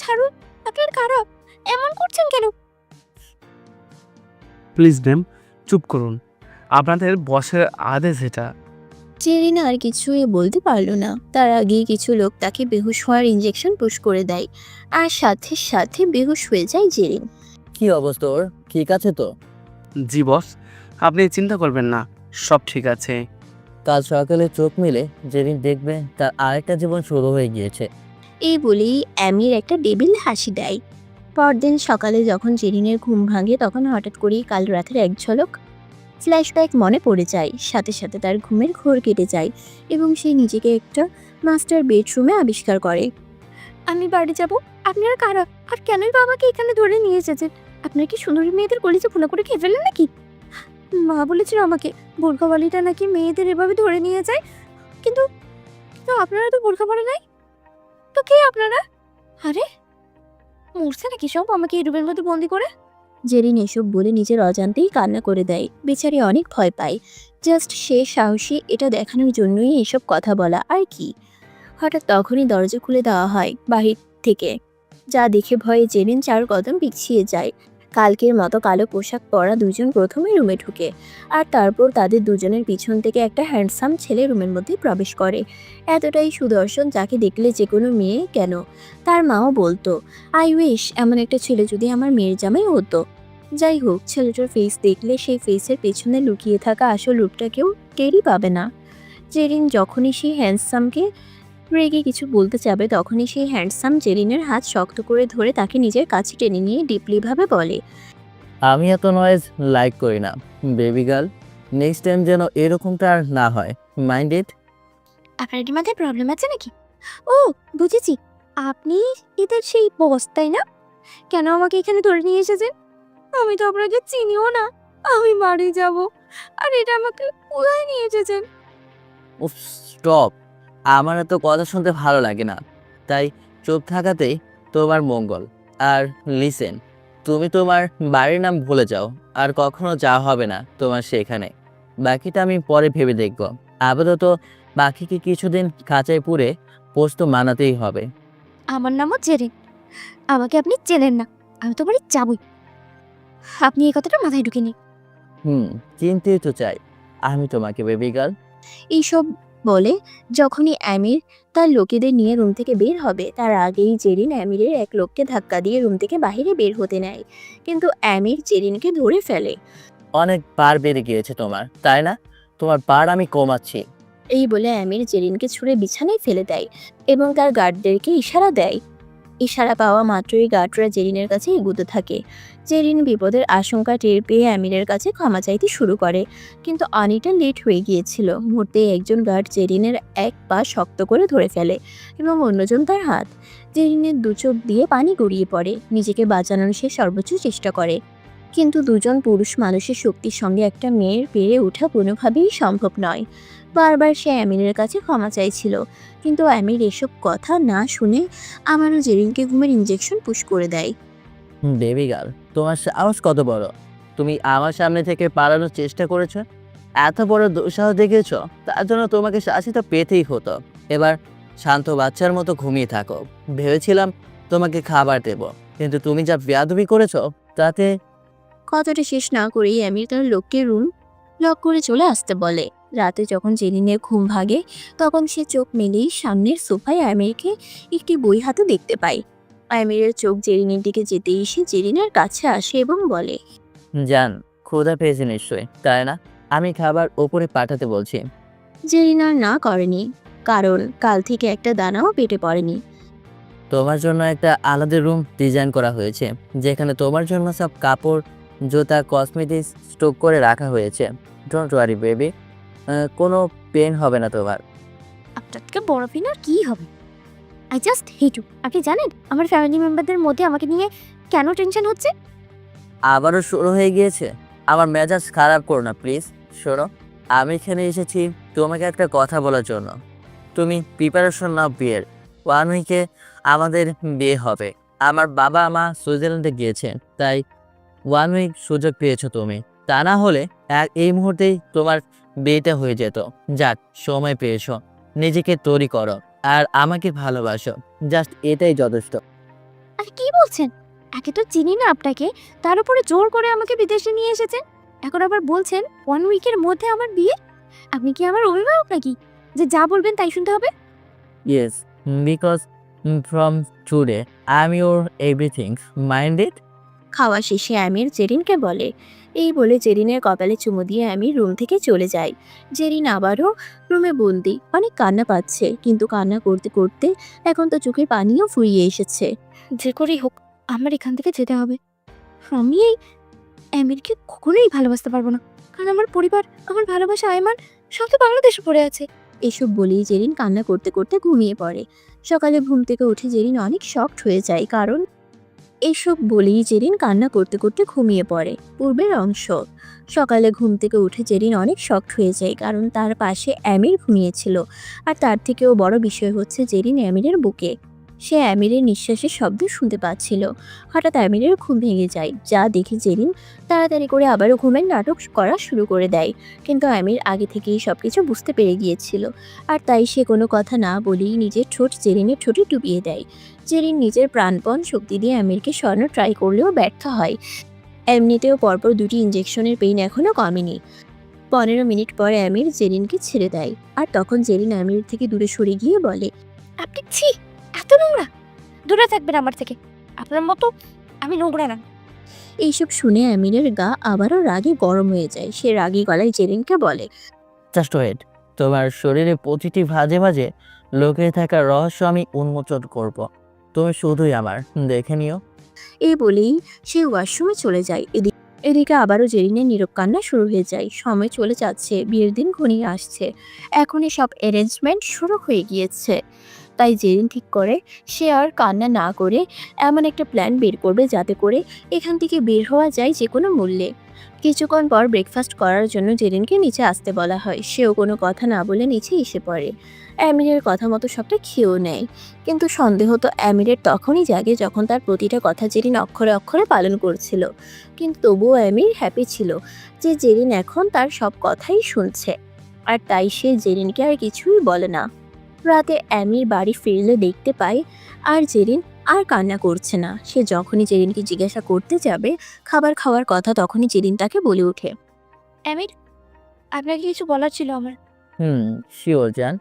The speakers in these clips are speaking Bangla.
ছাড়ুন, আপনার খারাপ এমন করছেন কেন? প্লিজ ম্যাম, চুপ করুন। আপনাদের বসের আদেশ এটা। জেরিনা আর কিছুই বলতে পারল না। তার আগেই কিছু লোক তাকে বেহুশ হওয়ার ইঞ্জেকশন পুশ করে দেয়, আর সাথে সাথে বেহুশ হয়ে যায় জেরিন। কি অবস্থা ওর? ঠিক আছে তো? জি বস, আপনি চিন্তা করবেন না, সব ঠিক আছে। কাল সকালে চোখ মেলে যেদিন দেখবে তার আরেকটা জীবন শুরু হয়ে গিয়েছে। এই বলেই অ্যামির একটা ডেবিল হাসি দেয়। পরদিন সকালে যখন জেরিনের ঘুম ভাঙে তখন হঠাৎ করেই কাল রাতের এক ঝলক ফ্ল্যাশব্যাক মনে পড়ে যায়। সাথে সাথে তার ঘুমের ঘোর কেটে যায় এবং সে নিজেকে একটা মাস্টার বেডরুমে আবিষ্কার করে। আমি বাড়ি যাব, আপনারা কারা? আর কেনই বাবাকে এখানে ধরে নিয়ে এসেছেন? আপনার কি সুন্দরী মেয়েদের কলিজা ফোলা করে খেয়ে ফেললেন নাকি? মা বলেছিল আমাকে বোরখাওয়ালিটা নাকি মেয়েদের এভাবে ধরে নিয়ে যায়, কিন্তু কিন্তু আপনারা তো বোরখা পরে নাই। তো কে আপনারা? আরে মরছে নাকি সব আমাকে এই রুমের মধ্যে বন্দি করে? জেরিন এসব বলে নিজের অজান্তেই কান্না করে দেয়। বেচারি অনেক ভয় পায়। জাস্ট সে সাহসী এটা দেখানোর জন্যই এসব কথা বলা, আর কি। হঠাৎ তখনই দরজা খুলে দেওয়া হয় বাহির থেকে, যা দেখে ভয়ে জেরিন 4 কদম পিছিয়ে যায়। কালকের মতো কালো পোশাক পরা দুজন প্রথমে রুমে ঢুকে, আর তারপর তাদের দুজনের পিছন থেকে একটা হ্যান্ডসাম ছেলে রুমের মধ্যে প্রবেশ করে। এতটাই সুদর্শন যাকে দেখলে যে কোনো মেয়ে কেন তার মাও বলতো, আই উইশ এমন একটা ছেলে যদি আমার মেয়ের জামাই হতো। যাই হোক, ছেলেটার ফেস দেখলে সেই ফেসের পেছনে লুকিয়ে থাকা আসল রূপটা কেউ টেরই পাবে না। জেরিন যখনই সেই হ্যান্ডসামকে রেগে কিছু বলতে যাবে তখনই সেই হ্যান্ডসাম জেরিনের হাত শক্ত করে ধরে তাকে নিজের কাছে টেনে নিয়ে ডিপলিভাবে বলে, আমি এত নয়েজ লাইক করি না বেবি গার্ল। নেক্সট টাইম যেন এরকমটা আর না হয়। Mind it. আপনার কি মাথায় প্রবলেম আছে নাকি? ও, বুঝেছি, আপনি এদের সেই বস, তাই না? কেন আমাকে এখানে ধরে নিয়ে এসেছেন? আমি তো আপনাকে চিনিও না। আমি বাড়ি যাব, আর এটা আমাকে কোথায় নিয়ে এসেছেন? উফ, স্টপ। আমার এত কথা শুনতে ভালো লাগে না, তাই চুপ থাকাতেই তোমার মঙ্গল। আর লিসেন, তুমি তোমার বাড়ির নাম ভুলে যাও, আর কখনো যাওয়া হবে না তোমার সেখানে। বাকিটা আমি পরে ভেবে দেখব। আপাতত বাকিকে কিছুদিন খাঁচায় পুরে পোস্ত মানাতেই হবে। আমার নামও জেরিন, আমাকে আপনি চেনেন না, আমি তো বাড়ি যাবই। আপনি এই কথাটা মাথায় ঢুকে নিন। চিনতেই তো চাই আমি তোমাকে বেবি গার্ল। এইসব বলে যখনই অ্যামির তার লোকেদের নিয়ে রুম থেকে বের হবে তার আগেই জেরিন অ্যামিরের এক লোককে ধাক্কা দিয়ে রুম থেকে বাইরে বের হতে নেয়, কিন্তু অ্যামির জেরিনকে ধরে ফেলে। অনেক বার বেড়ে গিয়েছে তোমার, তাই না? তোমার বার আমি কমাচ্ছি। এই বলে অ্যামির জেরিনকে ছুঁড়ে বিছানায় ফেলে দেয় এবং তার গার্ডদেরকে ইশারা দেয়। ইশারা পাওয়া মাত্রই গার্ডরা জেরিনের কাছে এগুতে থাকে। জেরিন বিপদের আশঙ্কা টের পেয়ে অ্যামিরের কাছে ক্ষমা চাইতে শুরু করে, কিন্তু অনেকটা লেট হয়ে গিয়েছিল। মুহূর্তে একজন গার্ড জেরিনের এক পা শক্ত করে ধরে ফেলে এবং অন্যজন তার হাত। জেরিনের দু চোখ দিয়ে পানি গড়িয়ে পড়ে। নিজেকে বাঁচানোর সে সর্বোচ্চ চেষ্টা করে, কিন্তু দুজন পুরুষ মানুষের শক্তির সঙ্গে একটা মেয়ের পেরে ওঠা কোনোভাবেই সম্ভব নয়। বারবার সে অ্যামিরের কাছে ক্ষমা চাইছিল, কিন্তু অ্যামির এসব কথা না শুনে আমারও জেরিনকে ঘুমের ইঞ্জেকশন পুশ করে দেয়। বেবি গার্ল, তোমার সাহস কত বড়! তুমি আমার সামনে থেকে পালানোর চেষ্টা করেছো, এত বড় দুঃসাহস দেখিয়েছো, তার জন্য তোমাকে শাস্তি তো পেতেই হতো। এবার শান্ত বাচ্চার মতো ঘুমিয়ে থাকো। ভেবেছিলাম তোমাকে খাবার দেব, কিন্তু তুমি যা বেয়াদবি করেছো তাতে। কথাটা শেষ না করেই অ্যামির তার লোককে রুম লক করে চলে আসতে বলে। রাতে যখন জেরিনের ঘুম ভাঙে তখন সে চোখ মেলেই সামনের সোফায় অ্যামিরকে একটি বই হাতে দেখতে পায়। অ্যামিরের চোখ জেরিনের দিকে যেতেই সে জেরিনের কাছে আসে এবং বলে, জান, ক্ষুধা পেয়েছে নিশ্চয়ই, তাই না? আমি খাবার ওপরে পাঠাতে বলছি। জেরিন আর না করেনি, কারণ কাল থেকে একটা দানাও পেটে পড়েনি। তোমার জন্য একটা আলাদা রুম ডিজাইন করা হয়েছে, যেখানে তোমার জন্য সব কাপড়, জুতা, কসমেটিক্স স্টক করে রাখা হয়েছে। ডোন্ট ওয়ারি বেবি, কোনো পেন হবে না তোমার। আপনাকে বড় ফিনার কি হবে? I just hate you. আপনি জানেন আমার ফ্যামিলি মেম্বারদের মধ্যে আমাকে নিয়ে কেন টেনশন হচ্ছে? আবারও শুরু হয়ে গিয়েছে। আমার মেজাজ খারাপ করো না প্লিজ। শোনো, আমি এখানে এসেছি তোমাকে একটা কথা বলার জন্য। তুমি প্রিপারেশন নাও বিয়ের। 1 উইকে আমাদের বিয়ে হবে। আমার বাবা মা সুইজারল্যান্ডে গিয়েছেন, তাই 1 উইক সুযোগ পেয়েছো তুমি। তা না হলে এই মুহূর্তেই তোমার বিয়েটা হয়ে যেত। যাক, সময় পেয়েছো, নিজেকে তৈরি করো আর আমাকে ভালোবাসো। জাস্ট এটাই যথেষ্ট। আর কি বলছেন? একে তো চিনি না আপনাকে, তার উপরে জোর করে আমাকে বিদেশে নিয়ে এসেছেন। এখন আবার বলছেন 1 উইকের মধ্যে আমার বিয়ে। আপনি কি আমার অভিভাবক নাকি যে যা বলবেন তাই শুনতে হবে? Yes, because from today I am your everything, mind it. খাওয়া শেষে আমির জেরিনকে বলে। এই বলে জেরিনের কপালে চুমু দিয়ে আমির রুম থেকে চলে যায়। জেরিন আবারও রুমে বন্দি, অনেক কান্না পাচ্ছে, কিন্তু কান্না করতে করতে এখন তো চোখের পানিও ফুরিয়ে এসেছে। যে করেই হোক আমার এখান থেকে যেতে হবে। আমি এই আমিরকে কখনোই ভালোবাসতে পারবো না, কারণ আমার পরিবার, আমার ভালোবাসা, আয়মান সব তো বাংলাদেশে পড়ে আছে। এসব বলেই জেরিন কান্না করতে করতে ঘুমিয়ে পড়ে। সকালে ঘুম থেকে উঠে জেরিন অনেক শকড হয়ে যায়, কারণ এসব বলেই জেরিন কান্না করতে করতে ঘুমিয়ে পড়ে। পূর্বের অংশ। সকালে ঘুম থেকে উঠে জেরিন অনেক শকড হয়ে যায়, কারণ তার পাশে আমির ঘুমিয়েছিল। আর তার থেকেও বড় বিষয় হচ্ছে জেরিন আমিরের বুকে। সে আমিরের নিঃশ্বাসের শব্দ শুনতে পাচ্ছিল। হঠাৎ আমিরের ঘুম ভেঙে যায়, যা দেখে জেরিন তাড়াতাড়ি করে আবারও ঘুমের নাটক করা শুরু করে দেয়। কিন্তু আমির আগে থেকেই সবকিছু বুঝতে পেরে গিয়েছিল, আর তাই সে কোনো কথা না বলেই নিজের ঠোঁট জেরিনের ঠোঁটে ডুবিয়ে দেয়। জেরিন নিজের প্রাণপণ শক্তি দিয়ে আমিরকে সরানোর ট্রাই করলেও ব্যর্থ হয়। এমনিতেও পরপর 2টি ইঞ্জেকশনের পেইন এখনও কমেনি। 15 মিনিট পর আমির জেরিনকে ছেড়ে দেয়, আর তখন জেরিন আমির থেকে দূরে সরে গিয়ে বলে, আপনি ছি, এত নোংরা, দূরে থাকবেন আমার থেকে, আপনার মতো আমি নোংরা না। এইসব শুনে আমিরের গা আবারও রাগে গরম হয়ে যায়। সে রাগী গলায় জেরিনকে বলে, জাস্ট ওয়েট, তোমার শরীরে প্রতিটি ভাঁজে ভাঁজে লুকিয়ে থাকা রহস্য আমি উন্মোচন করব। তুমি শুধুই আমার, দেখে নিও। এই বলেই সে ওয়াশরুমে চলে যায়। এদিকে আবারও জেরিনের নীরব কান্না শুরু হয়ে যায়। সময় চলে যাচ্ছে, বিয়ের দিন ঘনিয়ে আসছে। এখনই সব অ্যারেঞ্জমেন্ট শুরু হয়ে গিয়েছে। তাই জেরিন ঠিক করে সে আর কান্না না করে এমন একটা প্ল্যান বের করবে যাতে করে এখান থেকে বের হওয়া যায় যে কোনো মূল্যে। কিছুক্ষণ পর ব্রেকফাস্ট করার জন্য জেরিনকে নিচে আসতে বলা হয়। সেও কোনো কথা না বলে নিচে এসে পড়ে। অ্যামিরের কথা মতো সবটা খেয়েও নেয়। কিন্তু সন্দেহ তো অ্যামিরের তখনই জাগে যখন তার প্রতিটা কথা জেরিন অক্ষরে অক্ষরে পালন করছিল। কিন্তু তবুও অ্যামির হ্যাপি ছিল যে জেরিন এখন তার সব কথাই শুনছে, আর তাই সে জেরিনকে আর কিছুই বলে না। রাতে অ্যামির বাড়ি ফিরলে দেখতে পায় আর জেরিন আর কান্না করছে না। সে যখনই জেরিনকে জিজ্ঞাসা করতে যাবে খাবার খাওয়ার কথা, তখনই জেরিন তাকে বলে ওঠে, অ্যামির, আপনাকে কিছু বলার ছিল আমার। শিওর জান।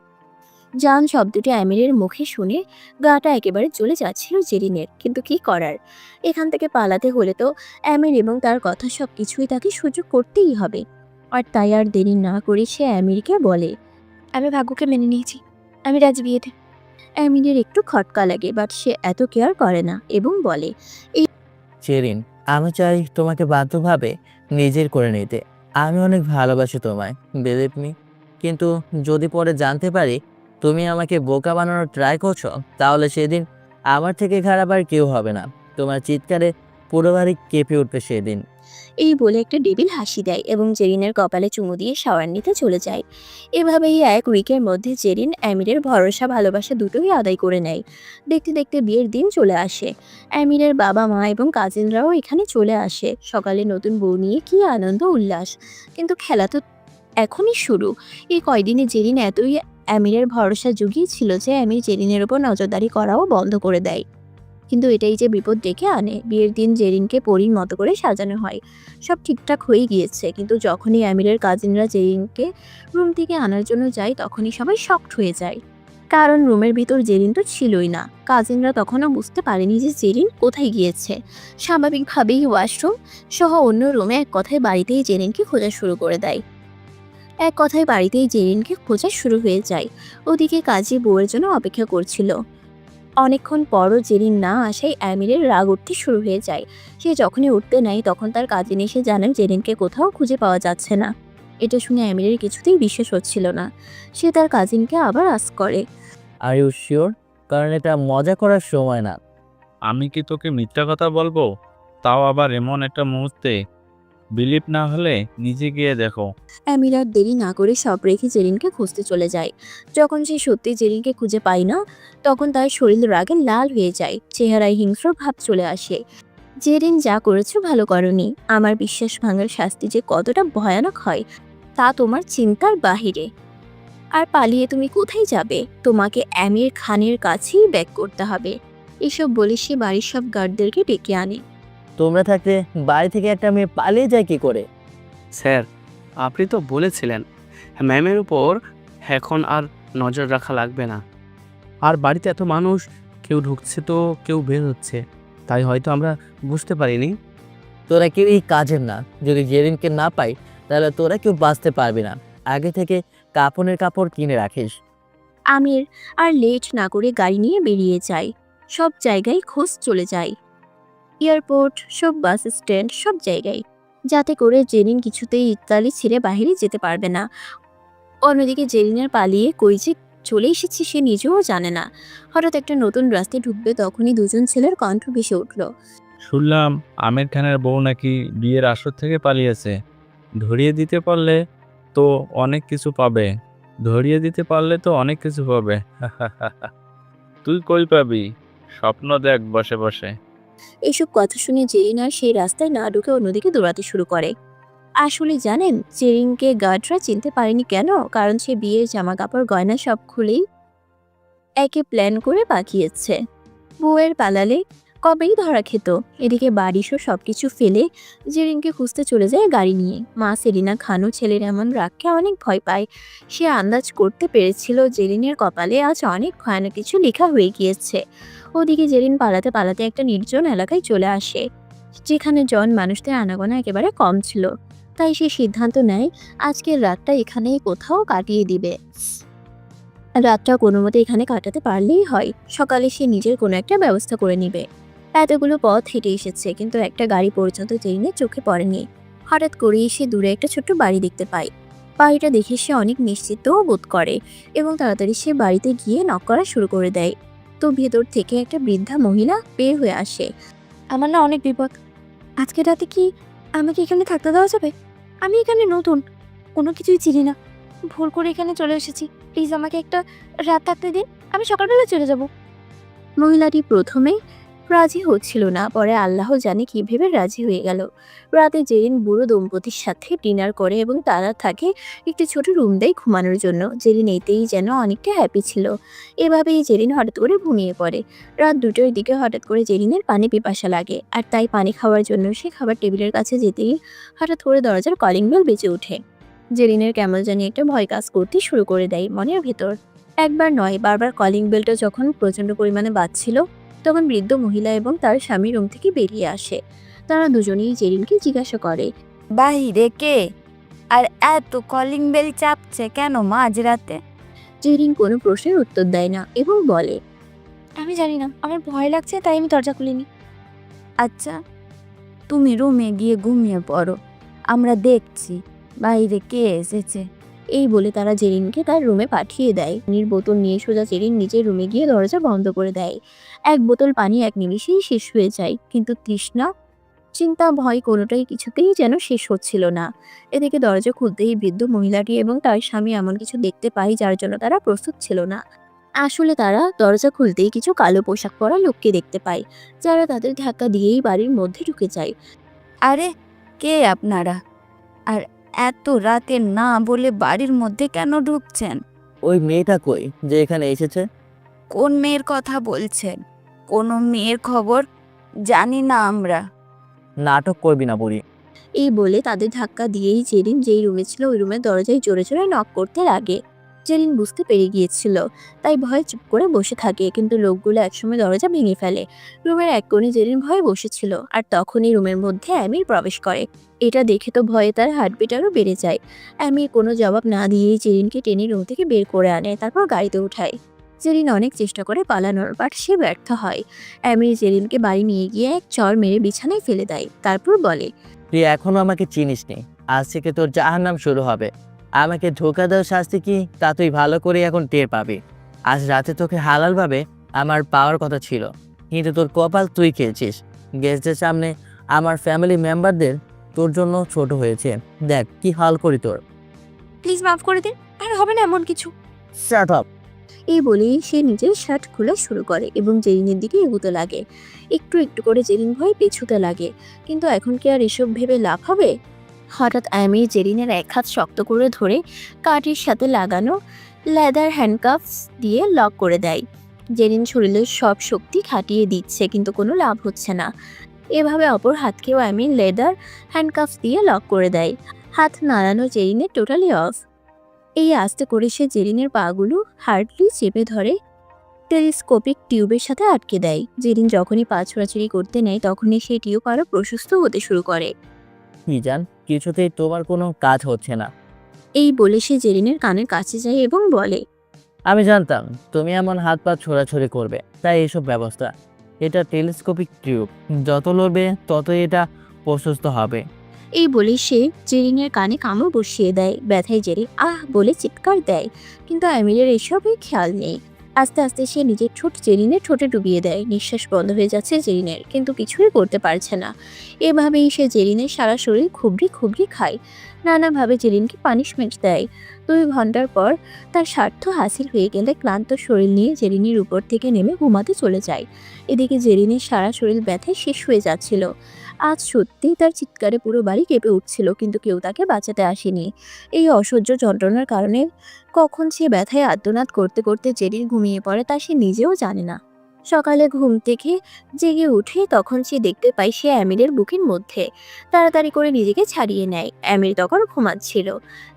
জান শব্দটি আমিরের মুখে শুনে গাটা একেবারে চলে যাচ্ছিল জেরিনের, কিন্তু কি করার, এখান থেকে পালাতে হলে তো আমির এবং তার কথা সব কিছুই তাকে সুযোগ করতেই হবে। আর তাই আর দেরি না করে সে আমিরকে বলে, আমি ভাগ্যকে মেনে নিয়েছি, আমি রাজি বিয়েতে। আমিরের একটু খটকা লাগে, বাট সে এত কেয়ার করে না এবং বলে, চেরিন, আমি চাই তোমাকে বাধ্যভাবে নিজের করে নিতে। আমি অনেক ভালোবাসি তোমায়, বিলিভ মি। কিন্তু যদি পরে জানতে পারি তুমি আমাকে বোকা বানানোর ট্রাই করছো, তাহলে সেদিন আমার থেকে খারাপ আর কেউ হবে না। তোমার চিৎকারে পুরো বাড়ি কেঁপে উঠবে সেদিন। এই বলে একটা ডেবিল হাসি দেয় এবং জেরিনের কপালে চুমু দিয়ে শাওয়ার নিতে চলে যায়। এভাবেই 1 উইকের মধ্যে জেরিন আমিরের ভরসা ভালোবাসা দুটোই আদায় করে নেয়। দেখতে দেখতে বিয়ের দিন চলে আসে। আমিরের বাবা মা এবং কাজিনরাও এখানে চলে আসে। সকালে নতুন বউ নিয়ে কি আনন্দ উল্লাস, কিন্তু খেলা তো এখনই শুরু। এই কয়দিনে জেরিন এতই আমিরের ভরসা জুগিয়েছিল যে আমির জেরিনের ওপর নজরদারি করাও বন্ধ করে দেয়। কিন্তু এটাই যে বিপদ ডেকে আনে। বিয়ের দিন জেরিনকে পরীর মতো করে সাজানো হয়। সব ঠিকঠাক হয়ে গিয়েছে, কিন্তু যখনই আমিরের কাজিনরা জেরিনকে রুম থেকে আনার জন্য যায় তখনই সবাই শকড হয়ে যায়, কারণ রুমের ভিতর জেরিন তো ছিলই না। কাজিনরা তখনও বুঝতে পারেনি যে জেরিন কোথায় গিয়েছে। স্বাভাবিকভাবেই ওয়াশরুম সহ অন্য রুমে এক কথায় বাড়িতেই জেরিনকে খোঁজা শুরু করে দেয়। এক কথায় বাড়িতেই জেরিনকে খোঁজা শুরু হয়ে যায়। ওদিকে কাজী বউয়ের জন্য অপেক্ষা করছিল। অনেকক্ষণ পরও জেরিন না আসায় আমিরের রাগ উঠতে শুরু হয়ে যায়। সে যখনই উঠতে নেয় তখন তার কাজিন এসে জানান জেরিনকে কোথাও খুঁজে পাওয়া যাচ্ছে না। এটা শুনে আমিরের কিছুতেই বিশ্বাস হচ্ছিল না। সে তার কাজিনকে আবার আস্ক করে, আর ইউ শিওর? কারণ এটা মজা করার সময় না। আমি কি তোকে মিথ্যা কথা বলবো? তাও আবার এমন একটা মুহূর্তে? বিলিভ না হলে নিজে গিয়ে দেখো। আমির আর দেরি না করে সব রেখে জেরিনকে খুঁজতে চলে যায়। যখন সে সত্যি জেরিনকে খুঁজে পায় না তখন তার শরীর রাগে লাল হয়ে যায়, চেহারায় হিংস্র ভাব চলে আসে। জেরিন, যা করেছো ভালো করনি। আমার বিশ্বাস ভাঙার শাস্তি যে কতটা ভয়ানক হয় তা তোমার চিন্তার বাহিরে। আর পালিয়ে তুমি কোথায় যাবে? তোমাকে আমির খানের কাছেই ব্যাক করতে হবে। এসব বলে সে বাড়ির সব গার্ডদেরকে ডেকে আনে। তোমরা থাকতে বাড়ি থেকে একটা মেয়ে পালিয়ে যায় কি করে? স্যার, আপনি তো বলেছিলেন ম্যামের উপর এখন আর নজর রাখা লাগবে না। আর বাড়িতে এত মানুষ, কেউ ঢুকছে তো কেউ বের হচ্ছে, তাই হয়তো আমরা বুঝতে পারিনি। তোরা কেউই কাজের না। যদি জেরিনকে না পাই তাহলে তোরা কেউ বাঁচতে পারবি না। আগে থেকে কাপড়ের কাপড় কিনে রাখিস। আমির আর লেট না করে গাড়ি নিয়ে বেরিয়ে যায়। সব জায়গায় খোঁজ চলে যায়, এয়ারপোর্ট, সব বাস স্ট্যান্ড, সব জায়গায়, যাতে করে জেরিন কিছুতেই ইতালি ছেড়ে বাইরে যেতে পারবে না। অন্যদিকে জেরিনের পালিয়ে কই যে চলে এসেছে সে নিজেও জানে না। হঠাৎ একটা নতুন রাস্তায় ঢুকবে, তখনই দুজন ছেলের কণ্ঠ ভেসে উঠল। শুনলাম আমির খানের বউ নাকি বিয়ের আসর থেকে পালিয়েছে। ধরিয়ে দিতে পারলে তো অনেক কিছু পাবে। ধরিয়ে দিতে পারলে তো অনেক কিছু পাবে। তুই কই পাবি? স্বপ্ন দেখ বসে বসে। এইসব কথা শুনে জেরিন আর সেই রাস্তায় না ঢুকে অন্যদিকে দৌড়াতে শুরু করে। আসলে জানেন জেরিনকে গার্ডরা চিনতে পারেনি কেন? কারণ সে বিয়ের জামা কাপড় গয়না সব খুলেই একে প্ল্যান করে পাঠিয়েছে। বউয়ের পালালে কবেই ধরা খেত। এদিকে বাড়িসহ সবকিছু ফেলে জেরিনকে খুঁজতে চলে যায় গাড়ি নিয়ে। মা সেলিনা খানও ছেলের এমন রাগকে অনেক ভয় পায়। সে আন্দাজ করতে পেরেছিল জেরিনের কপালে আজ অনেক ভয়ানক কিছু লেখা হয়ে গিয়েছে। ওদিকে জেরিন পালাতে পালাতে একটা নির্জন এলাকায় চলে আসে, যেখানে মানুষদের আনাগোনা একেবারে কম ছিল। তাই সে সিদ্ধান্ত নেয় আজকের রাতটা এখানেই কোথাও কাটিয়ে দিবে। রাতটা কোনো মতে এখানে কাটাতে পারলেই হয়, সকালে সে নিজের কোনো একটা ব্যবস্থা করে নিবে। এতগুলো পথ হেঁটে এসেছে, কিন্তু একটা গাড়ি পর্যন্ত জেরিনের চোখে পড়েনি। হঠাৎ করেই সে দূরে একটা ছোট্ট বাড়ি দেখতে পায়। বাড়িটা দেখে সে অনেক নিশ্চিত বোধ করে এবং তাড়াতাড়ি সে বাড়িতে গিয়ে নক করা শুরু করে দেয়। তো ভেতর থেকে একটা বৃদ্ধা মহিলা বের হয়ে আসে। আমার না অনেক বিপদ, আজকে রাতে কি আমাকে এখানে থাকতে দেওয়া যাবে? আমি এখানে নতুন, কোনো কিছুই চিনি না, ভুল করে এখানে চলে এসেছি। প্লিজ আমাকে একটা রাত থাকতে দিন, আমি সকালবেলা চলে যাব। মহিলাটি প্রথমে রাজি হচ্ছিল না, পরে আল্লাহ জানে কি ভেবে রাজি হয়ে গেল। রাতে জেরিন বুড়ো দম্পতির সাথে ডিনার করে এবং তারা থাকে একটি ছোট রুম দেয় ঘুমানোর জন্য। জেরিন এতেই যেন অনেকটা হ্যাপি ছিল। এভাবেই জেরিন হঠাৎ করে ঘুমিয়ে পড়ে। রাত 2টার দিকে হঠাৎ করে জেরিনের পানি পিপাসা লাগে, আর তাই পানি খাওয়ার জন্য সে খাবার টেবিলের কাছে যেতেই হঠাৎ করে দরজার কলিং বেল বেজে ওঠে। জেরিনের কেমন জানি একটা ভয় কাজ করতে শুরু করে দেয় মনের ভেতর। একবার নয়, বারবার কলিং বেলটা যখন প্রচণ্ড পরিমাণে বাজছিল, তখন বৃদ্ধ মহিলা এবং তার স্বামী রুম থেকে বেরিয়ে আসে। তারা দুজনেই জেরিনকে জিজ্ঞাসা করে, বাইরে কে? আর এত কলিং বেল চাপছে কেন মাঝরাতে? জেরিন কোনো প্রশ্নের উত্তর দেয় না এবং বলে, আমি জানি না, আমার ভয় লাগছে তাই আমি দরজা খুলিনি। আচ্ছা, তুমি রুমে গিয়ে ঘুমিয়ে পড়ো, আমরা দেখছি বাইরে কে এসেছে। এই বলে তারা জেরিনকে তার রুমে পাঠিয়ে দেয়। পানির বোতল নিয়ে সোজা জেরিন নিজের রুমে গিয়ে দরজা বন্ধ করে দেয়। এক বোতল পানি এক নিমিষেই শেষ হয়ে যায়, কিন্তু তৃষ্ণা, চিন্তা, ভয় কোনোটাই কিছুতেই যেন শেষ হচ্ছিল না। এদিকে দরজা খুলতেই বৃদ্ধ মহিলাটি এবং তার স্বামী এমন কিছু দেখতে পায় যার জন্য তারা প্রস্তুত ছিল না। আসলে তারা দরজা খুলতেই কিছু কালো পোশাক পরা লোককে দেখতে পায়, যারা তাদের ধাক্কা দিয়েই বাড়ির মধ্যে ঢুকে যায়। আরে কে আপনারা? আর এত রাতে না বলে বাড়ির মধ্যে কেন ঢুকছেন? ওই মেয়েটা কই যে এখানে এসেছে? কোন মেয়ের কথা বলছেন? কোনো মেয়ের খবর জানি না আমরা। নাটক করবি না বুড়ি। এই বলে তাদের ধাক্কা দিয়েই জেরিন যেই রুমে ছিল ওই রুমের দরজায় জোরে জোরে নক করতে লাগে। জেরিন বুঝতে পেরে গিয়েছিল, তাই ভয়ে চুপ করে বসে থাকে, কিন্তু লোকগুলো একসময় দরজা ভেঙে ফেলে। রুমের এক কোণে জেরিন ভয়ে বসেছিল, আর তখনই রুমের মধ্যে অ্যামির প্রবেশ করে। এটা দেখে তো ভয়ে তার হার্টবিট আরও বেড়ে যায়। অ্যামির কোনো জবাব না দিয়েই জেরিনকে টেনে রুম থেকে বের করে আনে, তারপর গাড়িতে উঠায়। জেরিন অনেক চেষ্টা করে পালানোর, বাট সে ব্যর্থ হয়। অ্যামির জেরিনকে বাড়ি নিয়ে গিয়ে এক চড় মেরে বিছানায় ফেলে দেয়, তারপর বলে, তুই এখনো আমাকে চিনিসনি, আজ থেকে তোর জাহান্নাম শুরু হবে। আমাকে ধোঁকা দেওয়ার শাস্তি কি তা তুই ভালো করে এখন টের পাবি। আজ রাতে তোকে হালালভাবে আমার পাওয়ার কথা ছিল, কিন্তু তোর কপাল তুই খেয়েছিস। গেস্টদের সামনে আমার ফ্যামিলি মেম্বারদের তোর জন্য ছোট হয়েছে। দেখ কি হাল করি তোর। প্লিজ মাফ করে দিন, আর হবে না এমন কিছু। Shut up. এই বলেই সে নিজের শার্ট খোলা শুরু করে এবং জেরিনের দিকে এগোতে লাগে। একটু একটু করে জেরিন ভয়ে পিছুতে লাগে, কিন্তু এখন কি আর এসব ভেবে লাভ হবে? হঠাৎ অ্যামি জেরিনের এক হাত শক্ত করে ধরে কাঠের সাথে লাগানো লেদার হ্যান্ডকাফস দিয়ে লক করে দেয়। জেরিন শরীরের সব শক্তি খাটিয়ে দিচ্ছে কিন্তু কোনো লাভ হচ্ছে না। এভাবে অপর হাতকেও আমির লেদার হ্যান্ডকাফ দিয়ে লক করে দেয়। হাত নাড়ানো জেরিনের টোটালি অফ। এই আস্তে করে সে জেরিনের পাগুলো হার্ডলি চেপে ধরে টেলিস্কোপিক টিউবের সাথে আটকে দেয়। জেরিন যখনই পা ছোড়াছুড়ি করতে নেয় তখনই সেই টিউব আরও প্রশস্ত হতে শুরু করে। কি জান, কিছুতেই তোমার কোনো কাজ হচ্ছে না। এই বলে সে জেরিনের কানের কাছে যায় এবং বলে, আমি জানতাম তুমি এমন হাত পা ছোড়াছড়ি করবে, তাই এইসব ব্যবস্থা। এটা টেলিস্কোপিক টিউব, যত লড়বে ততই এটা প্রশস্ত হবে। এই বলে সে জেরিনের কানে কামড় বসিয়ে দেয়। ব্যথায় জেরিন আহ বলে চিৎকার দেয়, কিন্তু আমিরের এসবই খেয়াল নেই। আস্তে আস্তে সে নিজের ঠোঁট জেরিনের ঠোঁটে ডুবিয়ে দেয়। নিঃশ্বাস বন্ধ হয়ে যাচ্ছে জেরিনের, কিন্তু কিছুই করতে পারছে না। এভাবেই সে জেরিনের সারা শরীর খুবড়ি খুবড়ি খায়, নানাভাবে জেরিনকে পানিশমেন্ট দেয়। 2 ঘন্টার পর তার স্বার্থ হাসিল হয়ে গেলে ক্লান্ত শরীর নিয়ে জেরিনের উপর থেকে নেমে ঘুমাতে চলে যায়। এদিকে জেরিনের সারা শরীর ব্যথায় শেষ হয়ে যাচ্ছিল। আজ সত্যিই তার চিৎকারে পুরো বাড়ি কেঁপে উঠছিল, কিন্তু কেউ তাকে বাঁচাতে আসেনি। এই অসহ্য যন্ত্রণার কারণে কখন সে ব্যথায় আর্তনাদ করতে করতে জেরিন ঘুমিয়ে পড়ে তা সে নিজেও জানে না। সকালে ঘুম থেকে জেগে উঠে তখন সে দেখতে পায় সে আমিরের বুকের মধ্যে। তাড়াতাড়ি করে নিজেকে ছাড়িয়ে নেয়। আমির তখন ঘুমাচ্ছিল।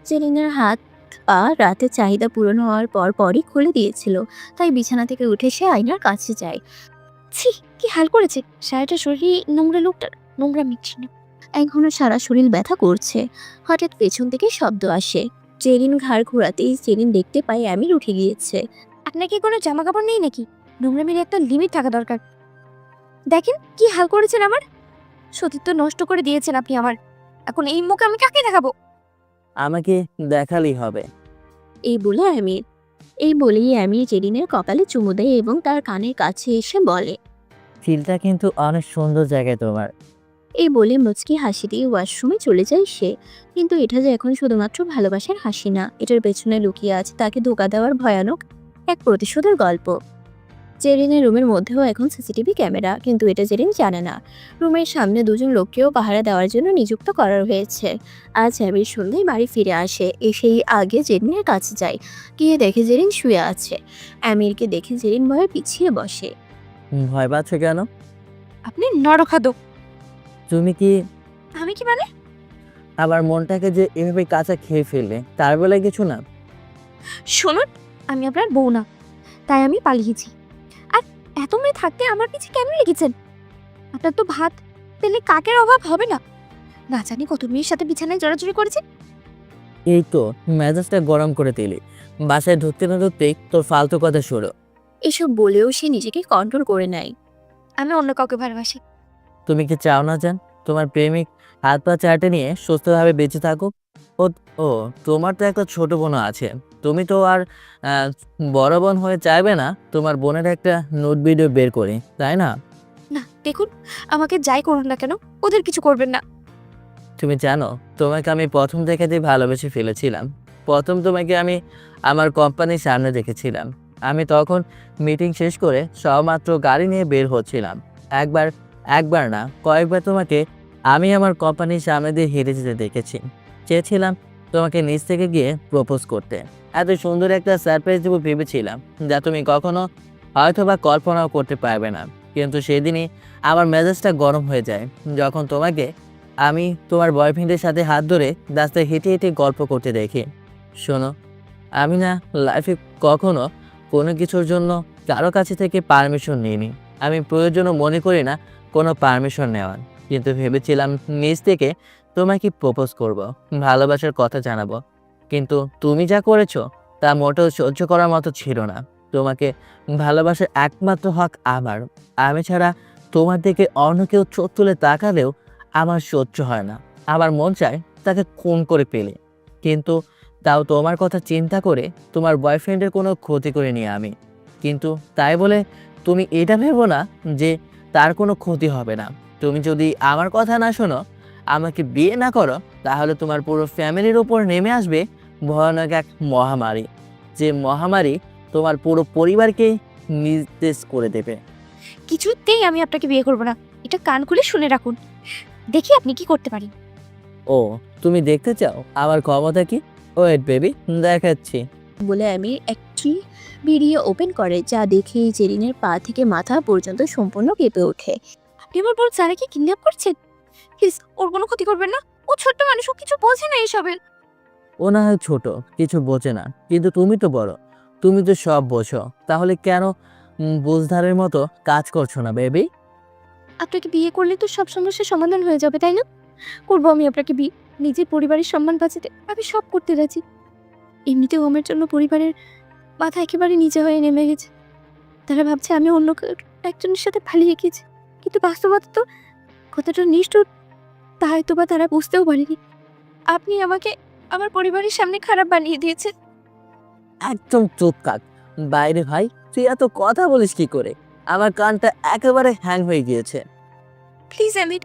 জেরিনের হাত পা রাতে চাহিদা পূরণ হওয়ার পরই খুলে দিয়েছিল, তাই বিছানা থেকে উঠে সে আয়নার কাছে যায়। ছি, কি হাল করেছে সারাটা শরীর নোংরা লোকটার, নোংরা মিটছে না। এখনো সারা শরীর ব্যথা করছে। হঠাৎ পেছন থেকে শব্দ আসে। জেরিন ঘাড় ঘোরাতেই জেরিন দেখতে পায় আমির উঠে গিয়েছে। আপনার কি কোনো জামা কাপড় নেই নাকি? নোংরামির একটা লিমিট থাকা দরকার। দেখেন কি হাল করেছেন আমার। সতীত্ব নষ্ট করে দিয়েছেন আপনি আমার। এখন এই মুখ আমি কাকে দেখাবো? আমাকে দেখালেই হবে। এই বলেই আমির জেরিনের কপালে চুমু দেয় এবং তার কানের কাছে এসে বলে, ফিলটা কিন্তু অনেক সুন্দর জায়গায় তোমার। এই বলে মুচকি হাসি দিয়ে ওয়াশরুমে চলে যায় সে। কিন্তু এটা যে এখন শুধুমাত্র ভালোবাসার হাসি না, এটার পেছনে লুকিয়ে আছে তাকে ধোঁকা দেওয়ার ভয়ানক এক প্রতিশোধের গল্প। জেরিনের রুমের মধ্যেও এখন সিসিটিভি ক্যামেরা, কিন্তু এটা জেরিন জানে না। রুমের সামনে 2 জন লোককেও পাহারা দেওয়ার জন্য নিযুক্ত করা হয়েছে। আজ আমির সন্ধ্যায় বাড়ি ফিরে আসে। এসেই আগে জেরিনের কাছে যায়। গিয়ে দেখে জেরিন শুয়ে আছে। আমিরকে দেখে জেরিন ভয়ে পিছিয়ে বসে। ভয় পাচ্ছ কেন? আপনি নরখাদক। তুমি কি আমি কি মানে? আবার মনটাকে যে এভাবে কাঁচা খেয়ে ফেললে, তার বেলায় কিছু না? শুনুন, আমি আপনার বউ না, তাই আমি পালিয়েছি। আর এত মেয়ে থাকতে আমার পিছে কেন লেগেছেন? আপনার তো ভাত পেলে কাকের অভাব হবে না। না জানি কত মেয়ের সাথে বিছানায় জড়াজড়ি করেছে। এই তো মেজাজটা গরম করে দিলি। বাসায় ঢুকতে না ঢুকতেই তোর ফালতু কথা শুরু। এসব বলেও সে নিজেকে কন্ট্রোল করে নেয়। আমি অন্য কাউকে ভালোবাসি। তুমি কি চাও না জান তোমার প্রেমিক হাত পা চাটে নিয়ে সুস্থভাবে বেঁচে থাকুক? ও ও তোমার তো একটা ছোট বোনও আছে। তুমি তো আর বড় বোন হয়ে চাইবে না তোমার বোনের একটা নোট ভিডিও বের করি, তাই না? না দেখুন, আমাকে যাই করুন না কেন, ওদের কিছু করবেন না। তুমি জানো তোমাকে আমি প্রথম দেখাতেই ভালোবেসে ফেলেছিলাম। প্রথম তোমাকে আমি আমার কোম্পানির সামনে দেখেছিলাম। আমি তখন মিটিং শেষ করে সবেমাত্র গাড়ি নিয়ে বের হচ্ছিলাম। একবার না কয়েকবার তোমাকে আমি আমার কোম্পানির সামনে দিয়ে হেঁটে যেতে দেখেছি। চেয়েছিলাম তোমাকে নিচ থেকে গিয়ে প্রপোজ করতে। এত সুন্দর একটা সারপ্রাইজ দেবো ভেবেছিলাম, যা তুমি কখনো হয়তো বা কল্পনাও করতে পারবে না। কিন্তু সেদিনই আমার মেজাজটা গরম হয়ে যায় যখন তোমাকে আমি তোমার বয়ফ্রেন্ডের সাথে হাত ধরে রাস্তায় হেঁটে হেঁটে গল্প করতে দেখি। শোনো, আমি না লাইফে কখনো কোনো কিছুর জন্য কারো কাছে থেকে পারমিশন নিইনি। আমি প্রয়োজনও মনে করি না কোনো পারমিশন নেওয়ার। কিন্তু ভেবেছিলাম নিজ থেকে তোমাকে প্রপোজ করব, ভালোবাসার কথা জানাবো। কিন্তু তুমি যা করেছো তা মোটেও সহ্য করার মতো ছিল না। তোমাকে ভালোবাসার একমাত্র হক আমার। আমি ছাড়া তোমার দিকে অন্য কেউ চোখ তুলে তাকালেও আমার সহ্য হয় না। আমার মন চায় তাকে খুন করে পেলে, কিন্তু তাও তোমার কথা চিন্তা করে তোমার বয়ফ্রেন্ডের কোনো ক্ষতি করে নিয়ে আমি। কিন্তু তাই বলে তুমি এটা ভেবো না যে তার কোনো ক্ষতি হবে না। তুমি যদি আমার কথা না শোনো, আমাকে বিয়ে না করো, তাহলে তোমার পুরো ফ্যামিলির ওপর নেমে আসবে ভয়ানক এক মহামারী, যে মহামারী তোমার পুরো পরিবারকে নিস্তেজ করে দেবে। কিছুতেই আমি আপনাকে বিয়ে করব না, এটা কান খুলে শুনে রাখুন। দেখি আপনি কি করতে পারেন। ও, তুমি দেখতে চাও আমার ক্ষমতা কি? ওয়েট বেবি, দেখাচ্ছি। বলে আমির একটি ভিডিও ওপেন করে, যা দেখে জেরিনের পা থেকে মাথা পর্যন্ত সম্পূর্ণ কেঁপে ওঠে। আপনি আমার বোন সারাকে কিডন্যাপ করছেন? প্লিজ ওর কোনো ক্ষতি করবেন না। ও ছোট্ট মানুষ, ও কিছু বোঝে না এসবের। ও না হয় ছোট, কিছু বোঝে না, কিন্তু তুমি তো বড়, তুমি তো সব বোঝো। তাহলে কেন বুঝদারের মতো কাজ করছো না বেবি? আপনাকে বিয়ে করলে তো সব সমস্যার সমাধান হয়ে যাবে, তাই না? করবো আমি আপনাকে বিয়ে। নিজের পরিবারের সম্মান বাঁচাতে আমি সব করতে রাজি। এমনিতেও আমার জন্য পরিবারের মাথা একেবারে নিচে হয়ে নেমে গেছে। তারা ভাবছে আমি অন্য একজনের সাথে পালিয়ে গেছি, কিন্তু বাস্তবতা তো কতটা নিষ্ঠুর তা হয়তো বা তারা বুঝতেও পারেনি। আপনি আমাকে আমার পরিবারের সামনে খারাপ বানিয়ে দিয়েছেন। একদম চুপ থাক। বাইরে ভাই, তুই এত কথা বলিস কি করে? আমার কানটা একেবারে হ্যাং হয়ে গিয়েছে। প্লিজ আমি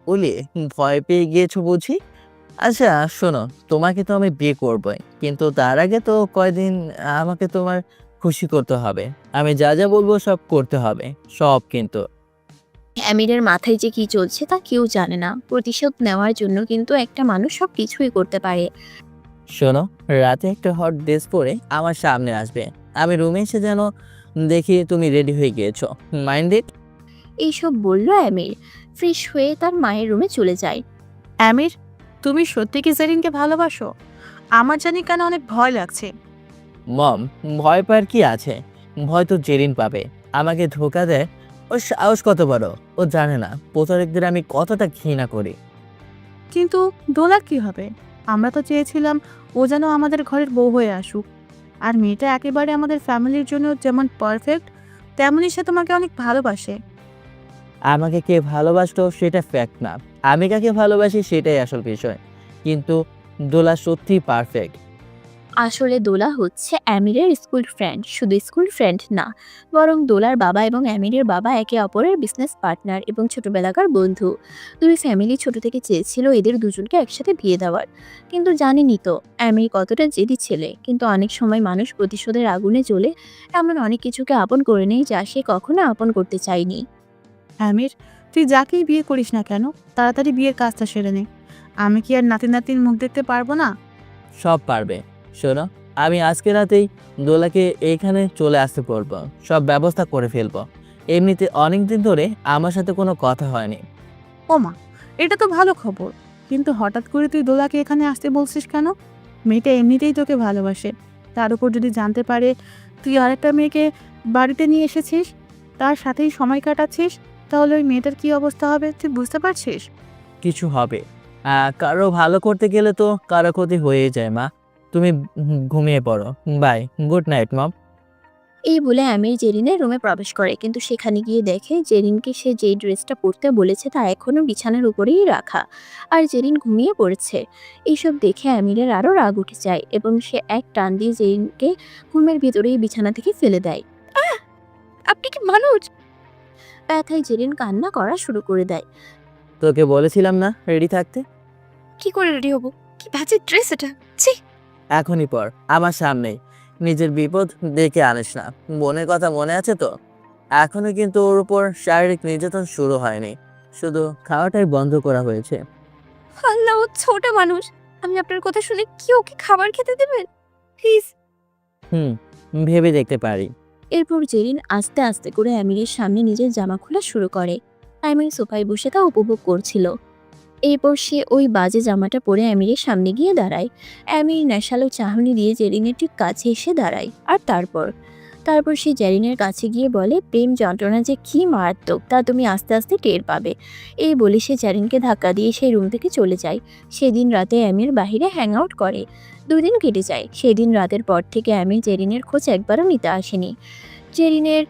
বলি, ভয় পেয়ে গিয়েছো বুঝি? আচ্ছা শোনো, তোমাকে তো আমি বিয়ে করবই, কিন্তু তার আগে তো কয়দিন আমাকে তোমার খুশি করতে হবে। আমি যা যা বলবো সব করতে হবে, সব। কিন্তু আমিরের মাথায় যে কি চলছে তা কেউ জানে না। প্রতিশোধ নেওয়ার জন্য কিন্তু একটা মানুষ সব কিছুই করতে পারে। শোনো, রাতে একটা হট ড্রেস পরে আমার সামনে আসবে। আমি রুমে এসে যেন দেখি তুমি রেডি হয়ে গিয়েছো। Mind it? এইসব বলল আমির। ফ্রেশ হয়ে তার মায়ের রুমে চলে যায়। আমির, তুমি সত্যি কি জেরিনকে ভালোবাসো? আমার জানি কেন অনেক ভয় লাগছে। মম, ভয় পাওয়ার কি আছে? ভয় তো জেরিন পাবে। আমাকে ধোকা দেয়, ওর সাহস কত বড়! ও জানে না প্রতারকদের আমি কতটা ঘৃণা করি। কিন্তু দোলা কি হবে? আমরা তো চেয়েছিলাম ও যেন আমাদের ঘরের বউ হয়ে আসুক। আর মেয়েটা একেবারে আমাদের ফ্যামিলির জন্য যেমন পারফেক্ট, তেমনই সে তোমাকে অনেক ভালোবাসে। আমাকে কে ভালোবাসতো সেটা ফ্যাক্ট না, আমি কাকে ভালোবাসি সেটাই আসল বিষয়। কিন্তু দোলা সত্যিই পারফেক্ট। আসলে দোলা হচ্ছে আমিরের স্কুল ফ্রেন্ড। শুধু স্কুল ফ্রেন্ড না, বরং দোলার বাবা এবং আমিরের বাবা একে অপরের বিজনেস পার্টনার এবং ছোটবেলাকার বন্ধু। দুই ফ্যামিলি ছোট থেকে চেয়েছিল এদের দুজনকে একসাথে বিয়ে দেওয়ার। কিন্তু জানেনই তো আমির কতটা জেদি ছেলে। কিন্তু অনেক সময় মানুষ প্রতিশোধের আগুনে জ্বলে এমন অনেক কিছুকে আপন করে নেয় যা সে কখনো আপন করতে চায়নি। আমির, তুই যাকেই বিয়ে করিস না কেন, তাড়াতাড়ি বিয়ের কাজটা সেরে নে। আমি কি আর নাতি নাতির মুখ দেখতে পারবো না? সব পারবে। শোনো, আমি আজকে রাতেই দোলাকে এইখানে চলে আসতে বলবো, সব ব্যবস্থা করে ফেলবো। এমনিতে অনেক দিন ধরে আমার সাথে কোনো কথা হয়নি। ওমা, এটা তো ভালো খবর। কিন্তু হঠাৎ করে তুই দোলাকে এখানে আসতে বলছিস কেন? মেয়েটা এমনিতেই তোকে ভালোবাসে। তার উপর যদি জানতে পারে তুই আরেকটা মেয়েকে বাড়িতে নিয়ে এসেছিস, তার সাথেই সময় কাটাচ্ছিস, তাহলে ওই মেয়েটার কি অবস্থা হবে তুই বুঝতে পারছিস? কিছু হবে। কারো ভালো করতে গেলে তো কারো ক্ষতি হয়েই যায় মা। তুমি ঘুমিয়ে পড়ো। বাই, গুড নাইট মম। এই বলে আমির জেরিনের রুমে প্রবেশ করে, কিন্তু সেখানে গিয়ে দেখে জেরিনকে সে যেই ড্রেসটা পরতে বলেছে তা এখনো বিছানার উপরেই রাখা, আর জেরিন ঘুমিয়ে পড়েছে। এইসব দেখে আমিরের আরও রাগ উঠে যায় এবং সে এক টান দিয়ে জেরিনকে ঘুমের ভিতরেই বিছানা থেকে ফেলে দেয়। আপনি কি মানুষ? ব্যথায় জেরিন কান্না করা শুরু করে দেয়। তোকে বলেছিলাম না রেডি থাকতে? কি করে রেডি হবো? কি বাজে ড্রেস এটা! ছি! এখনই পর, আমার সামনেই। নিজের বিপদ ডেকে আনিস না। বোনের কথা মনে আছে তো? এখনো কিন্তু ওর উপর শারীরিক নির্যাতন শুরু হয়নি, শুধু খাওয়াটাই বন্ধ করা হয়েছে। আল্লাহ, ও ছোট মানুষ। আমি আপনার কথা শুনে কি ওকে খাবার খেতে দেবেন? প্লিজ। হুম, ভেবে দেখতে পারি। এরপর জেরিন আস্তে আস্তে করে আমিরের সামনে নিজের জামা খোলা শুরু করে। আমির সোফায় বসে তা উপভোগ করছিল। এরপর সে ওই বাজে জামাটা পরে আমিরের সামনে গিয়ে দাঁড়ায়। আমির নেশালো চাহনি দিয়ে জেরিনের ঠিক কাছে এসে দাঁড়ায়। আর তারপর সে জেরিনের কাছে গিয়ে বলে, প্রেম যন্ত্রণা যে কি মারাত্মক তা তুমি আস্তে আস্তে টের পাবে। এই বলে সে জেরিনকে ধাক্কা দিয়ে সেই রুম থেকে চলে যায়। সেদিন রাতে আমির বাহিরে হ্যাং আউট করে। 2 দিন কেটে যায়। সেদিন রাতের পর থেকে আমির জেরিনের খোঁজ একবারও নিতে আসেনি। জেরিনের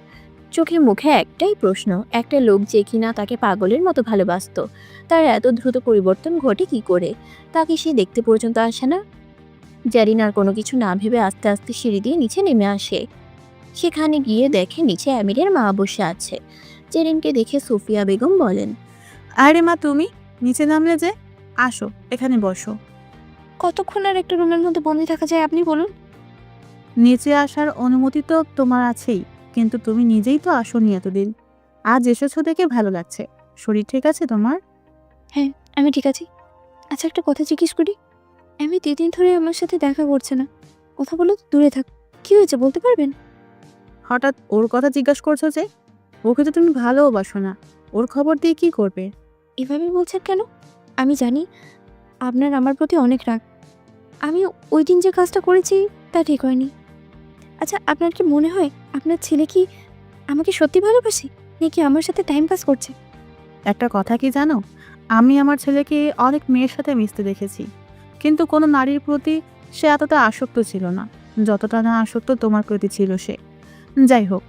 চোখে মুখে একটাই প্রশ্ন, একটা লোক যে কিনা তাকে পাগলের মতো ভালোবাসতো, তার এত দ্রুত পরিবর্তন ঘটে কি করে? তাকে সে দেখতে পর্যন্ত আসে না। জেরিন আর কোনো কিছু না ভেবে আস্তে আস্তে সিঁড়ি দিয়ে নিচে নেমে আসে। সেখানে গিয়ে দেখে নিচে আমিরের মা বসে আছে। জেরিনকে দেখে সুফিয়া বেগম বলেন, আরে মা, তুমি নিচে নামলে যে? আসো, এখানে বসো। কতক্ষণ আর একটা রুমের মধ্যে বন্দি থাকা যায় আপনি বলুন? নিচে আসার অনুমতি তো তোমার আছেই, কিন্তু তুমি নিজেই তো আসোনি এতদিন। আজ এসেছো দেখে ভালো লাগছে। শরীর ঠিক আছে তোমার? হ্যাঁ, আমি ঠিক আছি। আচ্ছা, একটা কথা জিজ্ঞেস করি। আমি 2 দিন ধরে আমার সাথে দেখা করছে না। কথা বলো তো, দূরে থাক। কি হয়েছে বলতে পারবেন? হঠাৎ ওর কথা জিজ্ঞাসা করছো যে? ওকে তো তুমি ভালোবাসো না, ওর খবর দিয়ে কি করবে? এভাবে বলছেন কেন? আমি জানি আপনার আমার প্রতি অনেক রাগ। আমি ওই দিন যে কাজটা করেছি তা ঠিক হয়নি। আচ্ছা, আপনার কি মনে হয় আপনার ছেলে কি আমাকে সত্যি ভালোবাসে, নাকি আমার সাথে টাইম পাস করছে? একটা কথা কি জানো, আমি আমার ছেলেকে অনেক মেয়ের সাথে মিশতে দেখেছি, কিন্তু কোনো নারীর প্রতি সে এতটা আসক্ত ছিল না যতটা না আসক্ত তোমার প্রতি ছিল সে। যাই হোক,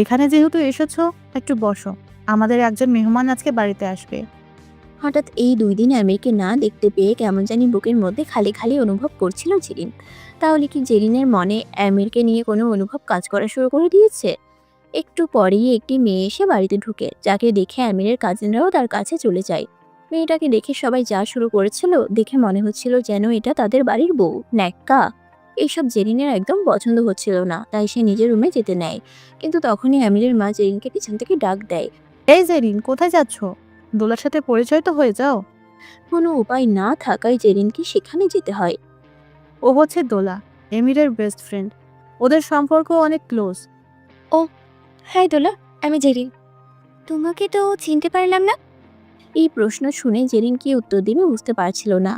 এখানে যেহেতু এসেছো, একটু বসো, আমাদের একজন মেহমান আজকে বাড়িতে আসবে। হঠাৎ এই 2 দিন আমিরকে না দেখতে পেয়ে কেমন জানি বুকের মধ্যে খালি খালি অনুভব করছিল জেরিন। তাহলে কি জেরিনের মনে আমিরকে নিয়ে কোনো অনুভব কাজ করা শুরু করে দিয়েছে? একটু পরেই একটি মেয়ে এসে বাড়িতে ঢুকে, যাকে দেখে আমিরের কাজিনরাও তার কাছে চলে যায়। মেয়েটাকে দেখে সবাই যা শুরু করেছিল, দেখে মনে হচ্ছিল যেন এটা তাদের বাড়ির বউ, ন্যাক্কা। এইসব জেরিনের একদম পছন্দ হচ্ছিল না, তাই সে নিজের রুমে যেতে নেয়। কিন্তু তখনই আমিরের মা জেরিনকে পিছন থেকে ডাক দেয়। এই জেরিন, কোথায় যাচ্ছ? দোলার সাথে পরিচয় তো হয়ে যাও। কোনো উপায় না থাকায় জেরিনকে সেখানে যেতে হয়। ও হচ্ছে দোলা, এমিরের বেস্ট ফ্রেন্ড। ওদের সম্পর্ক অনেক ক্লোজ। হাই দোলা, আমি জেরিন। তোমাকে তো চিনতে পারলাম না। এই প্রশ্ন শুনে জেরিন কি উত্তর দিবে বুঝতে পারছিল না।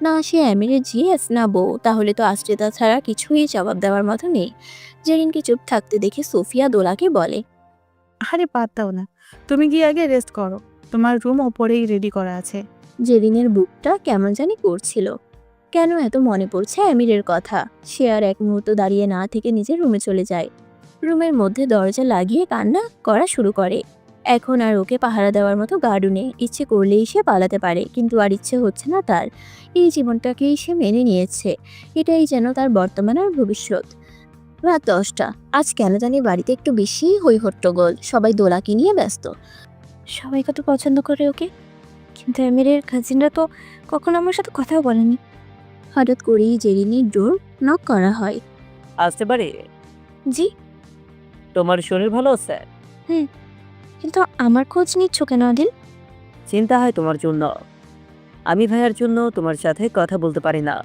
না সে আমিরের জিএস না বউ, তাহলে তো আশ্রিতা ছাড়া কিছুই জবাব দেওয়ার মতো নেই। জেরিনকে চুপ থাকতে দেখে সোফিয়া দোলাকে বলে, আরে বাদ দাও না, তুমি গিয়ে আগে রেস্ট করো, তোমার রুম ওপরেই রেডি করা আছে। জেরিনের বুকটা কেমন জানি করছিল। কেন এত মনে পড়ছে আমিরের কথা। সে আর এক মুহূর্ত দাঁড়িয়ে না থেকে নিজের রুমে চলে যায়। রুমের মধ্যে দরজা লাগিয়ে কান্না করা শুরু করে। এখন আর ওকে পাহারা দেওয়ার মতো গার্ডও নেই। ইচ্ছে করলেই সে পালাতে পারে, কিন্তু আর ইচ্ছে হচ্ছে না তার। এই জীবনটাকেই সে মেনে নিয়েছে। এটাই যেন তার বর্তমান আর ভবিষ্যৎ। রাত 10টা। আজ কেন জানি বাড়িতে একটু বেশি হইহট্টগোল। সবাই দোলাকে নিয়ে ব্যস্ত। সবাই কত পছন্দ করে ওকে, কিন্তু আমিরের কাজিনরা তো কখনো আমার সাথে কথাও বলেনি। হঠাৎ করেই জেরিনের ডোর নক করা হয়। আসতে পারি? জি, তোমার শরীর ভালো আছে? কিন্তু আমার খোঁজ নিচ্ছ কেন আদিল? চিন্তা হয় তোমার জন্য। আমি ভাইয়ার জন্য তোমার সাথে কথা বলতে পারি না।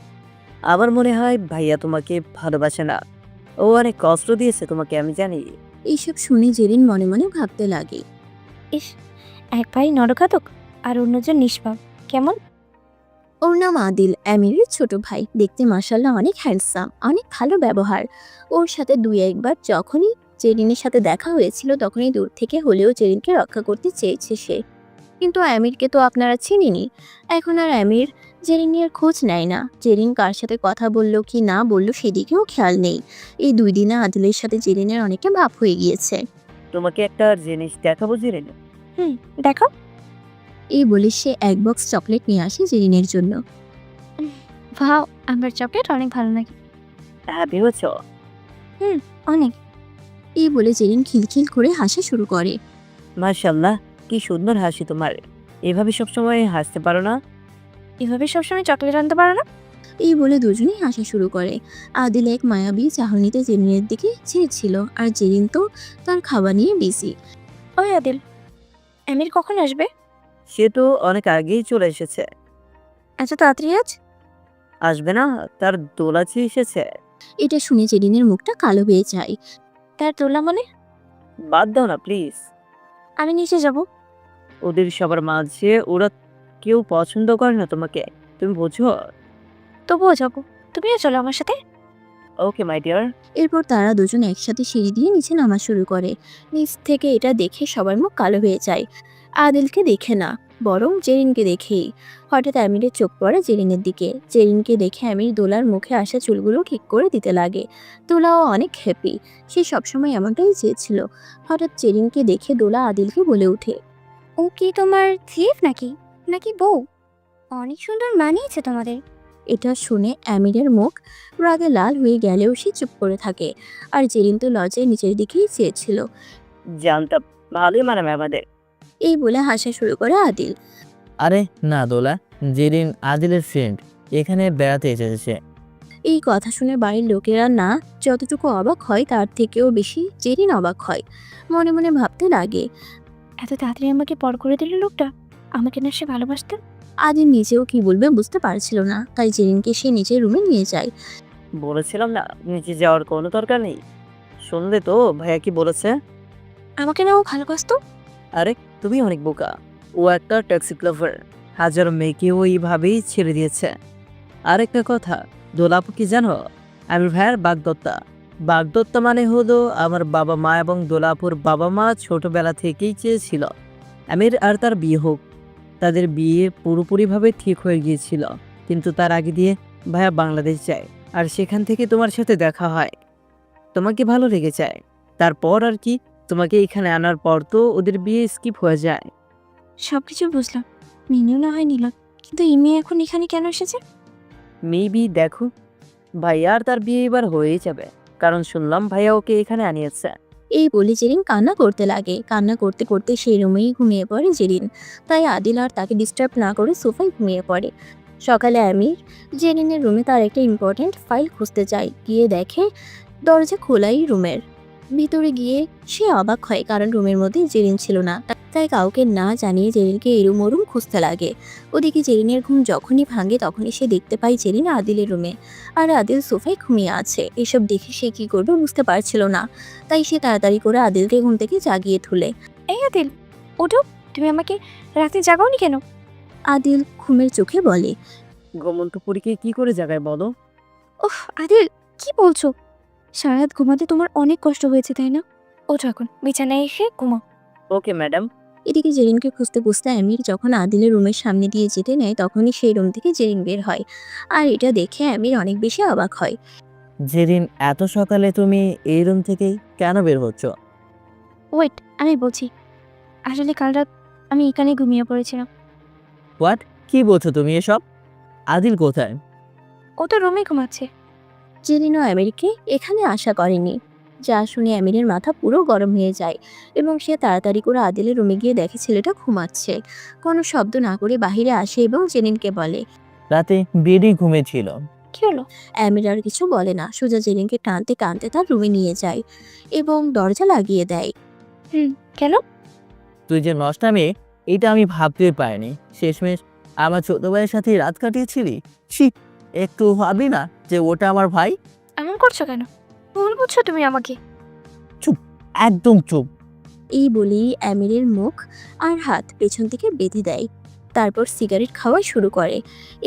আমার মনে হয় ভাইয়া তোমাকে ভালোবাসে না। ও অনেক কষ্ট দিয়েছে তোমাকে, আমি জানি। এইসব শুনে জেরিন মনে মনে ভাবতে লাগে। ইস, এক ভাই নরঘাতক আর অন্যজন নিষ্পাপ। কেমন? ওর নাম আদিল, আমিরের ছোট ভাই। দেখতে মাশাআল্লাহ অনেক হ্যান্ডসাম, অনেক ভালো ব্যবহার। ওর সাথে 2-1 বার যখনই জেরিনের সাথে দেখা হয়েছিল, তখনই দূর থেকে হলেও জেরিনকে রক্ষা করতে চেয়েছে সে। কিন্তু আমিরকে তো আপনারা চিনেনি। এখন আর আমির জেরিনের খোঁজ নেয় না। জেরিন কার সাথে কথা বলল কি না বলল সেদিকেও খেয়াল নেই। এই 2 দিনে আদিলের সাথে জেরিনের অনেকটা ভাব হয়ে গিয়েছে। তোমাকে একটা জিনিস দেখাবো জেরিন। দেখো। এই বলে সে 1 বক্স চকলেট নিয়ে আসে জেরিনের জন্য। ভাও, আমার চকলেট অনেক ভালো লাগে। হ্যাপি হয়েছ? অনেক। এই বলে জেরিন খিলখিল করে হাসা শুরু করে। মাশাআল্লাহ, কি সুন্দর হাসি তোমার। এভাবে সবসময় হাসতে পারো না? এভাবে সবসময় চকলেট আনতে পারো না? এই বলে দুজনেই হাসা শুরু করে। আদিল এক মায়াবী চাহনিতে জেরিনের দিকে চেয়েছিল, আর জেরিন তো তার খাবার নিয়ে বিজি। ওই আদিল, আমির কখন আসবে? সে তো অনেক আগেই চলে এসেছে। এত তাড়াতাড়ি আজ? আসবে না, তার দোলাচি এসেছে। এটা শুনে জেরিনের মুখটা কালো হয়ে যায়। তার তোলা মানে? বাদ দাও না প্লিজ। আমি নিচে যাব। ওদের সবার মাঝে ওরা কেউ পছন্দ করে না তোমাকে, তুমি বোঝো? তবুও যাবো। তুমিও চলো আমার সাথে। ওকে মাই ডিয়ার। এরপর তারা দুজন একসাথে সিঁড়ি দিয়ে নিচে নামা শুরু করে। নিচ থেকে এটা দেখে সবার মুখ কালো হয়ে যায়। আদিলকে দেখে না, বরং জেরিনকে দেখেই। হঠাৎ আমিরের চোখ পড়ে জেরিনের দিকে। জেরিনকে দেখে আমির দোলার মুখে আসা চুলগুলো ঠিক করে দিতে লাগে। দোলাও অনেক হ্যাপি, সে সবসময় এমনটাই চেয়েছিল। হঠাৎ জেরিনকে দেখে দোলা আদিলকে বলে ওঠে, ও কি তোমার থিফ নাকি, নাকি বউ? অনেক সুন্দর মানিয়েছে তোমাদের। এটা শুনে আমিরের মুখ রাগে লাল হয়ে গেলেও সে চুপ করে থাকে। আর জেরিন তো লজ্জায় নিচের দিকেই চেয়েছিল। জানতাম ভালোই মানাবে আমাদের। এই বলে হাসা শুরু করে আদিল। আরে না দোলা, জেরিন আদিলের ফ্রেন্ড, এখানে বেড়াতে এসেছে। এই কথা শুনে বাড়ির লোকেরা না যতটুকু অবাক হয়, তার থেকেও বেশি জেরিন অবাক হয়। মনে মনে ভাবতে লাগে, এত তাড়াতাড়ি আমাকে পর করে দিল লোকটা। আমাকে না সে ভালোবাসতেন। আদিল নিজেও কি বলবে বুঝতে পারছিল না, তাই জেরিনকে সে নিজের রুমে নিয়ে যায়। বলেছিলাম না নিচে যাওয়ার কোনো দরকার নেই। শুনলে তো ভাইয়া কি বলেছে? আমাকে না ও ভালোবাসতো। আরে তুমি অনেক বোকা। ও একটা ট্যাক্সি ক্লাভার, হাজার মেয়েকে ও এইভাবেই ছেড়ে দিয়েছে। আরেকটা কথা, দোলাপু কি জানো? আমি ভাইয়ার বাগদত্তা। বাগদত্তা মানে হলো আমার বাবা মা এবং দোলাপুর বাবা মা ছোটবেলা থেকেই চেয়েছিল আমির আর তার বিয়ে হোক। তাদের বিয়ে পুরোপুরিভাবে ঠিক হয়ে গিয়েছিল, কিন্তু তার আগে দিয়ে ভাইয়া বাংলাদেশ যায় আর সেখান থেকে তোমার সাথে দেখা হয়। তোমাকে ভালো লেগে যায়, তারপর আর কি তোমাকে এখানে আনার পর তো ওদের বিয়ে স্কিপ হয়ে যায়। সব কিছু বুঝলাম, মেনেও না হয় নিলাম, কিন্তু এই মেয়ে এখন এখানে কেন এসেছে? মেবি দেখো, ভাইয়া আর তার বিয়ে এবার হয়েই যাবে, কারণ শুনলাম ভাইয়া ওকে এখানে আনিয়েছে। এই বলে জেরিন কান্না করতে লাগে। কান্না করতে করতে সেই রুমেই ঘুমিয়ে পড়ে জেরিন। তাই আদিল আর তাকে ডিস্টার্ব না করে সোফায় ঘুমিয়ে পড়ে। সকালে আমির জেরিনের রুমে তার একটা ইম্পর্ট্যান্ট ফাইল খুঁজতে যায়। গিয়ে দেখে দরজা খোলাই রুমের। ভিতরে গিয়ে সে অবাক হয়, কারণ রুমের মধ্যে জেরিন ছিল না। তাই কাউকে না জানিয়ে জেরিনকে এরুম ওরুম খুঁজতে লাগে। ওদিকে জেরিনের ঘুম যখনই ভাঙে তখনই সে দেখতে পায় জেরিন আদিলের রুমে, আর আদিল সোফায় ঘুমিয়ে আছে। এসব দেখে সে কি করবে বুঝতে পারছিল না। তাই সে তাড়াতাড়ি করে আদিলকে ঘুম থেকে জাগিয়ে তুলে। এই আদিল, ওঠো, তুমি আমাকে রাতে জাগাওনি কেন? আদিল ঘুমের চোখে বলে, ঘুমন্তপুরীকে কি করে জাগায় বলো? ওহ আদিল, কি বলছো? সারা রাত ঘুমাতে তোমার অনেক কষ্ট হয়েছে তাই না? ওঠো এখন, বিছানায় এসে ঘুমাও। Okay madam. এদিকে জেরিনকে খুঁজতে খুঁজতে আমির যখন আদিলের রুমের সামনে দিয়ে যেতে নেয় তখনই সেই রুম থেকে জেরিন বের হয়। আর এটা দেখে আমির অনেক বেশি অবাক হয়। জেরিন, এত সকালে তুমি এই রুম থেকেই কেন বের হচ্ছ? ওয়েট, আমি বলছি। আসলে কাল রাত আমি এখানে ঘুমিয়ে পড়েছিলাম। হোয়াট? কি বলছো তুমি এসব? আদিল কোথায়? ও তো রুমে ঘুমাচ্ছে। জেরিনও আমিরকে এখানে আশা করেনি। যা শুনে আমিরের মাথা পুরো গরম হয়ে যায় এবং সে তাড়াতাড়ি করে আদিলের রুমে গিয়ে দেখে ছেলেটা ঘুমাচ্ছে। কোনো শব্দ না করে বাহিরে আসে এবং জেরিনকে বলে। রাতে বেডি ঘুমিয়েছিল। কি হলো? আমির আর কিছু বলে না, সোজা জেরিনকে টানতে টানতে তার রুমে নিয়ে যায় এবং দরজা লাগিয়ে দেয়। কেন? তুই যে নষ্টামি, এটা আমি ভাবতেই পারিনি। শেষমেশ আমার ছোট ভাইয়ের সাথে রাত কাটিয়েছিলি। ছি, একটু ভাবি না যে ওটা আমার ভাই? এমন করছো কেন? ভুল বুঝছো তুমি আমাকে। একদম চুপ। এই বলেই আমিরের মুখ আর হাত পেছন থেকে বেঁধে দেয়। তারপর সিগারেট খাওয়া শুরু করে।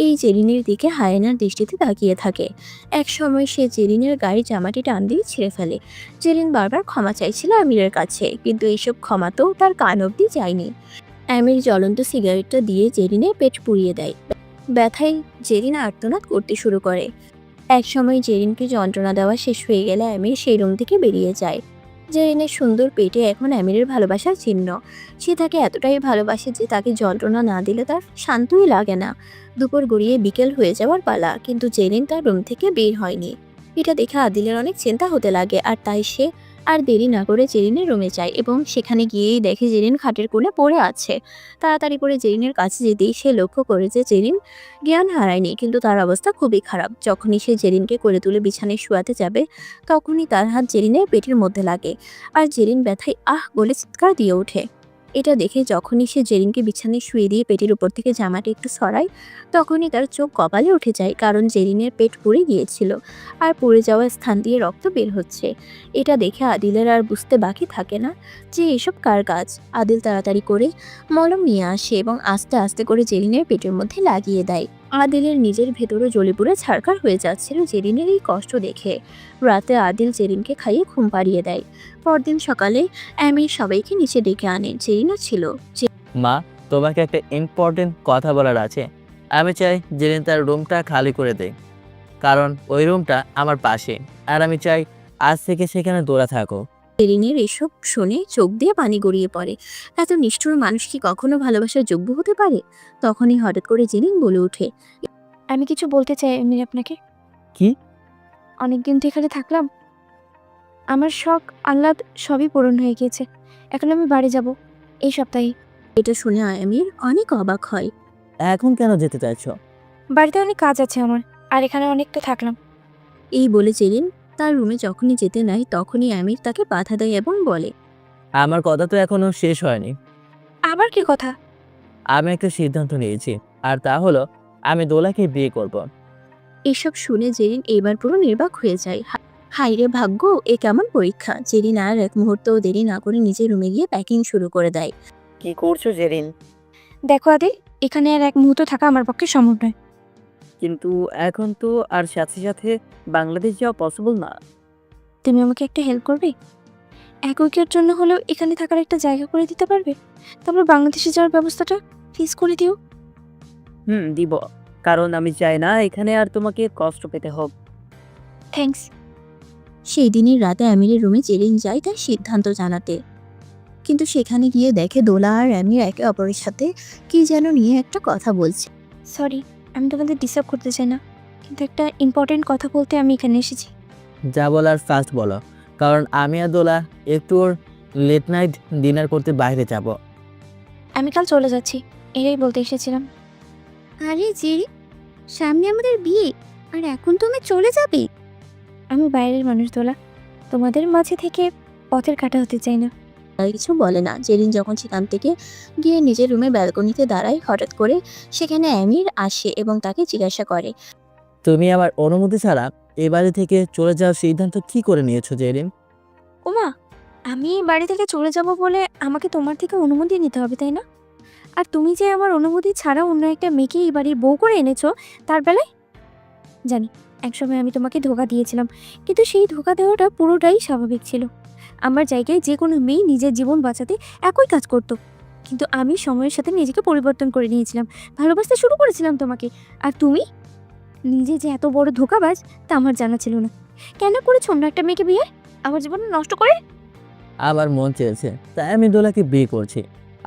এই জেরিনের দিকে হায়েনার দৃষ্টিতে তাকিয়ে থাকে। এক সময় সে জেরিনের গায়ের জামাটি টান দিয়ে ছিঁড়ে ফেলে। জেরিন বারবার ক্ষমা চাইছিল আমিরের কাছে, কিন্তু এইসব ক্ষমাতেও তার কান অবধি যায়নি। আমির জ্বলন্ত সিগারেটটা দিয়ে জেরিনের পেট পুড়িয়ে দেয়। ব্যথায় জেরিন আর্তনাদ করতে শুরু করে। এক সময় জেরিনকে যন্ত্রণা দেওয়া শেষ হয়ে গেলে আমির সেই রুম থেকে বেরিয়ে যায়। জেরিনের সুন্দর পেটে এখন আমিরের ভালোবাসার চিহ্ন। সে তাকে এতটাই ভালোবাসে যে তাকে যন্ত্রণা না দিলে তার শান্তই লাগে না। দুপুর গড়িয়ে বিকেল হয়ে যাওয়ার পালা, কিন্তু জেরিন তার রুম থেকে বের হয়নি। এটা দেখে আদিলের অনেক চিন্তা হতে লাগে, আর তাই সে আর দেরি না করে জেরিনের রুমে যায় এবং সেখানে গিয়েই দেখে জেরিন খাটের কোণে পড়ে আছে। তাড়াতাড়ি করে জেরিনের কাছে যেতেই সে লক্ষ্য করে যে জেরিন জ্ঞান হারায়নি, কিন্তু তার অবস্থা খুবই খারাপ। যখনই সে জেরিনকে কোলে তুলে বিছানায় শুয়াতে যাবে তখনই তার হাত জেরিনের পেটের মধ্যে লাগে, আর জেরিন ব্যথায় আহ বলে চিৎকার দিয়ে ওঠে। এটা দেখে যখনই সে জেরিনকে বিছানায় শুয়ে দিয়ে পেটের উপর থেকে জামাটা একটু সরায় তখনই তার চোখ কপালে উঠে যায়, কারণ জেরিনের পেট পুড়ে গিয়েছিল আর পুড়ে যাওয়া স্থান দিয়ে রক্ত বের হচ্ছে। এটা দেখে আদিলের আর বুঝতে বাকি থাকে না যে এসব কার কাজ। আদিল তাড়াতাড়ি করে মলম নিয়ে আসে এবং আস্তে আস্তে করে জেরিনের পেটের মধ্যে লাগিয়ে দেয়। আদিলের নিজের ভেতরে জ্বলে পুড়ে ছারখার হয়ে যাচ্ছিল জেরিনের এই কষ্ট দেখে। রাতে আদিল জেরিনকে খাইয়ে ঘুম পাড়িয়ে দেয়। পরদিন সকালে আমির সবাইকে নিচে ডেকে আনে। জেরিনও ছিল। মা, তোমাকে একটা ইম্পর্টেন্ট কথা বলার আছে। আমি চাই জেরিন তার রুমটা খালি করে দেয়, কারণ ওই রুমটা আমার পাশে, আর আমি চাই আজ থেকে সেখানে দৌড়া থাকো। জেরিনের এসব শুনে চোখ দিয়ে পানি গড়িয়ে পড়ে। এত নিষ্ঠুর মানুষ কি কখনো ভালোবাসার যোগ্য হতে পারে? তখনই হঠাৎ করে জেরিন বলে ওঠে। আমি কিছু বলতে চাই আমি আপনাকে। কি? অনেকদিন তো এখানে থাকলাম, আমার শখ আহ্লাদ সবই পূরণ হয়ে গিয়েছে। এখন আমি বাড়ি যাব এই সপ্তাহে। এটা শুনে আমির অনেক অবাক হয়। এখন কেন যেতে চাইছো? বাড়িতে অনেক কাজ আছে আমার, আর এখানে অনেক তো থাকলাম। এই বলে জেরিন তার রুমে যখনই যেতে নেয় তখনই আমির তাকে বাধা দেয় এবং বলে। আমার কথা তো এখনো শেষ হয়নি। আবার কি কথা? আমি একটা সিদ্ধান্ত নিয়েছি, আর তা হলো আমি দোলাকে বিয়ে করব। এসব শুনে জেরিন এবার পুরো নির্বাক হয়ে যায়। হাইরে ভাগ্য, এ কেমন পরীক্ষা! জেরিন আর এক মুহূর্তও দেরি না করে নিজের রুমে গিয়ে প্যাকিং শুরু করে দেয়। কি করছো জেরিন? দেখো আদি, এখানে আর এক মুহূর্ত থাকা আমার পক্ষে সম্ভব নয়। কিন্তু এখন তো আর সাথে সাথে বাংলাদেশ যাওয়া পসিবল না। তুমি আমাকে একটা হেল্প করবে? এক উইকের জন্য হলেও এখানে থাকার একটা জায়গা করে দিতে পারবে? তারপর বাংলাদেশে যাওয়ার ব্যবস্থাটা প্লিজ করে দিও। দিব। কারণ আমি চাই না এখানে আর তোমাকে কষ্ট পেতে হোক। থ্যাঙ্কস। সেই দিনই রাতে আমিরের রুমে জেরিন যায় তার সিদ্ধান্ত জানাতে। কিন্তু সেখানে গিয়ে দেখে দোলা আর আমির একে অপরের সাথে কি যেন নিয়ে একটা কথা বলছে। সরি, আমি তোমাদের ডিস্টার্ব করতে চাই না, কিন্তু একটা ইম্পর্টেন্ট কথা বলতে আমি এখানে এসেছি। যা বলার ফার্স্ট বলো, কারণ আমি আর দোলা একটু ওর লেট নাইট ডিনার করতে বাইরে যাব। আমি কাল চলে যাচ্ছি, এটাই বলতে এসেছিলাম। আরে জেরিন, সামনে আমাদের বিয়ে, আর এখন তুমি চলে যাবে? আমি বাইরের মানুষ দোলা, তোমাদের মাঝে থেকে পথের কাটা হতে চাই না। আর কিছু বলে না। জেরিন যখন সেখান থেকে গিয়ে নিজের রুমের ব্যালকনিতে দাঁড়ায়, হঠাৎ করে সেখানে আমির আসে এবং তাকে জিজ্ঞাসা করে, তুমি আমার অনুমতি ছাড়া এ বাড়ি থেকে চলে যাওয়ার সিদ্ধান্ত কি করে নিয়েছো জেরিন? ওমা, আমি এই বাড়ি থেকে চলে যাব বলে আমাকে তোমার থেকে অনুমতি নিতে হবে, তাই না? আর তুমি যে আমার অনুমতি ছাড়া অন্য একটা মেয়েকে এই বাড়ির বউ করে এনেছো, তার বেলায় জানি একসময় আমি তোমাকে ধোঁকা দিয়েছিলাম, কিন্তু সেই ধোঁকা দেওয়াটা পুরোটাই স্বাভাবিক ছিল। আমার জায়গায় যে কোনো মেয়ে নিজের জীবন বাঁচাতে একই কাজ করত, কিন্তু আমি সময়ের সাথে নিজেকে পরিবর্তন করে নিয়েছিলাম, ভালোবাসতে শুরু করেছিলাম তোমাকে। আর তুমি নিজে যে এত বড় ধোঁকাবাজ তা আমার জানা ছিল না। কেন করেছো অন্য একটা মেয়েকে বিয়ে, আমার জীবন নষ্ট করে? আমার মন চেয়েছে, তাই আমি দোলাকে বিয়ে করছি,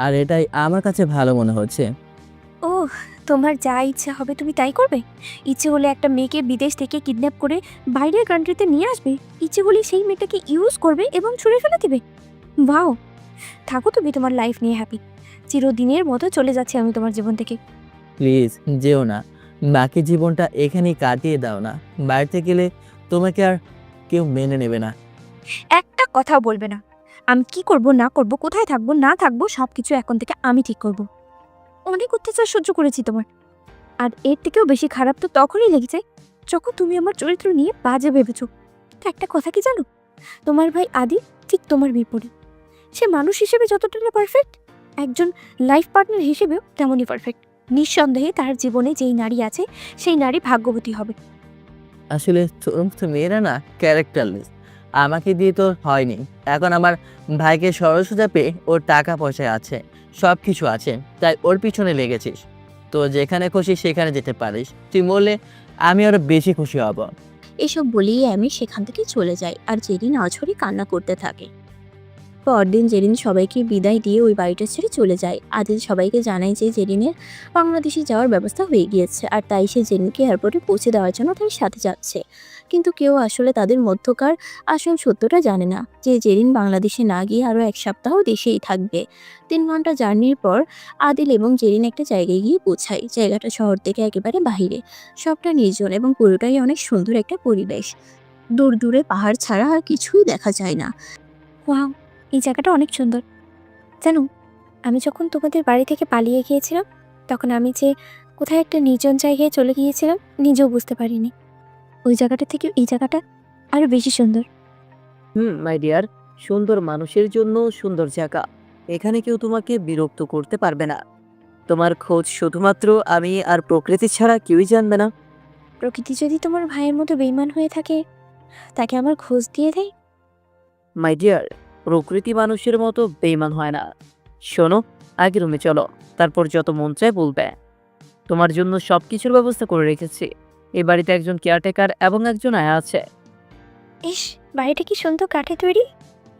আর এটাই আমার কাছে ভালো মনে হচ্ছে। ও, তোমার যা ইচ্ছা হবে তুমি তাই করবে? ইচ্ছে হলে একটা মেয়েকে বিদেশ থেকে কিডন্যাপ করে বাইরের কান্ট্রিতে নিয়ে আসবে, ইচ্ছে হলে সেই মেয়েটাকে ইউজ করবে এবং ছুঁড়ে ফেলে দিবে। বাও, থাকো তুমি তোমার লাইফ নিয়ে হ্যাপি। চিরদিনের মতো চলে যাচ্ছি আমি তোমার জীবন থেকে। প্লিজ যেও না, বাকি জীবনটা এখানেই কাটিয়ে দাও না। বাড়িতে গেলে তোমাকে আর কেউ মেনে নেবে না। একটা কথা বলবে না। আমি কি করব না করব, কোথায় থাকবো না থাকবো, সব কিছু এখন থেকে আমি ঠিক করব। অনেক অত্যাচার সহ্য করেছি তোমার, আর এর থেকেও বেশি খারাপ তো তখনই লেগেছে যখন তুমি আমার চরিত্র নিয়ে বাজে ভেবেছো। তো একটা কথা কি জানো, তোমার ভাই আদি ঠিক তোমার বিপরীত। সে মানুষ হিসেবে যতটা পারফেক্ট, একজন লাইফ পার্টনার হিসেবেও তেমনই পারফেক্ট। নিঃসন্দেহে তার জীবনে যেই নারী আছে সেই নারী ভাগ্যবতী হবে। আসলে তো মেয়েরা না ক্যারেক্টারলেস, আমাকে দিয়ে তো হয়নি। এখন আমার ভাইকে সরসোজা পেয়ে ওর টাকা পয়সা আছে, সব কিছু আছে, তাই ওর পিছনে লেগেছিস। তো যেখানে খুশি সেখানে যেতে পারিস, তুই বললে আমি আরো বেশি খুশি হব। এসব বলেই আমি সেখান থেকে চলে যাই, আর জেরিন অঝরে কান্না করতে থাকে। পরদিন জেরিন সবাইকে বিদায় দিয়ে ওই বাড়িটা ছেড়ে চলে যায়। আদিল সবাইকে জানায় যে জেরিনের বাংলাদেশে যাওয়ার ব্যবস্থা হয়ে গিয়েছে, আর তাই সে জেরিনকে এয়ারপোর্টে পৌঁছে দেওয়ার জন্য তার সাথে যাচ্ছে। কিন্তু কেউ আসলে তাদের মধ্যকার আসল সত্যটা জানে না যে জেরিন বাংলাদেশে না গিয়ে আরও 1 সপ্তাহ দেশেই থাকবে। 3 ঘন্টা জার্নির পর আদিল এবং জেরিন একটা জায়গায় গিয়ে পৌঁছায়। জায়গাটা শহর থেকে একেবারে বাহিরে, সবটা নির্জন এবং পুরোটাই অনেক সুন্দর একটা পরিবেশ। দূর দূরে পাহাড় ছাড়া আর কিছুই দেখা যায় না। ওয়াও, এই জায়গাটা অনেক সুন্দর। জানো, আমি যখন তোমাদের বাড়ি থেকে পালিয়ে গিয়েছিলাম, তখন আমি যে কোথায় একটা নির্জন জায়গায় চলে গিয়েছিলাম নিজেও বুঝতে পারিনি। ওই জায়গাটা থেকে এই জায়গাটা আরো বেশি সুন্দর। মাই ডিয়ার, সুন্দর মানুষের জন্য সুন্দর জায়গা, এখানে কেউ তোমাকে বিরক্ত করতে পারবে না। তোমার খোঁজ শুধুমাত্র আমি আর প্রকৃতি ছাড়া কেউই জানবে না। প্রকৃতি যদি তোমার ভাইয়ের মতো বেইমান হয়ে থাকে, তাকে আমার খোঁজ দিয়ে দেয়। মাই ডিয়ার, প্রকৃতি মানুষের মতো বেইমান হয় না। শোনো, আগে রুমে চলো, তারপর যত মন চায় বলবে। তোমার জন্য সব কিছুর ব্যবস্থা করে রেখেছি। এই বাড়িতে একজন কেয়ারটেকার এবং একজন আয়া আছে। ইস, বাড়িটা কি সুন্দর কাঠে তৈরি।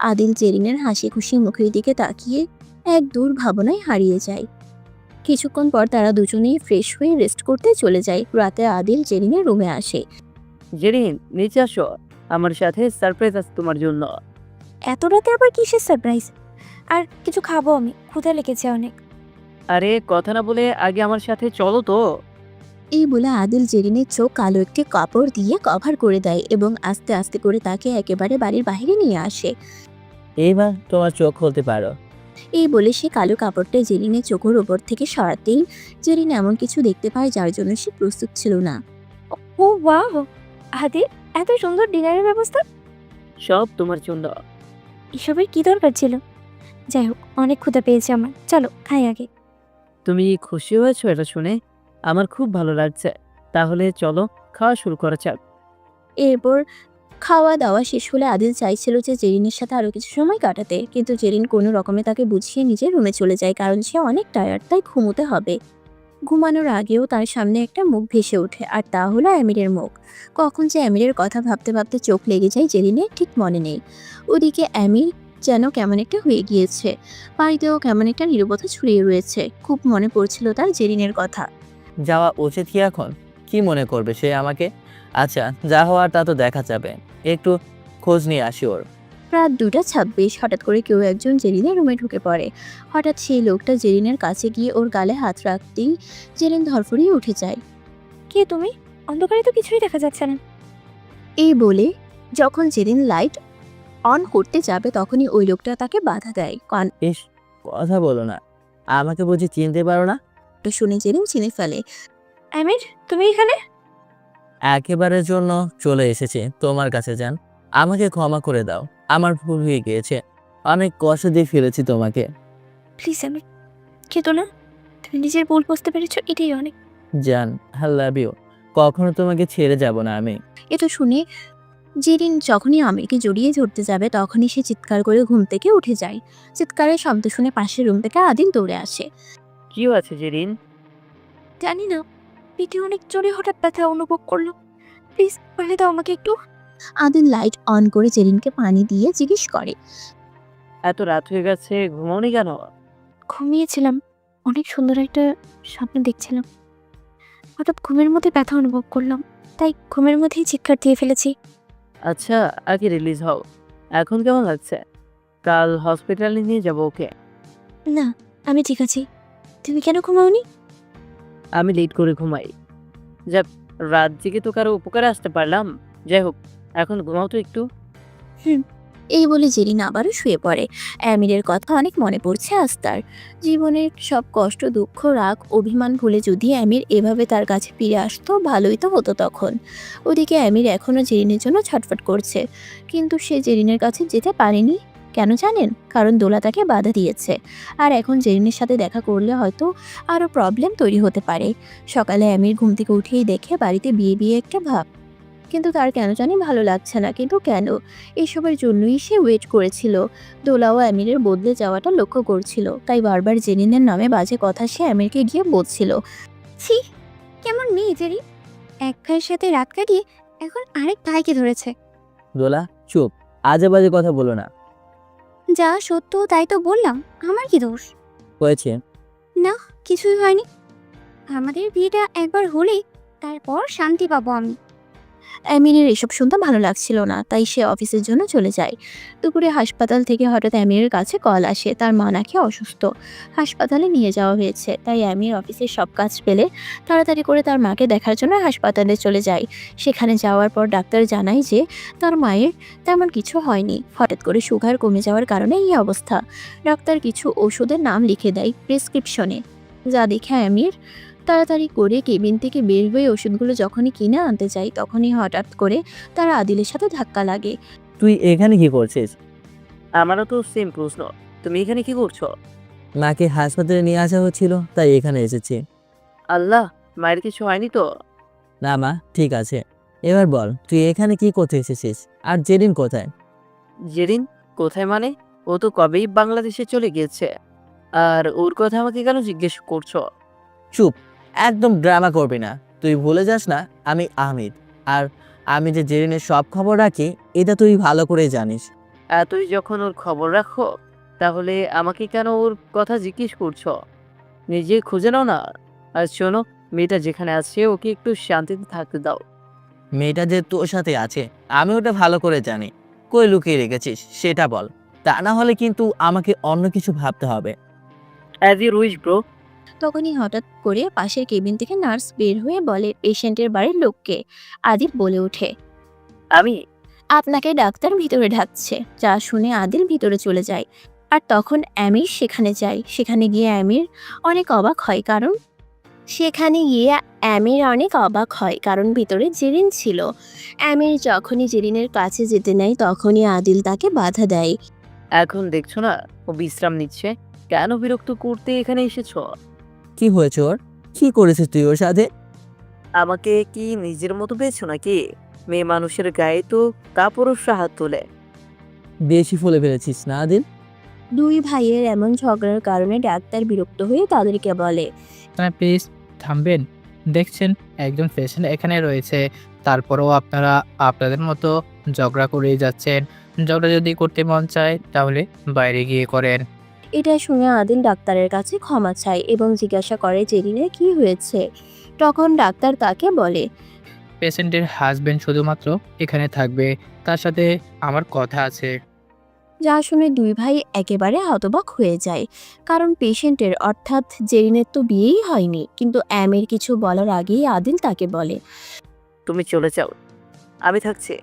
আদিল জেরিনের হাসি খুশি মুখের দিকে তাকিয়ে এক দূর ভাবনায় হারিয়ে যায়। কিছুক্ষণ পর তারা দুজনেই ফ্রেশ হয়ে রেস্ট করতে চলে যায়। রাতে আদিল জেরিনের রুমে আসে। জেরিন, নিচে আসো, আমার সাথে সারপ্রাইজ আছে তোমার জন্য। এত রাতে আবার কিসের সারপ্রাইজ? আর কিছু খাবো, আমি ক্ষুধা লেগেছে অনেক। আরে কথা না বলে আগে আমার সাথে চলো তো। এই বলে আদিল জেরিনের চোখ কালো একটি কাপড় দিয়ে কভার করে দেয় এবং আস্তে আস্তে করে তাকে একেবারে বাড়ির বাইরে নিয়ে আসে। এইবার তোমার চোখ খুলতে পারো। এই বলে সে কালো কাপড়টা জেরিনের চোখের ওপর থেকে সরাতেই জেরিন এমন কিছু দেখতে পায় যার জন্য সে প্রস্তুত ছিল না। ও ওয়াও, আদিল এত সুন্দর ডিনারের ব্যবস্থা? সব তোমার জন্য। এসবের কি দরকার ছিল? যাই হোক, অনেক ক্ষুধা পেয়েছে আমার, চলো খাই আগে। তুমি খুশি হয়েছো এটা শুনে? আমার খুব ভালো লাগছে। তাহলে চলো খাওয়া শুরু করা যাক। এরপর খাওয়া দাওয়া শেষ হলে আদিল চাইছিল যে জেরিনের সাথে আরও কিছু সময় কাটাতে, কিন্তু জেরিন কোনো রকমে তাকে বুঝিয়ে নিজের রুমে চলে যায়, কারণ সে অনেক টায়ার্ড, তাই ঘুমোতে হবে। ঘুমানোর আগেও তার সামনে একটা মুখ ভেসে ওঠে, আর তা হলো অ্যামিরের মুখ। কখন যে অ্যামিরের কথা ভাবতে ভাবতে চোখ লেগে যায় জেরিনের ঠিক মনে নেই। ওদিকে অ্যামির যেন কেমন একটা হয়ে গিয়েছে, বাড়িতেও কেমন একটা নীরবতা ছড়িয়ে রয়েছে। খুব মনে পড়ছিল তার জেরিনের কথা। যাওয়া উচিত কি এখন? কি মনে করবে সে আমাকে? আচ্ছা, যা হওয়ার তা তো দেখা যাবে। একটু খোঁজ নিয়ে আসি ওর। রাত 2:26 হঠাৎ করে কেউ একজন জেরিনের রুমে ঢুকে পড়ে। হঠাৎ সেই লোকটা জেরিনের কাছে গিয়ে ওর গালে হাত রাখতেই জেরিন ধরফড়িয়ে উঠে যায়। কে তুমি? অন্ধকারে তো কিছুই দেখা যাচ্ছে না। এই বলে যখন জেরিন লাইট অন করতে যাবে তখনই ওই লোকটা তাকে বাধা দেয়। কানটা ইস, কথা বলো না। আমাকে বুঝি চিনতে পারো না? শুনে জেরিন চিনে ফেলে। আমির, তুমি এখানে? একেবারের জন্য চলে এসেছি তোমার কাছে। যান, আমাকে ক্ষমা করে দাও। আমার ভুল হয়ে গিয়েছে। অনেক কষ্ট দিয়ে ফেলেছি তোমাকে। প্লিজ আমির, খেতো না। তুমি নিজের ভুল বুঝতে পেরেছো, এটাই অনেক। জান, আই লাভ ইউ। কখনো তোমাকে ছেড়ে যাব না আমি। এটা শুনে জেরিন যখনই আমিরকে জড়িয়ে ধরতে যাবে তখনই সে চিৎকার করে ঘুম থেকে উঠে যায়। চিৎকারের শব্দ শুনে পাশের রুম থেকে আদিল দৌড়ে আসে। কি আছে জেরিন? জানি না, পেটে অনেক জোরে হঠাৎ ব্যথা অনুভব করলো। প্লিজ পানি দাও আমাকে একটু। আদিল লাইট অন করে জেরিনকে পানি দিয়ে জিজ্ঞেস করে। এত রাত হয়ে গেছে, ঘুমাওনি কেন? ঘুমিয়েছিলাম, অনেক সুন্দর একটা স্বপ্ন দেখছিলাম। হঠাৎ ঘুমের মধ্যে ব্যথা অনুভব করলাম, তাই ঘুমের মধ্যেই চিৎকার দিয়ে ফেলেছি। আচ্ছা, আগে রিলিজ হও। এখন কেমন লাগছে? কাল হসপিটালে নিয়ে যাবো ওকে। না, আমি ঠিক আছি। তুমি কেন ঘুমাওনি? আমি লেট করে ঘুমাই। যাক, রাত জেগে তো কারো উপকারে আসতে পারলাম। যাই হোক, এখন ঘুমাও তো একটু। এই বলে জেরিন আবারও শুয়ে পড়ে। অ্যামিরের কথা অনেক মনে পড়ছে আজ তার। জীবনের সব কষ্ট, দুঃখ, রাগ, অভিমান ভুলে যদি অ্যামির এভাবে তার কাছে ফিরে আসতো ভালোই তো হতো তখন। ওদিকে অ্যামির এখনও জেরিনের জন্য ছটফট করছে, কিন্তু সে জেরিনের কাছে যেতে পারেনি। কেন জানেন? কারণ দোলা তাকে বাধা দিয়েছে। আর এখন জেরিনের সাথে দেখা করলে হয়তো আরও প্রবলেম তৈরি হতে পারে। সকালে অ্যামির ঘুম থেকে উঠেই দেখে বাড়িতে বিয়ে বিয়ে একটা ভাব, কিন্তু তার কেন জানি ভালো লাগছে না। কিন্তু কেন? এসবের জন্যই সে ওয়েট করেছিল। দোলা ও আমিরের বদলে যাওয়াটা লক্ষ্য করছিল, তাই বারবার জেরিনের নামে বাজে কথা সে আমিরকে গিয়ে বলছিল। ছি, কেমন মেয়ে জেরি! এক ভাইয়ের সাথে রাত কাটিয়ে এখন আরেক ভাইকে ধরেছে। দোলা, চুপ। আজে বাজে কথা বলো না। যা সত্য তাই তো বললাম, আমার কি দোষ? হয়েছে। কিছুই হয়নি। আমাদের বিয়েটা একবার হলেই তারপর শান্তি পাবো আমি। অ্যামিরের এসব শুনতে ভালো লাগছিল না, তাই সে অফিসের জন্য চলে যায়। দুপুরে হাসপাতাল থেকে হঠাৎ অ্যামিরের কাছে কল আসে, তার মা নাকি অসুস্থ, হাসপাতালে নিয়ে যাওয়া হয়েছে। তাই অ্যামির অফিসের সব কাজ ফেলে তাড়াতাড়ি করে তার মাকে দেখার জন্য হাসপাতালে চলে যায়। সেখানে যাওয়ার পর ডাক্তার জানায় যে তার মায়ের তেমন কিছু হয়নি, হঠাৎ করে সুগার কমে যাওয়ার কারণে এই অবস্থা। ডাক্তার কিছু ওষুধের নাম লিখে দেয় প্রেসক্রিপশনে, যা দেখে অ্যামির তাড়াতাড়ি করে কেবিন থেকে বের হয়ে ওষুধগুলো যখনই কিনে আনতে চাই তখনই হঠাৎ করে তার আদিলের সাথে ধাক্কা লাগে। তুই এখানে কি করছিস? আমারও তো সেম প্রশ্ন। তুমি এখানে কি করছো? মাকে হাসপাতালে নিয়ে আসা হচ্ছিল, তাই এখানে এসেছি। আল্লাহ, মায়ের কিছু হয়নি তো? না মা, ঠিক আছে। এবার বল, তুই এখানে কি করতে এসেছিস? আর জেরিন কোথায়? জেরিন কোথায় মানে? ও তো কবেই বাংলাদেশে চলে গিয়েছে। আর ওর কথা আমাকে কেন জিজ্ঞেস করছো? চুপ, একদম ড্রামা করবি না। তুই ভুলে যাস না আমি আহমেদ, আর আমি যে জেরিনের সব খবর রাখি এটা তুই ভালো করে জানিস। তুই যখন ওর খবর রাখো, তাহলে আমাকে কেন ওর কথা জিজ্ঞেস করছো? নিজে খুঁজে নাও না। আর শোনো, মেয়েটা যেখানে আছে ওকে একটু শান্তিতে থাকতে দাও। মেয়েটা যে তোর সাথে আছে আমি ওটা ভালো করে জানি। কই লুকিয়ে রেখেছিস সেটা বল, তা না হলে কিন্তু আমাকে অন্য কিছু ভাবতে হবে। As you wish bro. তখনই হঠাৎ করে পাশের কেবিন থেকে নার্স বের হয়ে বলে পেশেন্টের বাড়ির লোককে। আদিল বলে ওঠে, আমি আপনাকে ডাক্তার ভিতরে ডাকছে। যা শুনে আদিল ভিতরে চলে যায়। আর তখন অ্যামির সেখানে যায়। সেখানে গিয়ে অ্যামির অনেক অবাক হয়, কারণ সেখানে গিয়ে অ্যামির অনেক অবাক হয়, কারণ ভিতরে জেরিন ছিল। অ্যামির যখনই জেরিনের কাছে যেতে নেয় তখনই আদিল তাকে বাধা দেয়। এখন দেখছো না ও বিশ্রাম নিচ্ছে, কেন বিরক্ত করতে এখানে এসেছো? কি হয়েছে ওর? কি করেছিস তুই ওর সাথে? আমাকে কি নিজের মতো পেয়েছো নাকি? মেয়ে মানুষের গায়ে তো কাপুরুষরা হাত তোলে। বেশি ফলে ফেলেছিস না আদিল? দুই ভাইয়ের এমন ঝগড়ার কারণে ডাক্তার বিরক্ত হয়ে তাদেরকে বলে, আপনারা প্লিজ থামবেন। দেখছেন একজন পেশেন্ট এখানে রয়েছে, তারপরেও আপনারা আপনাদের মতো ঝগড়া করেই যাচ্ছেন। ঝগড়া যদি করতে মন চায় তাহলে বাইরে গিয়ে করেন। এটা শুনে আদিল ডাক্তারের কাছে ক্ষমা চায় এবং জিজ্ঞাসা করে জেরিনের কি হয়েছে। তখন ডাক্তার তাকে বলে, পেশেন্টের হাজবেন্ড শুধুমাত্র এখানে থাকবে, তার সাথে আমার কথা আছে। যা শুনে দুই ভাই একেবারে হতবাক হয়ে যায়, কারণ পেশেন্টের অর্থাৎ জেরিনের তো বিয়েই হয়নি। কিন্তু অ্যামের কিছু বলার আগেই আদিল তাকে বলে, তুমি চলে যাও, আমি থাকছি।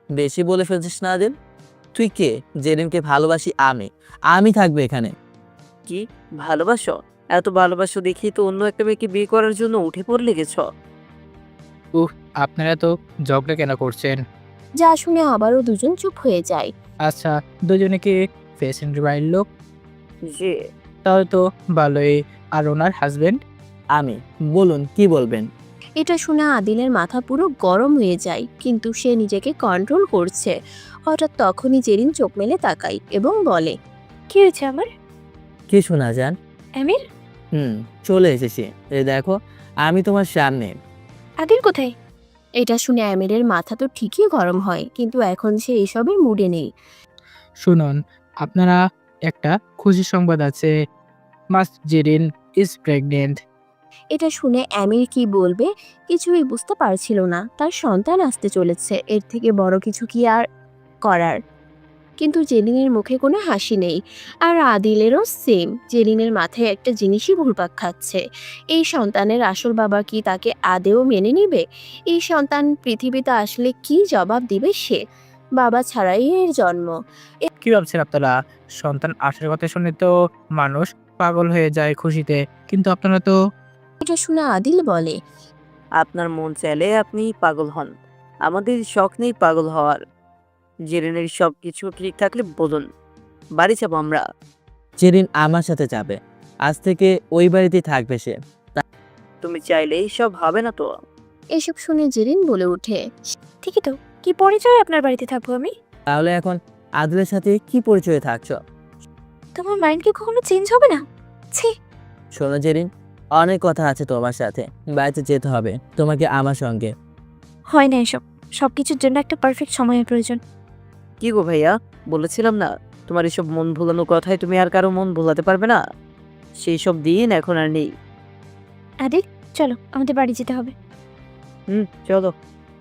বেশি বলে ফেলছিস না আদিল? তুই কে? জেরিনকে ভালোবাসি আমি থাকবে এখানে। কি ভালোবাসো? এত ভালোবাসো দেখি তো অন্য একটা মেয়েকে বিয়ে করার জন্য উঠে পড়ে লেগেছ। আপনারা তো ঝগড়া কেন করছেন? যা শুনে আবারও দুজন চুপ হয়ে যায়। আচ্ছা, দুজনে কি পেশেন্টের বাড়ির লোক? যে তাহলে তো ভালোই। আর ওনার হাজবেন্ড? আমি। বলুন কি বলবেন? এটা শুনে আদিলের মাথা পুরো গরম হয়ে যায়, কিন্তু সে নিজেকে কন্ট্রোল করছে। হঠাৎ তখনই জেরিন চোখ মেলে তাকায় এবং বলে, কি হয়েছে আমার? কি শোনা যান? আমির? চলে এসেছি। এই দেখো, আমি তোমার সামনে। আদিল কোথায়? এটা শুনে আমিরের মাথা তো ঠিকই গরম হয়, কিন্তু এখন সে এসবের মুডে নেই। শুনুন, আপনারা একটা খুশি সংবাদ আছে। Zerin is pregnant. এটা শুনে আমির কি বলবে কিছুই বুঝতে পারছিল না। তার সন্তান আসতে চলেছে, এর থেকে বড় কিছু কি আর করার। কিন্তু জেরিনের মুখে কোনো হাসি নেই। আর আদিলেরও সেম। জেরিনের মাথায় একটা জিনিসই ঘুরপাক খাচ্ছে, এই সন্তানের আসল বাবা কি তাকে আদেও মেনে নিবে? এই সন্তান পৃথিবীতে আসলে কি জবাব দিবে সে? বাবা ছাড়াই এর জন্ম। কি ভাবছেন আপনারা? সন্তান আসার কথা শুনে তো মানুষ পাগল হয়ে যায় খুশিতে, কিন্তু আপনারা তো। এটা শুনে আদিল বলে, আপনার মন চাইলে আপনি পাগল হন, আমাদের শখ নেই পাগল হওয়ার। জেরেনের সব কিছু ঠিক থাকলে বলুন, বাড়ি যাবো আমরা। জেরিন আমার সাথে যাবে। আজ থেকে ওই বাড়িতেই থাকবে সে। তুমি চাইলে সব হবে না তো। এসব শুনে জেরিন বলে ওঠে, ঠিকই তো, কি পরিচয় আপনার বাড়িতে থাকবো আমি? তাহলে এখন আদিলের সাথে কি পরিচয়ে থাকছো? তোমার মাইন্ড কি কখনো চেঞ্জ হবে না? ছি। শোনো জেরিন, অনেক কথা আছে তোমার সাথে। বাড়িতে যেতে হবে তোমাকে আমার সঙ্গে। হয় না এসব, সবকিছুর জন্য একটা পারফেক্ট সময়ের প্রয়োজন। কি গো ভাইয়া, বলেছিলাম না তোমার এসব মন ভোলানো কথায় তুমি আর কারো মন ভোলাতে পারবে না। সেই সব দিন এখন আর নেই। আদিল, চলো আমাদের বাড়ি যেতে হবে। চলো।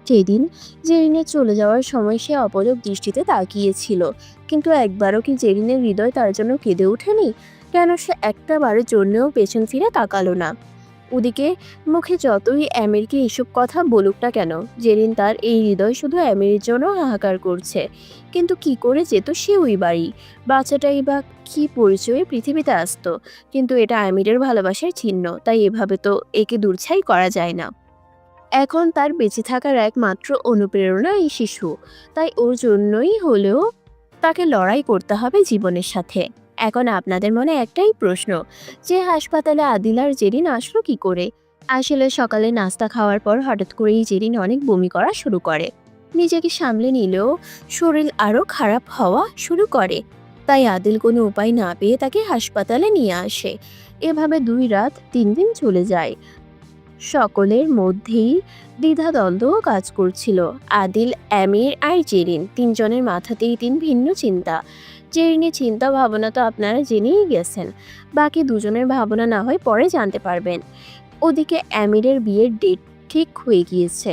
সেদিন জেরিনের চলে যাওয়ার সময় সে অপলক দৃষ্টিতে তাকিয়েছিল, কিন্তু একবারও কি জেরিনের হৃদয় তার জন্য কেঁদে ওঠেনি? কেন সে একটা বারের জন্যও পেছন ফিরে তাকালো না? ওদিকে মুখে যতই অ্যামিরকে এসব কথা বলুক না কেন, জেরিন তার এই হৃদয় শুধু অ্যামিরের জন্য হাহাকার করছে। কিন্তু কি করে যেত সে ওই বাড়ি? বাচ্চাটাই বা কি পরিচয়ে পৃথিবীতে আসতো? কিন্তু এটা আমিরের ভালোবাসার চিহ্ন, তাই এভাবে তো একে দূরছাই করা যায় না। এখন তার বেঁচে থাকার একমাত্র অনুপ্রেরণা এই শিশু, তাই ওর জন্যই হলেও তাকে লড়াই করতে হবে জীবনের সাথে। এখন আপনাদের মনে একটাই প্রশ্ন, যে হাসপাতালে আদিল আর জেরিন আসলো কি করে? আসলে সকালে নাস্তা খাওয়ার পর হঠাৎ করেই জেরিন অনেক বমি করা শুরু করে। নিজেকে সামলে নিলেও শরীর আরও খারাপ হওয়া শুরু করে। তাই আদিল কোনো উপায় না পেয়ে তাকে হাসপাতালে নিয়ে আসে। এভাবে 2 রাত 3 দিন চলে যায়। সকলের মধ্যেই দ্বিধাদ্বন্দ্ব কাজ করছিল। আদিল, আমির আর জেরিন তিনজনের মাথাতেই 3 ভিন্ন চিন্তা। জেরিনের চিন্তা ভাবনা তো আপনারা জেনেই গেছেন, বাকি দুজনের ভাবনা না হয় পরে জানতে পারবেন। ওদিকে আমিরের বিয়ের ডেট ঠিক হয়ে গিয়েছে,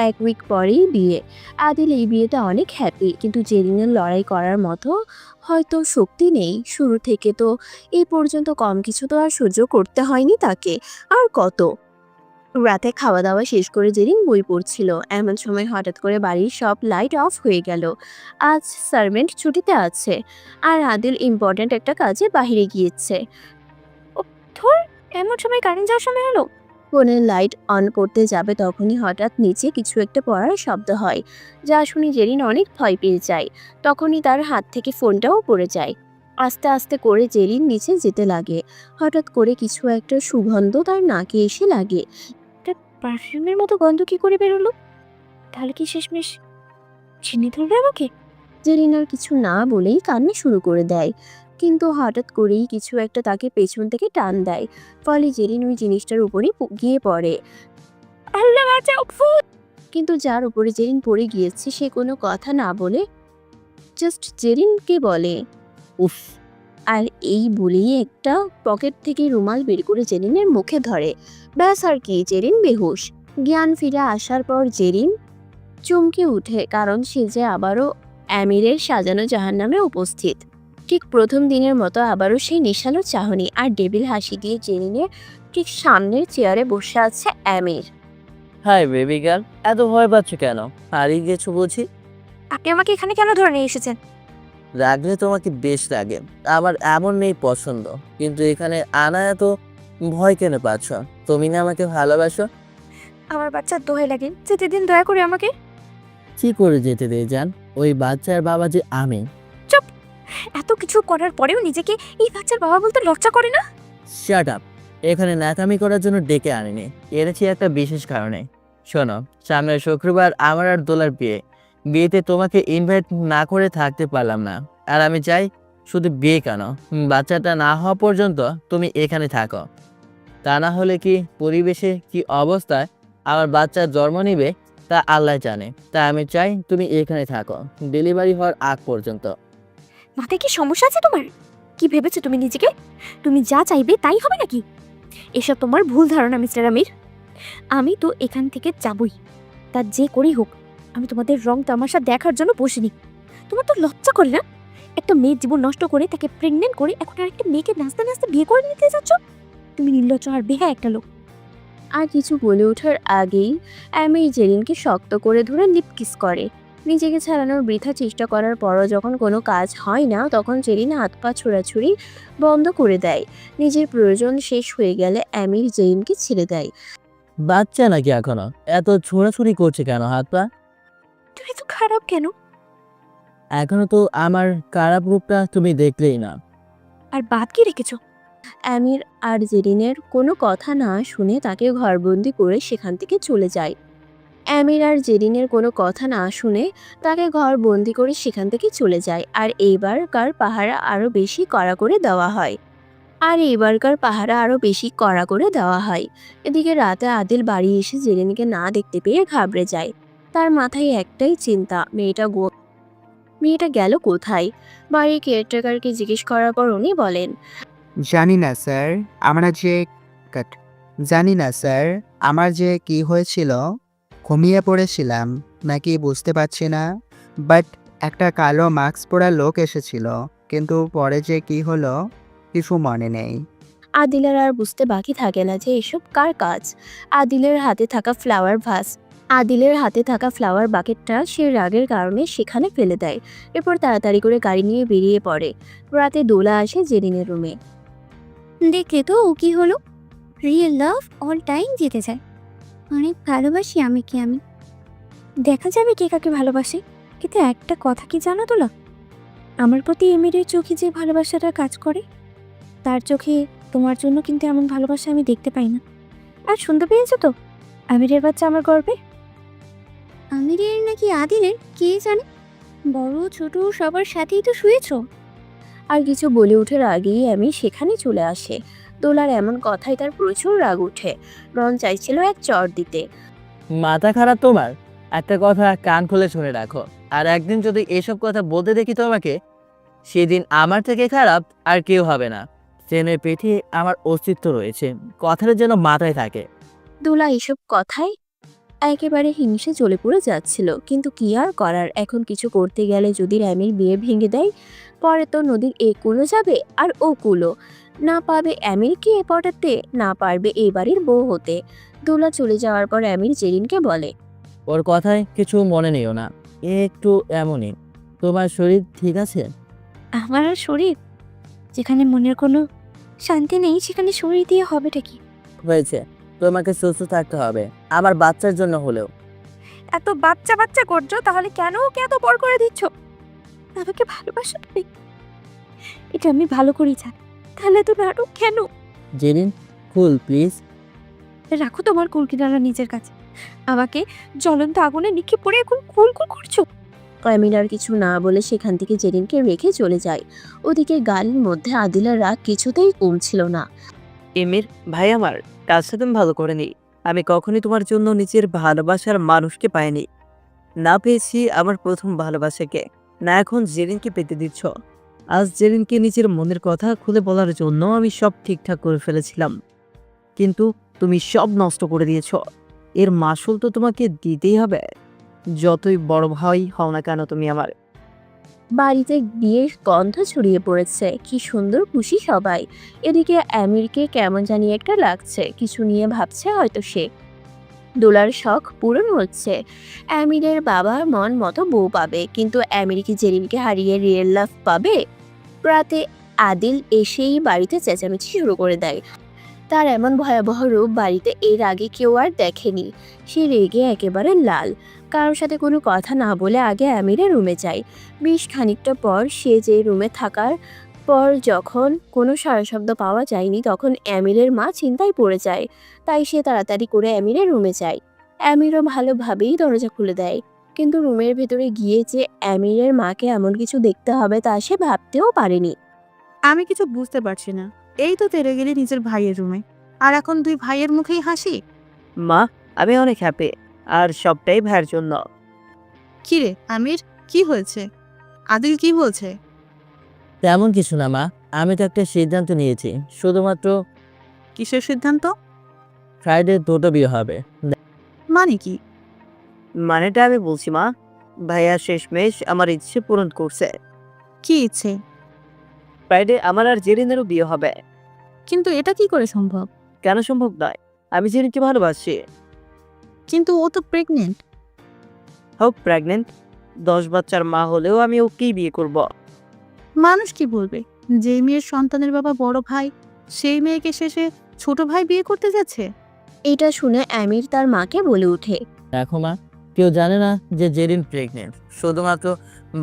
1 উইক পরেই বিয়ে। আদিল এই বিয়েতে অনেক হ্যাপি, কিন্তু জেরিনের লড়াই করার মতো হয়তো শক্তি নেই। শুরু থেকে তো এই পর্যন্ত কম কিছু তো আর সহ্য করতে হয়নি তাকে, আর কত। রাতে খাওয়া দাওয়া শেষ করে জেরিন বই পড়ছিল, এমন সময় হঠাৎ করে বাড়ির সব লাইট অফ হয়ে গেল। আজ সার্ভেন্ট ছুটিতে আছে আর আদিল ইম্পর্ট্যান্ট একটা কাজে বাইরে গিয়েছে। ধুর, এমন সময় কারেন্ট যাওয়ার সময় হলো? ফোনের লাইট অন করতে যাবে তখনই হঠাৎ নিচে কিছু একটা পড়ার শব্দ হয়, যা শুনে জেরিন অনেক ভয় পেয়ে যায়। তখনই তার হাত থেকে ফোনটাও পড়ে যায়। আস্তে আস্তে করে জেরিন নিচে যেতে লাগে। হঠাৎ করে কিছু একটা সুগন্ধ তার নাকে এসে লাগে। পারফিউমের মতো গন্ধ কি করে বেরোলো? তাহলে কি শেষমেশ চিনি ধরবে আমাকে? জেরিন আর কিছু না বলেই কান্না শুরু করে দেয়, কিন্তু হঠাৎ করেই কিছু একটা তাকে পেছন থেকে টান দেয়। ফলে জেরিন ওই জিনিসটার উপরে গিয়ে পড়ে। আল্লাহ বাঁচাও! কিন্তু যার উপরে জেরিন পড়ে গিয়েছে সে কোনো কথা না বলে জাস্ট জেরিনকে বলে উফ! আর এই বলেই একটা পকেট থেকে রুমাল বের করে জেরিনের মুখে ধরে। ব্যাস আর কি, জেরিন বেহুশ। জ্ঞান ফিরে আসার পর জেরিন চমকে উঠে, কারণ সে যে আবারও অ্যামিরের সাজানো জাহান্নামে উপস্থিত। ঠিক প্রথম দিনের মতো আবারও সেই নেশালো চাহনি আর ডেবিল হাসি দিয়ে জেরিনের ঠিক সামনের চেয়ারে বসে আছে অ্যামির। হাই বেবি গার্ল, এত ভয় পাচ্ছ কেন? হারিয়ে গেছো বুঝি? আপনি আমাকে এখানে কেন ধরে নিয়ে এসেছেন? রাগলে তোমাকে বেশ লাগে। আমার এমন মেয়ে পছন্দ, কিন্তু এখানে আনা এত ভয় কেন পাচ্ছ? তুমি না আমাকে ভালোবাসো? আমার বাচ্চার দোহাই লাগে, যেতে দিন দয়া করে আমাকে। কি করে যেতে দিয়ে যান? ওই বাচ্চার বাবা যে আমি। এত কিছু করার পরেও নিজেকে এই বাচ্চার বাবা বলতে লজ্জা করে না? Shut up! এখানে ন্যাকামি করার জন্য ডেকে আনিনি, এনেছি একটা বিশেষ কারণে। শোনো, সামনের শুক্রবার আমার আর দোলার বিয়ে। বিয়েতে তোমাকে ইনভাইট না করে থাকতে পারলাম না। আর আমি চাই শুধু বিয়ে কেন, বাচ্চাটা না হওয়া পর্যন্ত তুমি এখানে থাকো। তা না হলে কি পরিবেশে কি অবস্থায় আমার বাচ্চা জন্ম নিবে তা আল্লাহ জানে। তা আমি চাই তুমি এখানে থাকো ডেলিভারি হওয়ার আগ পর্যন্ত। মাথায় কি সমস্যা আছে তোমার? কি ভেবেছো তুমি নিজেকে? তুমি যা চাইবে তাই হবে নাকি? এসব তোমার ভুল ধারণা মিস্টার আমির। আমি তো এখান থেকে যাবই, তা যে করেই হোক। আমি তোমাদের রং তামাশা দেখার জন্য বসিনি। তোমার তো লজ্জা করে না? একটা মেয়ের জীবন নষ্ট করে তাকে প্রেগনেন্ট করে এখন আর একটা মেয়েকে নাচতে নাচতে বিয়ে করে নিতে যাচ্ছ? তুমি নির্লজ্জ আর বেহা একটা লোক। আর কিছু বলে ওঠার আগেই অ্যামির জেরিনকে শক্ত করে ধরে লিপ কিস করে। নিজেকে ছাড়ানোর বৃথা চেষ্টা করার পরও যখন কোনো কাজ হয় না, তখন জেরিন হাত পা ছোড়াছুড়ি বন্ধ করে দেয়। নিজের প্রয়োজন শেষ হয়ে গেলে অ্যামির জেরিনকে ছেড়ে দেয়। বাচ্চা নাকি এখনো? এত ছোড়াছুড়ি করছে কেন হাত পা? তুমি তো খারাপ কেন? এখনো তো আমার খারাপ রূপটা তুমি দেখলেই না। আর বাদ কি রেখেছো? অ্যামির আর জেরিনের কোনো কথা না শুনে তাকে ঘরবন্দি করে সেখান থেকে চলে যায়। অ্যামির আর জেরিনের কোনো কথা না শুনে তাকে ঘরবন্দি করে সেখান থেকে চলে যায়। আর এইবারকার পাহারা আরও বেশি কড়া করে দেওয়া হয়। এদিকে রাতে আদিল বাড়ি এসে জেরিনকে না দেখতে পেয়ে ঘাবড়ে যায়। তার মাথায় একটাই চিন্তা, মেয়েটা গেল কোথায়। বাড়ির কেয়ারটেকারকে জিজ্ঞেস করার পর উনি বলেন, জানি না স্যার, আমার যে কি হয়েছিল, ঘুমিয়ে পড়েছিলাম নাকি বুঝতে পারছি না। বাট একটা কালো মাস্ক পরা লোক এসেছিল, কিন্তু পরে যে কি হলো কিছু মনে নেই। আদিলের আর বুঝতে বাকি থাকে না যে এসব কার কাজ। আদিলের হাতে থাকা ফ্লাওয়ার বাকেটটা সে রাগের কারণে সেখানে ফেলে দেয়। এরপর তাড়াতাড়ি করে গাড়ি নিয়ে বেরিয়ে পড়ে। রাতে দোলা আসে জেরিনের রুমে। দেখলে তো ও কি হলো? রিয়েল লাভ অল টাইম জিতে যায়। অনেক ভালোবাসি আমি দেখা যাবে কে কাকে ভালোবাসে। কিন্তু একটা কথা কি জানো তোলা? আমার প্রতি এমিরের চোখে যে ভালোবাসাটা কাজ করে, তার চোখে তোমার জন্য কিন্তু এমন ভালোবাসা আমি দেখতে পাই না। আর শুনতে পেয়েছো তো, আমিরের বাচ্চা আমার গর্বে। আমিরের নাকি আদিলের কে জানে? বড় ছোট সবার সাথেই তো শুয়েছো। আর কিছু বলে ওঠার আগেই আমি সেখানে চলে আসে। দোলার এমন কথায় তার প্রচুর রাগ উঠে। রন চাইছিল এক চড় দিতে। মাথা খারাপ তোমার? একটা কথা কান খুলে শুনে রাখো, আর একদিন যদি এসব কথা বলতে দেখি তোমাকে, সেদিন আমার থেকে খারাপ আর কেউ হবে না। ট্রেনের পেটে আমার অস্তিত্ব রয়েছে, কথাটা যেন মাথায় থাকে। দোলা এসব কথায় একেবারে হিংসে জ্বলে পড়ে যাচ্ছিল, কিন্তু কি আর করার। এখন কিছু করতে গেলে যদি র্যামির বিয়ে ভেঙে দেয়, পরে তো নদীর এ কুলো যাবে আর ও কুলো। না পাবে অ্যামিরকে পটাতে, না পারবে এই বাড়ির বউ হতে। দোলা চলে যাওয়ার পর অ্যামির জেরিনকে বলে, ওর কথায় কিছু মনে নিও না, একটু এমনই। তোমার শরীর ঠিক আছে? আমার আর শরীর, যেখানে মনের কোনো শান্তি নেই সেখানে শরীর দিয়ে হবেটা কি? হয়েছে, তোমাকে সুস্থ থাকতে হবে, আমার বাচ্চার জন্য হলেও। এত বাচ্চা বাচ্চা করছো, তাহলে কেন ওকে এত বড় করে দিচ্ছ? আমাকে ভালোবাসো তুমি? এটা আমি ভালো করেই জানি, তাহলে তো নাটক কেন? জেরিন, কুল প্লিজ। রাখো তোমার কুল কিনারা নিজের কাছে। আমাকে জ্বলন্ত আগুনে নিক্ষেপ করে এখন কুল কুল করছো। আমির আর কিছু না বলে সেখান থেকে জেরিনকে রেখে চলে যায়। ওদিকে গাড়ির মধ্যে আদিলার রাগ কিছুতেই কমছিল না। এমির ভাই আমার, কাজটা তুমি ভালো করে নি। আমি কখনোই তোমার জন্য নিজের ভালোবাসার মানুষকে পাইনি। না পেয়েছি আমার প্রথম ভালোবাসাকে, না এখন জেরিনকে পেতে দিচ্ছ। আজ জেরিনকে নিজের মনের কথা খুলে বলার জন্য আমি সব ঠিকঠাক করে ফেলেছিলাম, কিন্তু তুমি সব নষ্ট করে দিয়েছ। এর মাসুল তো তোমাকে দিতেই হবে, যতই বড় ভাই হও না কেন তুমি আমার। বাড়িতে বিয়ের গন্ধ ছড়িয়ে পড়েছে, কি সুন্দর খুশি সবাই। এদিকে আমিরকে কেমন জানি একটা লাগছে, কিছু নিয়ে ভাবছে হয়তো সে। দোলার শখ পূরণ হচ্ছে, আমিরের বাবা মন মতো বউ পাবে, কিন্তু আমির কি জেরিনকে হারিয়ে রিয়েল লাভ পাবে? রাতে আদিল এসেই বাড়িতে চেঁচামেচি শুরু করে দেয়। তার এমন ভয়াবহ রূপ বাড়িতে এর আগে কেউ আর দেখেনি। সে রেগে একেবারে লাল। কারোর সাথে কোনো কথা না বলে আগে আমিরের রুমে যায়। বেশ খানিকটা পর সে যে রুমে থাকার পর যখন কোনো সাড়া শব্দ পাওয়া যায়নি, তখন আমিরের মা চিন্তায় পড়ে যায়। তাই সে তাড়াতাড়ি করে আমিরের রুমে যায়। আমিরও ভালোভাবেই দরজা খুলে দেয়, কিন্তু রুমের ভেতরে গিয়ে যে আমিরের মাকে এমন কিছু দেখতে হবে তা সে ভাবতেও পারেনি। আমি কিছু বুঝতে পারছি না। এই তো তেরে গেলি নিজের ভাইয়ের রুমে, আর এখন তুই ভাইয়ের মুখেই হাসি। মা, আমি অনেক হ্যাপি, আর সবটাই ভাইয়ের জন্য। কি রে আমির, কি হয়েছে? আদিল কি বলছে? তেমন কিছু না মা, আমি তো একটা সিদ্ধান্ত নিয়েছি, শুধুমাত্র কিসের সিদ্ধান্ত? ফ্রাইডে দুটো বিয়ে হবে। মানে কি? মানেটা আমি বলছি মা, ভাইয়া শেষমেশ আমার ইচ্ছে পূরণ করছে। কি ইচ্ছে? ফ্রাইডে আমার আর জেরিনেরও বিয়ে হবে। কিন্তু এটা কি করে সম্ভব? কেন সম্ভব নয়? আমি জেরিনকে ভালোবাসি। কিন্তু ও তো প্রেগনেন্ট। হোক প্রেগনেন্ট, 10 বাচ্চার মা হলেও আমি ওকেই বিয়ে করব। মানুষ কি বলবে? যে মেয়ের সন্তানের বাবা বড় ভাই, সেই মেয়েকে শেষে ছোট ভাই বিয়ে করতে যাচ্ছে। এটা শুনে আমির তার মাকে বলে ওঠে, দেখো মা, কেউ জানে না যে জেরিন প্রেগনেন্ট, শুধুমাত্র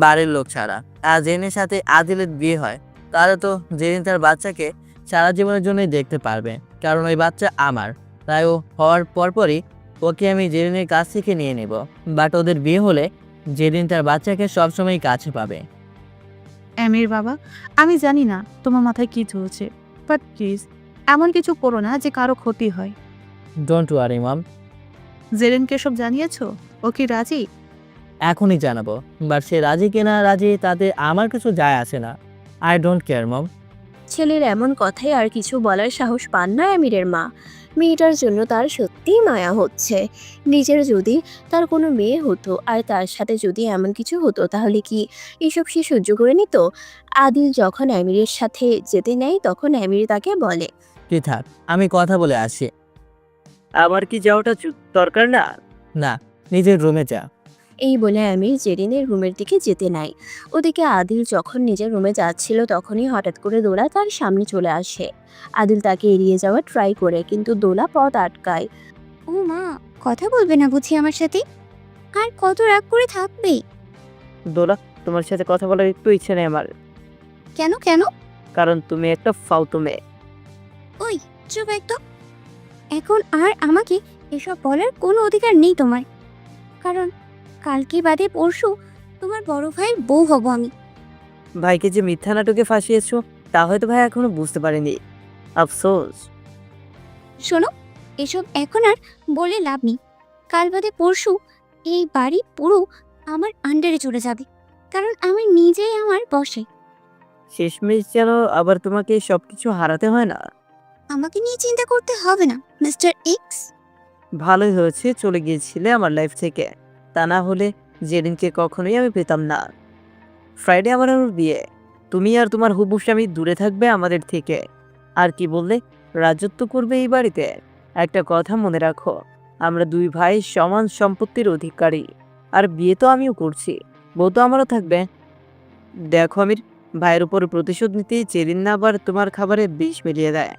বাড়ির লোক ছাড়া। আর জেরিনের সাথে আদিলের বিয়ে হয়, তাহলে তো জেরিন তার বাচ্চাকে সারা জীবনের জন্যই দেখতে পারবে, কারণ ওই বাচ্চা আমার। তাই ও হওয়ার পরপরই ওকে আমি জেরিনের কাছ থেকে নিয়ে নেব। বাট ওদের বিয়ে হলে জেরিন তার বাচ্চাকে সবসময় কাছে পাবে। আমির বাবা, আমি জানি না তোমার মাথায় কি চলছে, বাট প্লিজ এমন কিছু করো না যে কারো ক্ষতি হয়। ডোন্ট ওয়ারি মম, জেরিনকে সব জানিয়েছো? ও কি রাজি? এখনই জানাবো। বাট সে রাজি কিনা রাজি তাতে আমার কিছু যায় আসে না। আই ডোন্ট কেয়ার মম। ছেলের এমন কথায় আর কিছু বলার সাহস পান না আমিরের মা। মেয়েটার জন্য তার সত্যিই মায়া হচ্ছে। নিজের যদি তার কোনো মেয়ে হতো আর তার সাথে যদি এমন কিছু হতো, তাহলে কি এসব সে সহ্য করে নিত? আদিল যখন আমিরের সাথে যেতে নেয়, তখন আমির তাকে বলে, তুই থাক, আমি কথা বলে আসি। আমার কি যাওয়াটা দরকার না? না, নিজের রুমে যা। এই বলে আমির জেরিনের রুমের দিকে যেতে নাই। ওদিকে আদিল যখন নিজের রুমে যাচ্ছিল, তখনই হঠাৎ করে দোলা তার সামনে চলে আসে। আদিল তাকে এড়িয়ে যাওয়ার ট্রাই করে, কিন্তু দোলা পথ আটকায়। ও মা, কথা বলবে না বুঝি আমার সাথে? আর কত রাগ করে থাকবে? দোলা, তোমার সাথে কথা বলার একটু ইচ্ছে নেই আমার, কেন কেন? কারণ তুমি একটা ফালতু মেয়ে। ওই চুপ একদম। এখন আর আমাকে এসব বলার কোনো অধিকার নেই তোমার, কারণ কালকে বাদে পরশু তোমার বড় ভাইয়ের বউ হব আমি। ভাইকে যে মিথ্যা নাটকে ফাঁসিয়েছো, তা হয়তো ভাই এখনো বুঝতে পারেনি। আফসোস। শোনো, এসব এখন আর বলে লাভ নেই। কাল বাদে পরশু এই বাড়ি পুরো আমার আন্ডারে চলে যাবে, কারণ আমি নিজেই আমার বসে। শেষমেশ যেন আবার তোমাকে সবকিছু হারাতে হয় না। আমাকে নিয়ে চিন্তা করতে হবে না মিস্টার এক্স। ভালোই হয়েছে চলে গিয়েছিলে আমার লাইফ থেকে, তা না হলে জেরিনকে কখনোই আমি পেতাম না। ফ্রাইডে আমার ওর বিয়ে, তুমি আর তোমার হুবু স্বামী দূরে থাকবে আমাদের থেকে। আর কি বললে, রাজত্ব করবে এই বাড়িতে? একটা কথা মনে রাখো, আমরা দুই ভাই সমান সম্পত্তির অধিকারী। আর বিয়ে তো আমিও করছি, বউ তো আমারও থাকবে। দেখো আমির, ভাইয়ের উপর প্রতিশোধ নিতে জেরিন না আবার তোমার খাবারে বিষ মিলিয়ে দেয়।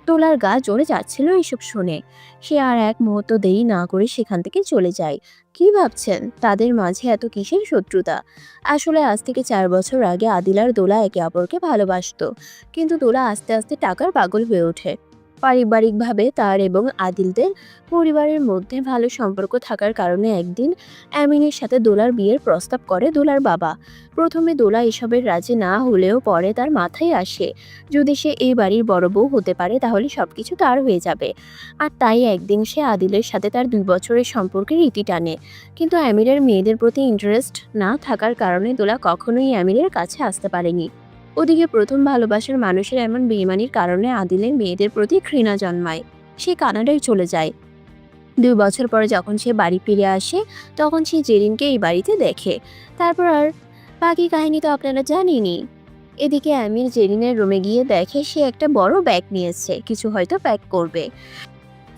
দোলার গা জ্বলে যাচ্ছিল এইসব শুনে। সে আর এক মুহূর্ত দেরি না করে সেখান থেকে চলে যায়। কি ভাবছেন তাদের মাঝে এত কিসের শত্রুতা? আসলে আজ থেকে 4 বছর আগে আদিল আর দোলা একে অপরকে ভালোবাসতো, কিন্তু দোলা আস্তে আস্তে টাকার পাগল হয়ে ওঠে। পারিবারিকভাবে তার এবং আদিলদের পরিবারের মধ্যে ভালো সম্পর্ক থাকার কারণে একদিন অ্যামিনের সাথে দোলার বিয়ের প্রস্তাব করে দোলার বাবা। প্রথমে দোলা এসবের রাজি না হলেও পরে তার মাথায় আসে, যদি সে এই বাড়ির বড় বউ হতে পারে তাহলে সবকিছু তার হয়ে যাবে। আর তাই একদিন সে আদিলের সাথে তার 2 বছরের সম্পর্কের ইতি টানে। কিন্তু আমিরের মেয়েদের প্রতি ইন্টারেস্ট না থাকার কারণে দোলা কখনোই আমিরের কাছে আসতে পারেনি। ওদিকে প্রথম ভালোবাসার মানুষের এমন বেইমানির কারণে আদিলের মেয়েদের প্রতি ঘৃণা জন্মায়। সে কানাডায় চলে যায়। 2 বছর পরে যখন সে বাড়ি ফিরে আসে তখন সে জেরিনকে এই বাড়িতে দেখে। তারপর আর বাকি কাহিনী তো আপনারা জানেনই। এদিকে আমির জেরিনের রুমে গিয়ে দেখে সে একটা বড় ব্যাগ নিয়েছে, কিছু হয়তো প্যাক করবে।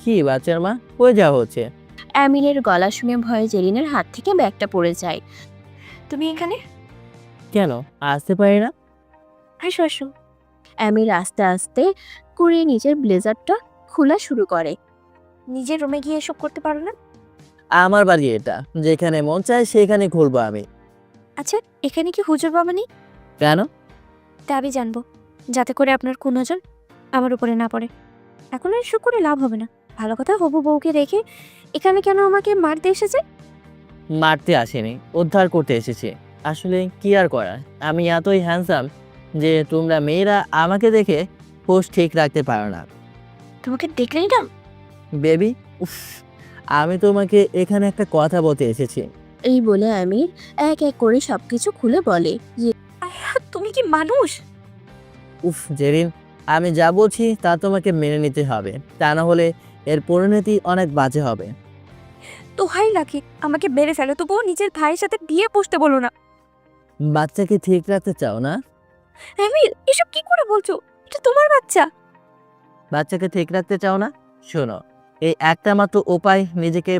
কি বাচ্চার মা, কই যাওয়া হচ্ছে? আমিরের গলা শুনে ভয়ে জেরিনের হাত থেকে ব্যাগটা পড়ে যায়। তুমি এখানে? কেন আসতে পারি না? আসো আসো। আমির আস্তে আস্তে করে নিজের ব্লেজারটা খোলা শুরু করে। নিজের রুমে গিয়ে এসব করতে পারো না? আমার বাড়ি এটা, যেখানে মন চায় সেখানে খুলবো আমি। আচ্ছা, এখানে কি হুজুর বাবা নেই? কেন? তা আমি জানবো, যাতে করে আপনার কোন নজর আমার উপরে না পড়ে। এখন আর এসব করে লাভ হবে না। ভালো কথা, হবু বউকে রেখে এখানে কেন আমাকে মারতে এসেছে? মারতে আসেনি, উদ্ধার করতে এসেছি। আসলে কি আর করার, আমি এতই হ্যান্ডসাম যে তোমরা মেয়েরা আমাকে দেখে হোশ ঠিক রাখতে পারো না। তোমাকে দেখলেই না। বেবি, উফ, আমি তোমাকে এখানে একটা কথা বলতে এসেছি। এই বলে আমির এক এক করে সবকিছু খুলে বলে। তুমি কি মানুষ? উফ জেরিন, আমি যা বলছি তা তোমাকে মেনে নিতে হবে, তা না হলে এর পরিণতি অনেক বাজে হবে। দোহাই লাগে, আমাকে মেরে ফেলো, তবুও নিজের ভাইয়ের সাথে বিয়ে বসতে বলো না। বাচ্চাকে ঠিক রাখতে চাও না? আমির, এসব কি করে বলছো? এটা তোমার বাচ্চা। বাচ্চাকে ঠিক রাখতে চাও না? শোনো, এই একটা মাত্র উপায় নিজেকে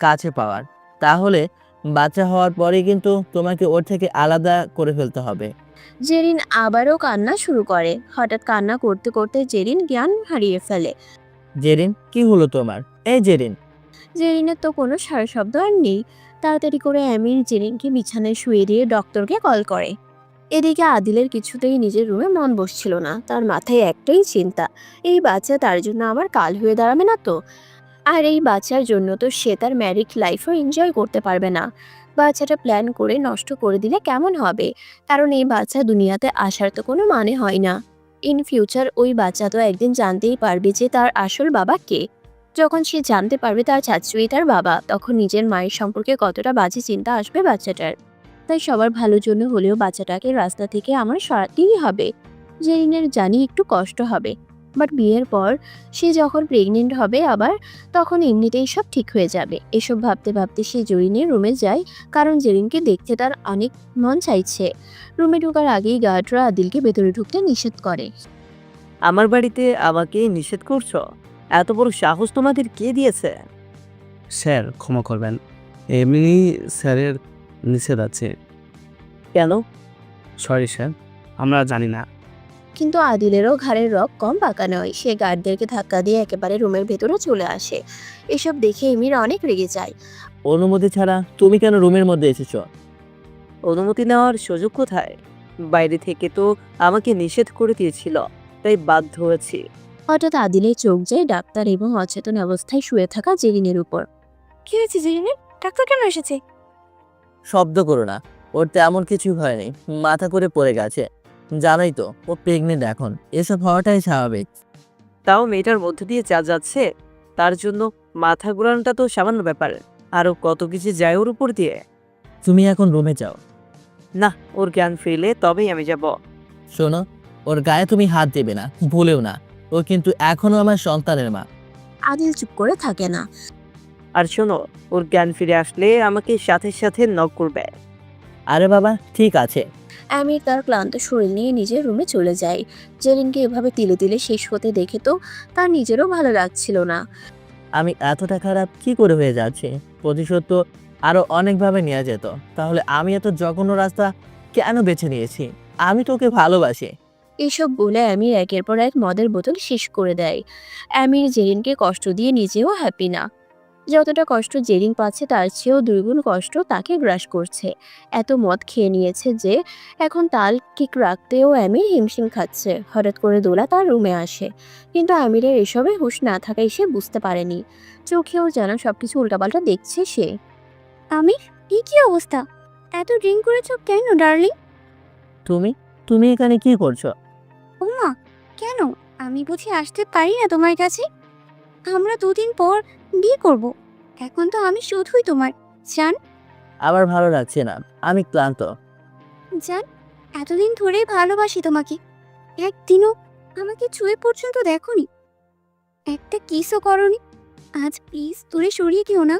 কাছে পাওয়ার, তাহলে বাচ্চা হওয়ার পরে কিন্তু তোমাকে ওর থেকে আলাদা করে ফেলতে হবে। জেরিন আবারও কান্না শুরু করে। হঠাৎ কান্না করতে করতে জেরিন জ্ঞান হারিয়ে ফেলে। জেরিন, কি হলো তোমার? এই জেরিন। জেরিনের তো কোনো সারা শব্দ আর নেই। তাড়াতাড়ি করে আমির জেরিনকে বিছানায় শুয়ে দিয়ে ডক্টরকে কল করে। এদিকে আদিলের কিছুতেই নিজের রুমে মন বসছিল না। তার মাথায় একটাই চিন্তা, এই বাচ্চা তার জন্য আবার কাল হয়ে দাঁড়াবে না তো? আর এই বাচ্চার জন্য তো সে তার ম্যারিড লাইফও এনজয় করতে পারবে না। বাচ্চাটা প্ল্যান করে নষ্ট করে দিলে কেমন হবে? কারণ এই বাচ্চা দুনিয়াতে আসার তো কোনো মানে হয় না। ইন ফিউচার ওই বাচ্চা তো একদিন জানতেই পারবে যে তার আসল বাবা কে। যখন সে জানতে পারবে তার চাচুই তার বাবা, তখন নিজের মায়ের সম্পর্কে কতটা বাজে চিন্তা আসবে বাচ্চাটার। তাই সবার ভালোর জন্য হলেও বাচ্চাটাকে রাস্তা থেকে আমার সরাতেই হবে। জেরিনের জানি একটু কষ্ট হবে, বাট বিয়ের পর সে যখন প্রেগনেন্ট হবে আবার, তখন এমনিতেই সব ঠিক হয়ে যাবে। এসব ভাবতে ভাবতে সে জেরিনের রুমে যায়, কারণ জেরিনকে দেখতে তার অনেক মন চাইছে। রুমে ঢোকার আগেই গার্ডরা আদিলকে ভেতরে ঢুকতে নিষেধ করে। আমার বাড়িতে আমাকে নিষেধ করছো? এত বড় সাহস তোমাদের কে দিয়েছে? স্যার ক্ষমা করবেন, এমনি স্যারের নিষেধ আছে। কেন? সরি স্যার, আমরা জানি না। কিন্তু আদিলেরও ঘাড়ের রক কম পাকা নয়। সে গার্ডদেরকে ধাক্কা দিয়ে একেবারে রুমের ভেতরে চলে আসে। এসব দেখে এমির অনেক রেগে যায়। অনুমতি ছাড়া তুমি কেন রুমের মধ্যে এসেছো? অনুমতি নেওয়ার সুযোগ কোথায়? বাইরে থেকে তো আমাকে নিষেধ করে দিয়েছিল, তাই বাধ্য হয়েছি। হঠাৎ আদিলের চোখ যায় ডাক্তার এবং অচেতন অবস্থায় শুয়ে থাকা জেরিনের উপর। কি হয়েছে জেরিনের? ডাক্তার কেন এসেছে? শব্দ করো না, ওর তেমন কিছু হয়নি, মাথা করে পড়ে গেছে। জানোই তো ও প্রেগনেন্ট এখন, এসব হওয়াটাই স্বাভাবিক। তাও মেয়েটার মধ্যে দিয়ে যা যাচ্ছে তার জন্য মাথা ঘোরানোটা তো সামান্য ব্যাপার, আরো কত কিছু যায় ওর উপর দিয়ে। তুমি এখন রুমে যাও। না, ওর জ্ঞান ফিরলে তবেই আমি যাব। শোনো, ওর গায়ে তুমি হাত দেবে না, ভুলেও না। ও কিন্তু এখনো আমার সন্তানের মা। আদিল চুপ করে থাকে না। আর শোনো, ওর জ্ঞান ফিরে আসলে আমাকে সাথে সাথে নক করবে। আরে বাবা, ঠিক আছে। আমির তার ক্লান্ত শরীর নিয়ে নিজের রুমে চলে যায়। জেরিনকে এভাবে তিলে তিলে শেষ হতে দেখে তো তার নিজেরও ভালো লাগছিল না। আমি এতটা খারাপ কি করে হয়ে যাচ্ছি? প্রতিশোধ তো আরো অনেকভাবে নেওয়া যেত, তাহলে আমি এত জঘন্য রাস্তা কেন বেছে নিয়েছি? আমি তোকে ভালোবাসি। এসব বলে আমির একের পর এক মদের বোতল শেষ করে দেয়। আমির জেরিনকে কষ্ট দিয়ে নিজেও হ্যাপি না। যতটা কষ্ট জেরিন পাচ্ছে তার চেয়েও দুইগুণ কষ্ট তাকে গ্রাস করছে। এত মদ খেয়ে নিয়েছে যে এখন তাল ঠিক রাখতেও আমির হিমশিম খাচ্ছে। হঠাৎ করে দোলা তার রুমে আসে, কিন্তু আমিরের এসবে হুঁশ না থাকায় সে বুঝতে পারেনি। চোখেও যেন সবকিছু উল্টাপাল্টা দেখছে সে। আমির, কি অবস্থা? এত ড্রিঙ্ক করেছো কেন ডার্লিং? তুমি তুমি এখানে কি করছো? ওমা, কেন? আমি বুঝি আসতে পারি না তোমার কাছে? আমরা দুদিন পর বিয়ে করব। এখন তো আমি শুধুই তোমার। জান, আমার ভালো লাগছে না, আমি ক্লান্ত। জান, এতদিন ধরে ভালোবাসি তোমাকে। একদিনও আমাকে ছুঁয়ে পর্যন্ত দেখোনি, একটা কিসও করনি। আজ প্লিজ দূরে সরিয়ে দিও না।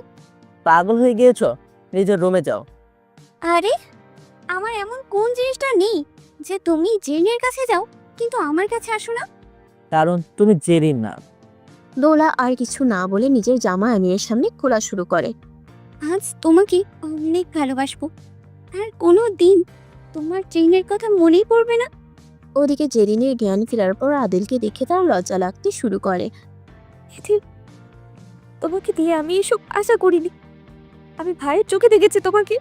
পাগল হয়ে গিয়েছো? নিজের রুমে যাও। আরে, আমার এমন কোন জিনিসটা নেই যে তুমি জেনের কাছে যাও কিন্তু আমার কাছে আসো না? কারণ তুমি জেরিন না। দোলা আর কিছু না বলে নিজের জামা আমিরের সামনে খোলা শুরু করে। আজ তোমাকে অনেক ভালোবাসবো, আর কোনো দিন তোমার ট্রেনের কথা মনেই পড়বে না। ওদিকে জেরিনের জ্ঞান ফেরার পর আদিলকে দেখে তার লজ্জা লাগতে শুরু করে। তোমাকে দিয়ে আমি এসব আশা করিনি। আমি ভাইয়ের চোখে দেখেছি তোমাকে।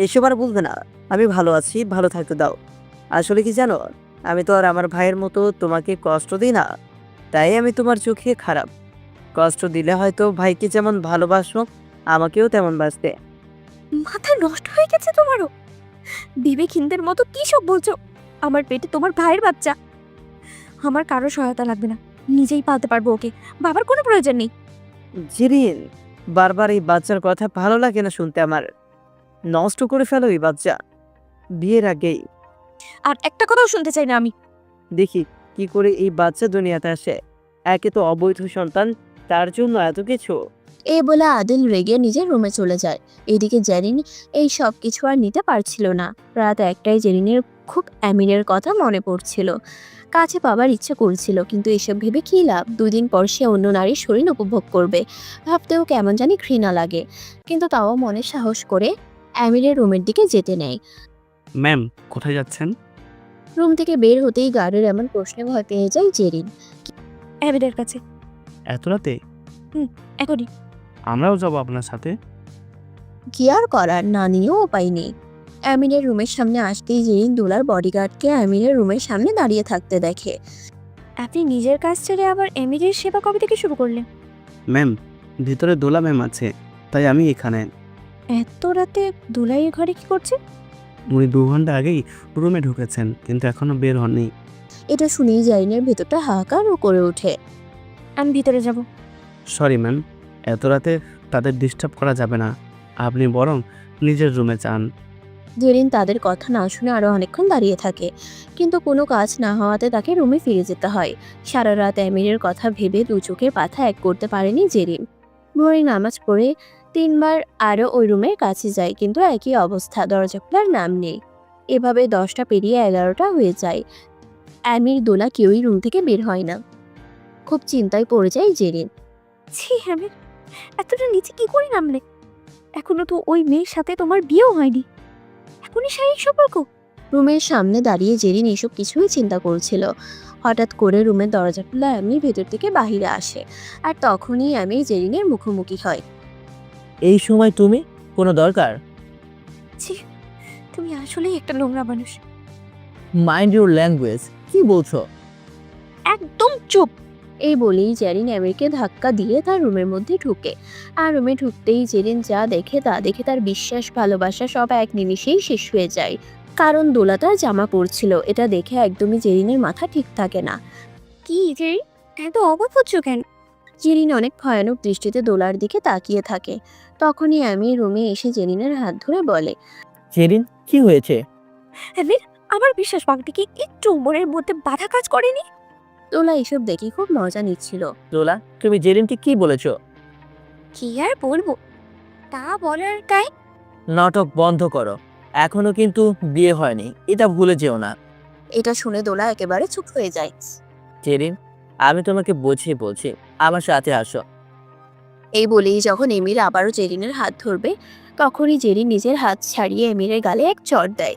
এসব আর বলবে না, আমি ভালো আছি, ভালো থাকতে দাও। আসলে কি জানো, আমি তো আর আমার ভাইয়ের মতো তোমাকে কষ্ট দিই না, তাই আমি তোমার চোখে খারাপ। কষ্ট দিলে হয়তো ভাইকে যেমন ভালোবাসো, আমাকেও তেমন বাসতে। মাথা নষ্ট হয়ে গেছে তোমারও? বিবেকহীনদের মতো কি সব বলছো? আমার পেটে তোমার ভাইয়ের বাচ্চা। আমার কারো সহায়তা লাগবে না, নিজেই পালতে পারবো ওকে। বাবার কোনো প্রয়োজন নেই। জিরিন, বারবার এই বাচ্চার কথা ভালো লাগে না শুনতে আমার। নষ্ট করে ফেলো এই বাচ্চা বিয়ের আগেই। আর একটা কথাও শুনতে চাই না আমি। দেখি কি করে এই বাচ্চা দুনিয়াতে আসে। একে তো অবৈধ সন্তান, তার জন্য এত কিছু। এই বলে আদিল রেগে নিজের রুমে চলে যায়। এদিকে জেরিন এই সব কিছু আর নিতে পারছিল না। রাত একটাই জেরিনের খুব আমিরের কথা মনে পড়ছিল, কাছে পাবার ইচ্ছে করছিল, কিন্তু এসব ভেবে কী লাভ? 2 দিন পর সে অন্য নারীর শরীর উপভোগ করবে, ভাবতেও কেমন জানি ঘৃণা লাগে। কিন্তু তাও মনে সাহস করে আমিরের রুমের দিকে যেতে নেয়। ম্যাম, কোথায় যাচ্ছেন? রুম থেকে বের হতেই গার্ডের এমন প্রশ্নে ভয় পেয়ে যায় জেরিন। অ্যাবিদের কাছে এত রাতে? এখনই। আমরাও যাবো আপনার সাথে। কি আর করার, না নিয়েও উপায় নেই। আমিরের রুমের সামনে আসতেই জেরিন দোলার বডিগার্ডকে আমিরের রুমের সামনে দাঁড়িয়ে থাকতে দেখে। আপনি নিজের কাজ ছেড়ে আবার এমিরের সেবা কবে থেকে শুরু করলেন? ম্যাম, ভিতরে দোলা ম্যাম আছে, তাই আমি এখানে। এত রাতে দুলাইয়ের ঘরে কি করছে? উনি 2 ঘন্টা আগেই রুমে ঢুকেছেন, কিন্তু এখনো বের হননি। এটা শুনেই জেরিনের ভেতরটা হাহাকার করে ওঠে। আমি ভিতরে যাব। সরি ম্যাম, এত রাতে তাদের ডিস্টার্ব করা যাবে না। আপনি বরং নিজের রুমে যান। জেরিন তাদের কথা না শুনে আরো অনেকক্ষণ দাঁড়িয়ে থাকে, কিন্তু কোনো কাজ না হওয়াতে তাকে রুমে ফিরে যেতে হয়। সারা রাত আমিরের কথা ভেবে 2 চোখের পাতা এক করতে পারেনি জেরিন। ভোরে নামাজ পড়ে 3 বার আরও ওই রুমের কাছে যায়, কিন্তু একই অবস্থা, দরজা খোলার নাম নেই। এভাবে 10টা পেরিয়ে 11টা হয়ে যায়। আমির দোলা কেউই রুম থেকে বের হয় না। খুব চিন্তায় পড়ে যায় জেরিন। ছি আমির, এতটা নিচে কি করে নামলে? এখনো তো ওই মেয়ের সাথে তোমার বিয়েও হয়নি, এখনই শারীরিক সম্পর্ক? রুমের সামনে দাঁড়িয়ে জেরিন এসব কিছুই চিন্তা করছিল। হঠাৎ করে রুমের দরজা খুলে আমি ভেতর থেকে বাহিরে আসে, আর তখনই আমি জেরিনের মুখোমুখি হয়। এই সময় তুমি কোনো দরকার? ছি, তুমি আসলেই একটা নোংরা মানুষ। Mind your language. কি বলছো? একদম চুপ। এই বলেই জেরিন আমিরকে ধাক্কা দিয়ে তার রুমের মধ্যে ঢুকে। আর রুমে ঢুকতেই জেরিন যা দেখে তার বিশ্বাস ভালোবাসা সব এক নিমিষেই শেষ হয়ে যায়। কারণ দোলা তার জামা পরছিল। এটা দেখে একদমই জেরিনের মাথা ঠিক থাকে না। কি জেরি, এত অবাক হচ্ছ কেন? জেরিন অনেক ভয়ানক দৃষ্টিতে দোলার দিকে তাকিয়ে থাকে। তখনই আমি রুমে এসে জেরিনের হাত ধরে বলে, জেরিন, কি হয়েছে? আমির, আমার বিশ্বাস ভাঙতে কি একটু মনের মধ্যে বাধা কাজ করেনি? দোলা এসব দেখে খুব মজা নিচ্ছিল। দোলা, তুমি জেরিনকে কি বলেছো? কি আর বলবো, তা বলার তাই। নাটক বন্ধ করো, এখনো কিন্তু বিয়ে হয়নি, এটা ভুলে যেও না। এটা শুনে দোলা একেবারে চুপ হয়ে যায়। জেরিন, আমি তোমাকে বুঝিয়ে বলছি, আমার সাথে আসো। এই বলেই যখন এমির আবারও জেরিনের হাত ধরবে, তখনই জেরিন নিজের হাত ছাড়িয়ে এমিরের গালে এক চড় দেয়।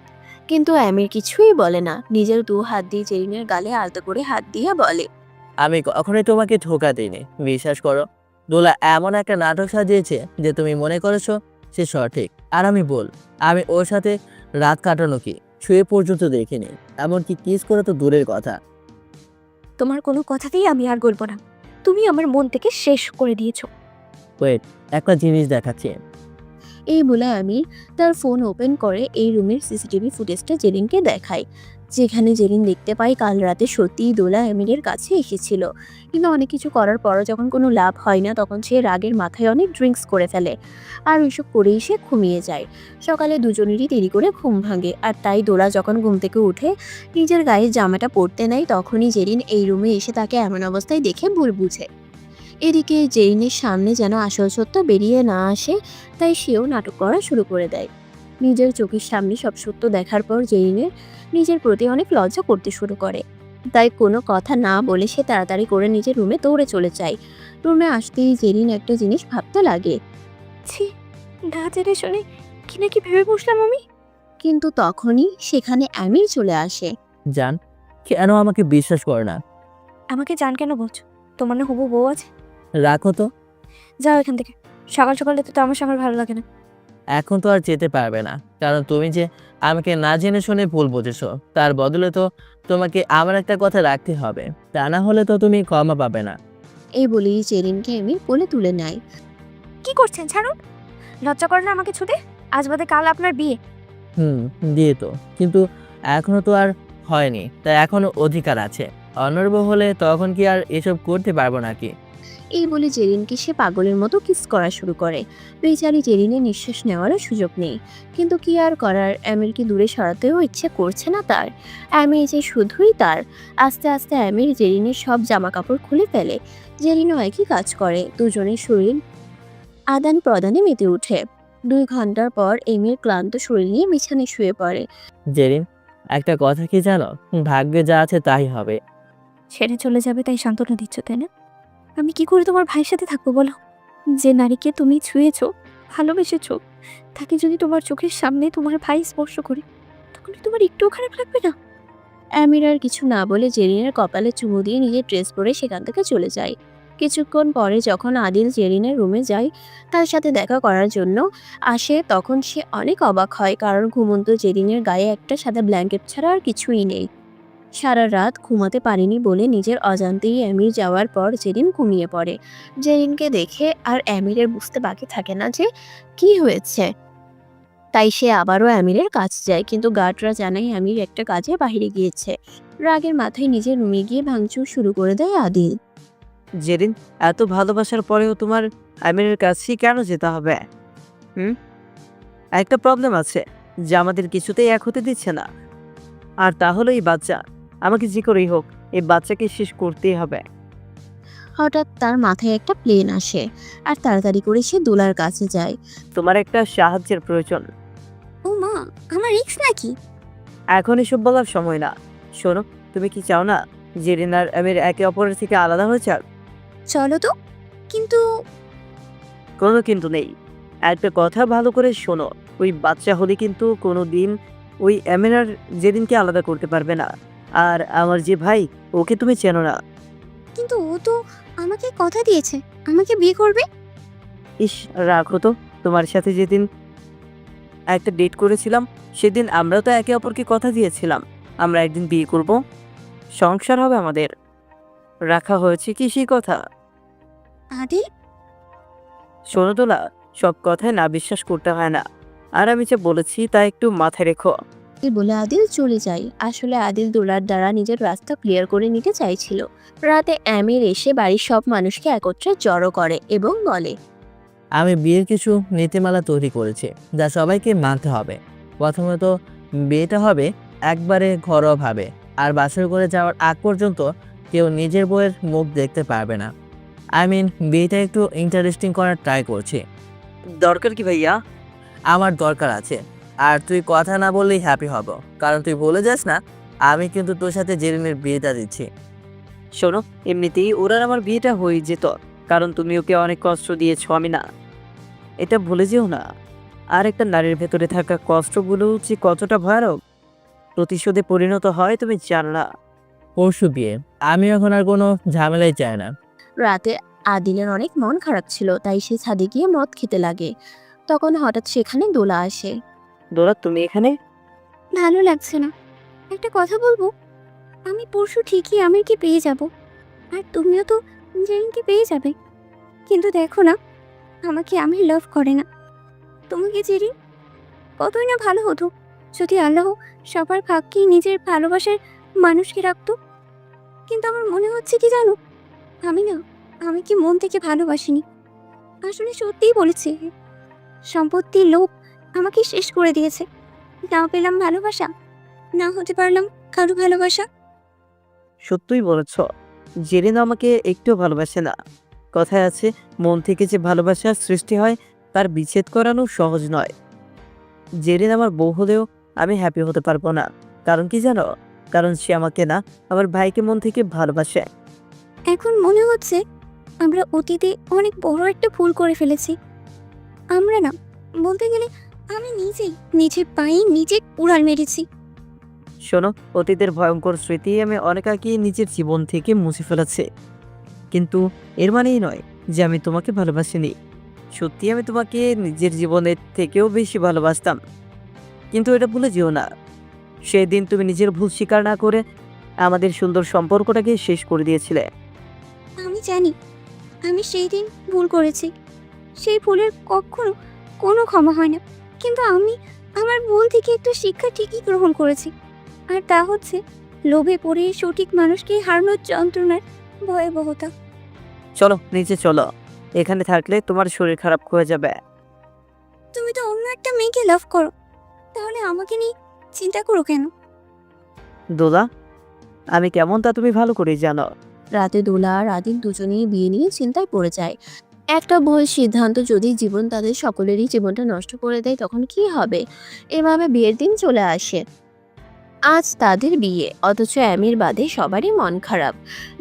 কিন্তু আমির কিছুই বলে না, নিজের 2 হাত দিয়ে জেরিনের গালে আলতো করে হাত দিয়ে বলে, আমি কখনোই তোমাকে ধোকা দিইনি, বিশ্বাস করো। দোলা এমন একটা নাটক সাজিয়েছে যে তুমি মনে করেছো সে সঠিক, আর আমি ভুল। আমি ওর সাথে রাত কাটানো কি ছুঁয়ে পর্যন্ত দেখিনি, এমনকি কিস করে তো দূরের কথা। তোমার কোনো কথাতেই আমি আর বলবো না। তুমি আমার মন থেকে শেষ করে দিয়েছো। ওয়েট, একটা জিনিস দেখাচ্ছি। এই বলে আমির তার ফোন ওপেন করে এই রুমের সিসিটিভি ফুটেজটা জেরিনকে দেখায়, যেখানে জেরিন দেখতে পায় কাল রাতে সত্যিই দোলা আমিরের কাছে এসেছিল। কিন্তু অনেক কিছু করার পরও যখন কোনো লাভ হয় না, তখন সে রাগের মাথায় অনেক ড্রিঙ্কস করে ফেলে, আর ওইসব করেই সে ঘুমিয়ে যায়। সকালে দুজনেরই দেরি করে ঘুম ভাঙে, আর তাই দোলা যখন ঘুম থেকে উঠে নিজের গায়ে জামাটা পরতে নেয়, তখনই জেরিন এই রুমে এসে তাকে এমন অবস্থায় দেখে ভুল বুঝে। এদিকে জেরিনের সামনে যেন আসল সত্য বেরিয়ে না আসে, তাই সেও নাটক করা শুরু করে দেয়। নিজের চোখের সামনে সব সত্য দেখার পর জেরিনের নিজের প্রতি অনেক লজ্জা করতে শুরু করে। তাই কোনো কথা না বলে সে তাড়াতাড়ি করে নিজের রুমে দৌড়ে চলে যায়। রুমে আসতেই জেরিন একটা জিনিস ভাবতে লাগে, ছি, না জেনে শুনে কি না কি ভেবে বসলাম আমি। কিন্তু তখনই সেখানে আমির চলে আসে। জান, কেন আমাকে বিশ্বাস করে না? আমাকে জান কেন বলছো? তোমার না হবু বউ আছে? রাখো তো। যাও এখান থেকে। সকাল সকাল যেতে তো আমার সঙ্গে ভালো লাগে না। এখন তো আর যেতে পারবে না, কারণ তুমি যে আমাকে না জেনে শুনে ভুল বুঝেছো। তার বদলে তো তোমাকে আমার একটা কথা রাখতে হবে, তা না হলে তো তুমি ক্ষমা পাবে না। এই বলেই জেরিনকে আমির কোলে তুলে নেয়। কি করছেন? ছাড়ুন। লজ্জা করে না আমাকে ছুটে? আজ বাদে কাল আপনার বিয়ে। দিয়ে তো, কিন্তু এখনো তো আর হয়নি, তাই এখনো অধিকার আছে। অনর্ব হলে তখন কি আর এসব করতে পারবো নাকি? এই বলে জেরিনকে সে পাগলের মতো কিস করা শুরু করে। বেচারি জেরিনের নিঃশ্বাস নেওয়ারও সুযোগ নেই, কিন্তু কি আর করার, আমিরকে দূরে সরাতেও ইচ্ছে করছে না তার। আমির যে শুধুই তার। আস্তে আস্তে আমির জেরিনের সব জামা কাপড় খুলে ফেলে। জেরিনও একই কাজ করে। দুজনের শরীর আদান প্রদানে মেতে ওঠে। 2 ঘন্টার পর এমির ক্লান্ত শরীর নিয়ে বিছানায় শুয়ে পড়ে। জেরিন, একটা কথা কি জানো? ভাগ্যে যা আছে তাই হবে। ছেড়ে চলে যাবে তাই সান্ত্বনা দিচ্ছ, তাই না? আমি কি করে তোমার ভাইয়ের সাথে থাকবো বলো? যে নারীকে তুমি ছুঁয়েছো, ভালোবেসেছো, তাকে যদি তোমার চোখের সামনে তোমার ভাই স্পর্শ করে, তখন কি তোমার একটুও খারাপ লাগবে না? আমির আর কিছু না বলে জেরিনের কপালে চুমু দিয়ে নিজের ড্রেস পরে সেখান থেকে চলে যায়। কিছুক্ষণ পরে যখন আদিল জেরিনের রুমে যায় তার সাথে দেখা করার জন্য আসে, তখন সে অনেক অবাক হয়, কারণ ঘুমন্ত জেরিনের গায়ে একটা সাদা ব্ল্যাঙ্কেট ছাড়া আর কিছুই নেই। সারা রাত ঘুমাতে পারেনি বলে নিজের অজান্তেই আমির যাওয়ার পর জেরিন ঘুমিয়ে পড়ে। জেরিনকে দেখে আর আমিরের বুঝতে বাকি থাকে না যে কি হয়েছে। তাই সে আবারও আমিরের কাছে যায়, কিন্তু গার্ডরা জানায় আমির একটা কাজে বাইরে গিয়েছে। রাগের মাথায় নিজের রুমে গিয়ে ভাঙচুর শুরু করে দেয় আদিল। জেরিন, এত ভালোবাসার পরেও তোমার আমিরের কাছেই কেন যেতে হবে? একটা প্রবলেম আছে যে আমাদের কিছুতেই এক হতে দিচ্ছে না, আর তাহলে এই বাচ্চা। আমাকে যে করেই হোক এই বাচ্চাকে শেষ করতেই হবে। হঠাৎ তার মাথায় একটা প্লেন আসে, আর তাড়াতাড়ি করে সে দোলার কাছে যায়। তোমার একটা সাহায্যের প্রয়োজন। ও মা, আমার রিক্স নাকি? এখন এসব বলার সময় না। শোনো, তুমি কি চাও না জেরিন আর আমির একে অপরের থেকে আলাদা হয়ে যাক? চলো তো। কিন্তু কোনো কিন্তু নেই। একটা কথা ভালো করে শোনো, ওই বাচ্চা হলে কিন্তু কোনো দিন ওই আমির আর জেরিনকে আলাদা করতে পারবে না। আর আমার যে ভাই, ওকে তুমি চেনো না। কিন্তু ও তো আমাকে কথা দিয়েছে আমাকে বিয়ে করবে। ইস, রাখো তো। তোমার সাথে যেদিন একটা ডেট করেছিলাম, সেদিন আমরাও তো একে অপরকে কথা দিয়েছিলাম আমরা একদিন বিয়ে করব, সংসার হবে আমাদের। রাখা হয়েছে কি সেই কথা? আদি, শোনো তোলা, সব কথায় না বিশ্বাস করতে হয় না। আর আমি যা বলেছি তা একটু মাথায় রেখো। এই বলে আদিল চলে যায়। আসলে আদিল দোলার দ্বারা নিজের রাস্তা ক্লিয়ার করে নিতে চাইছিল। রাতে আমির এসে বাড়ির সব মানুষকে একত্রে জড়ো করে এবং বলে, আমি বিয়ের কিছু নীতিমালা তৈরি করেছি যা সবাইকে মানতে হবে। প্রথমত, বিয়েটা হবে একবারে ঘরোয়াভাবে, আর বাসর করে যাওয়ার আগ পর্যন্ত কেউ নিজের বউয়ের মুখ দেখতে পারবে না। বিয়েটা একটু ইন্টারেস্টিং করার ট্রাই করছি। দরকার কি ভাইয়া? আমার দরকার আছে, আর তুই কথা না বললেই হ্যাপি হব, কারণ তুই বলে যাস না আমি কিন্তু তোর সাথে জেরিনের বিয়েটা দিচ্ছি। শোনো, এমনিতেই ওরা আমার বিয়েটা হয়ে যেত, কারণ তুমি ওকে অনেক কষ্ট দিয়েছো, আমি না। এটা ভুলে যেও না। আর একটা নারীর ভেতরে থাকা কষ্টগুলো যে কতটা ভয়ানক প্রতিশোধে পরিণত হয় তুমি জানো না। পরশু বিয়ে, আমি এখন আর কোনো ঝামেলাই চাই না। রাতে আদিলের অনেক মন খারাপ ছিল, তাই সে ছাদে গিয়ে মদ খেতে লাগে। তখন হঠাৎ সেখানে দোলা আসে। দোলা তুমি এখানে? ভালো লাগছে না। একটা কথা বলবো, আমি পরশু ঠিকই আমিরকে পেয়ে যাব, আর তুমিও তো জেরিনকে পেয়ে যাবে। কিন্তু দেখো না, আমাকে আমির লাভ করে না। তোমাকে জেরিন কতই না ভালো হতো যদি আল্লাহ সবার ভাগ্যেই নিজের ভালোবাসার মানুষকে রাখতো। কিন্তু আমার মনে হচ্ছে কি জানো, আমি কি মন থেকে ভালোবাসিনি। আসলে সত্যিই বলেছি, সম্পত্তির লোভ আমাকে শেষ করে দিয়েছে। না পেলাম ভালোবাসা, না হতে পারলাম কারো ভালোবাসা। সত্যই বলেছ, জেরিন আমাকে একটু ভালোবাসে না। কথায় আছে, মন থেকে যে ভালোবাসা সৃষ্টি হয় তার বিচ্ছেদ করানো সহজ নয়। জেরিন আমার বউ হলেও আমি হ্যাপি হতে পারবো না। কারণ কি জানো? কারণ সে আমাকে না, আমার ভাইকে মন থেকে ভালোবাসে। এখন মনে হচ্ছে আমরা অতীতে অনেক বড় একটা ভুল করে ফেলেছি। আমরা না, বলতে গেলে আমি নিজের পায়ে নিজে উড়াল মেরেছি। শোনো, অতীতের ভয়ঙ্কর স্মৃতি আমি অনেক আগে নিজের জীবন থেকে মুছে ফেলেছি। কিন্তু এর মানেই নয় যে আমি তোমাকে ভালোবাসিনি। সত্যি আমি তোমাকে নিজের জীবনের থেকেও বেশি ভালোবাসতাম। কিন্তু এটা ভুলে যেও না, সেদিন তুমি নিজের ভুল স্বীকার না করে আমাদের সুন্দর সম্পর্কটাকে শেষ করে দিয়েছিলে। আমি জানি আমি সেই দিন ভুল করেছি, সেই ভুলের কখনো কোনো ক্ষমা হয় না। কিন্তু আমি আমার ভুল থেকে একটু শিক্ষা ঠিকই গ্রহণ করেছি, আর তা হচ্ছে লোভে পড়ে সঠিক মানুষকে হারানোর যন্ত্রণার ভয়াবহতা। চলো নিচে চলো, এখানে থাকলে তোমার শরীর খারাপ হয়ে যাবে। তুমি তো অন্য একটা মেয়েকে লাভ করো, তাহলে আমাকে নিয়ে চিন্তা করো কেন? দোলা, আমি কেমন তা তুমি ভালো করেই জানো। রাতে দোলা আর আদিল দুজনেই বিয়ে নিয়ে চিন্তায় পড়ে যায়। একটা ভুল সিদ্ধান্ত যদি জীবন তাদের সকলেরই জীবনটা নষ্ট করে দেয়, তখন কি হবে? এভাবে বিয়ের দিন চলে আসে। আজ তাদের বিয়ে, অথচ এমির বাদে সবারই মন খারাপ।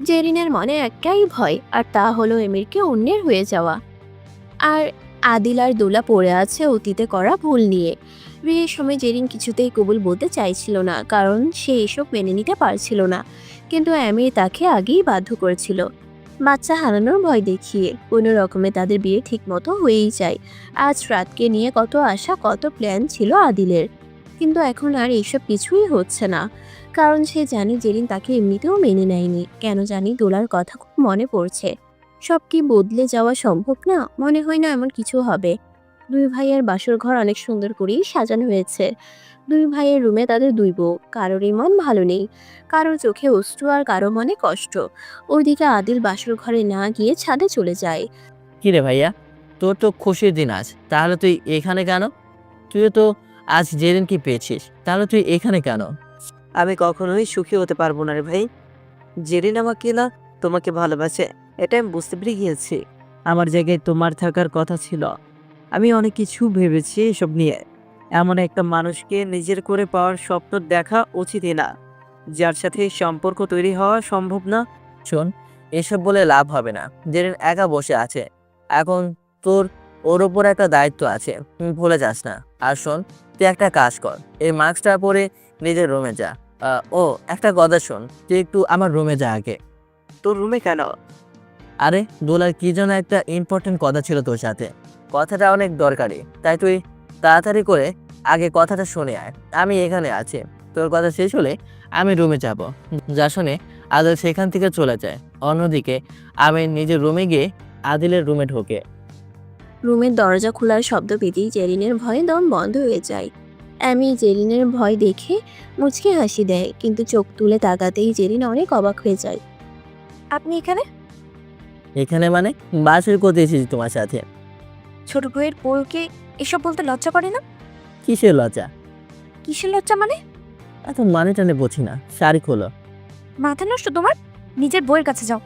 জেরিনের মনে একটাই ভয়, আর তা হলো এমিরকে অন্যের হয়ে যাওয়া। আর আদিল আর দোলা পড়ে আছে অতীতে করা ভুল নিয়ে। বিয়ের সময় জেরিন কিছুতেই কবুল বলতে চাইছিল না, কারণ সে এসব মেনে নিতে পারছিল না। কিন্তু আমির তাকে আগেই বাধ্য করেছিল, বাচ্চা হারানোর ভয় দেখিয়ে। কোনো রকমে তাদের বিয়ে ঠিকমতো হয়েই যায়। আজ রাতকে নিয়ে কত আশা, কত প্ল্যান ছিল আদিলের, কিন্তু এখন আর এইসব কিছুই হচ্ছে না। কারণ সে জানে জেরিন তাকে এমনিতেও মেনে নেয়নি। কেন জানি দোলার কথা খুব মনে পড়ছে। সব কি বদলে যাওয়া সম্ভব না? মনে হয় না এমন কিছু হবে। দুই ভাইয়ের বাসর ঘর অনেক সুন্দর করেই সাজানো হয়েছে। দুই ভাইয়ের রুমে তাদের দুই বউ, কারোরই মন ভালো নেই। কারোর চোখে অশ্রু আর কারো মনে কষ্ট। ওইদিকে আদিল বাসর ঘরে না গিয়ে ছাদে চলে যায়। কিরে ভাইয়া, তোর তো খুশির দিন আজ, তাহলে তুই এখানে কেন? তুইও তো আজ জেরিনকে পেয়েছিস, তাহলে তুই এখানে কেন? আমি কখনোই সুখী হতে পারবো না রে ভাই। জেরিন আমাকে না, তোমাকে ভালোবাসে, এটা আমি বুঝতে পেরে গিয়েছি। আমার জায়গায় তোমার থাকার কথা ছিল। আমি অনেক কিছু ভেবেছি এসব নিয়ে। এমন একটা মানুষকে নিজের করে পাওয়ার স্বপ্ন দেখা উচিতই না, যার সাথে সম্পর্ক তৈরি হওয়া সম্ভব না। শোন, এসব বলে লাভ হবে না। জেরিন একা বসে আছে, এখন তোর ওর ওপর একটা দায়িত্ব আছে, তুমি ভুলে যাস না। আর শোন, তুই একটা কাজ কর, এই মাস্কটা পরে নিজের রুমে যা। ও একটা কথা শোন, তুই একটু আমার রুমে যা আগে। তোর রুমে কেন? আরে দোলার কি যেন একটা ইম্পর্টেন্ট কথা ছিল তোর সাথে, কথাটা অনেক দরকারি, তাই তুই তাড়াতাড়ি করে আগে কথাটা শুনে আয়। আমি এখানে আছি, তোর কথা শেষ হলে আমি রুমে যাব। যা শুনে আদিল সেখান থেকে চলে যায়। অন্যদিকে আমি নিজের রুমে গিয়ে আদিলের রুমে ঢোকে। রুমের দরজা খোলার শব্দ পেতেই জেরিনের ভয়ে দম বন্ধ হয়ে যায়। আমি জেরিনের ভয় দেখে মুচকি হাসি দেয়, কিন্তু চোখ তুলে তাকাতেই জেরিন অনেক অবাক হয়ে যায়। আপনি এখানে? এখানে মানে? বাসের কোথায় এসেছি তোমার সাথে। ছোট বউয়ের বউকে এসব বলতে লজ্জা করে না? কিসের লজ্জা? কিসের লজ্জা মানে? এত মানে টানে বুঝি না, শাড়ি খোলো। মাথা নষ্ট তোমার? নিজের বউয়ের কাছে যাও।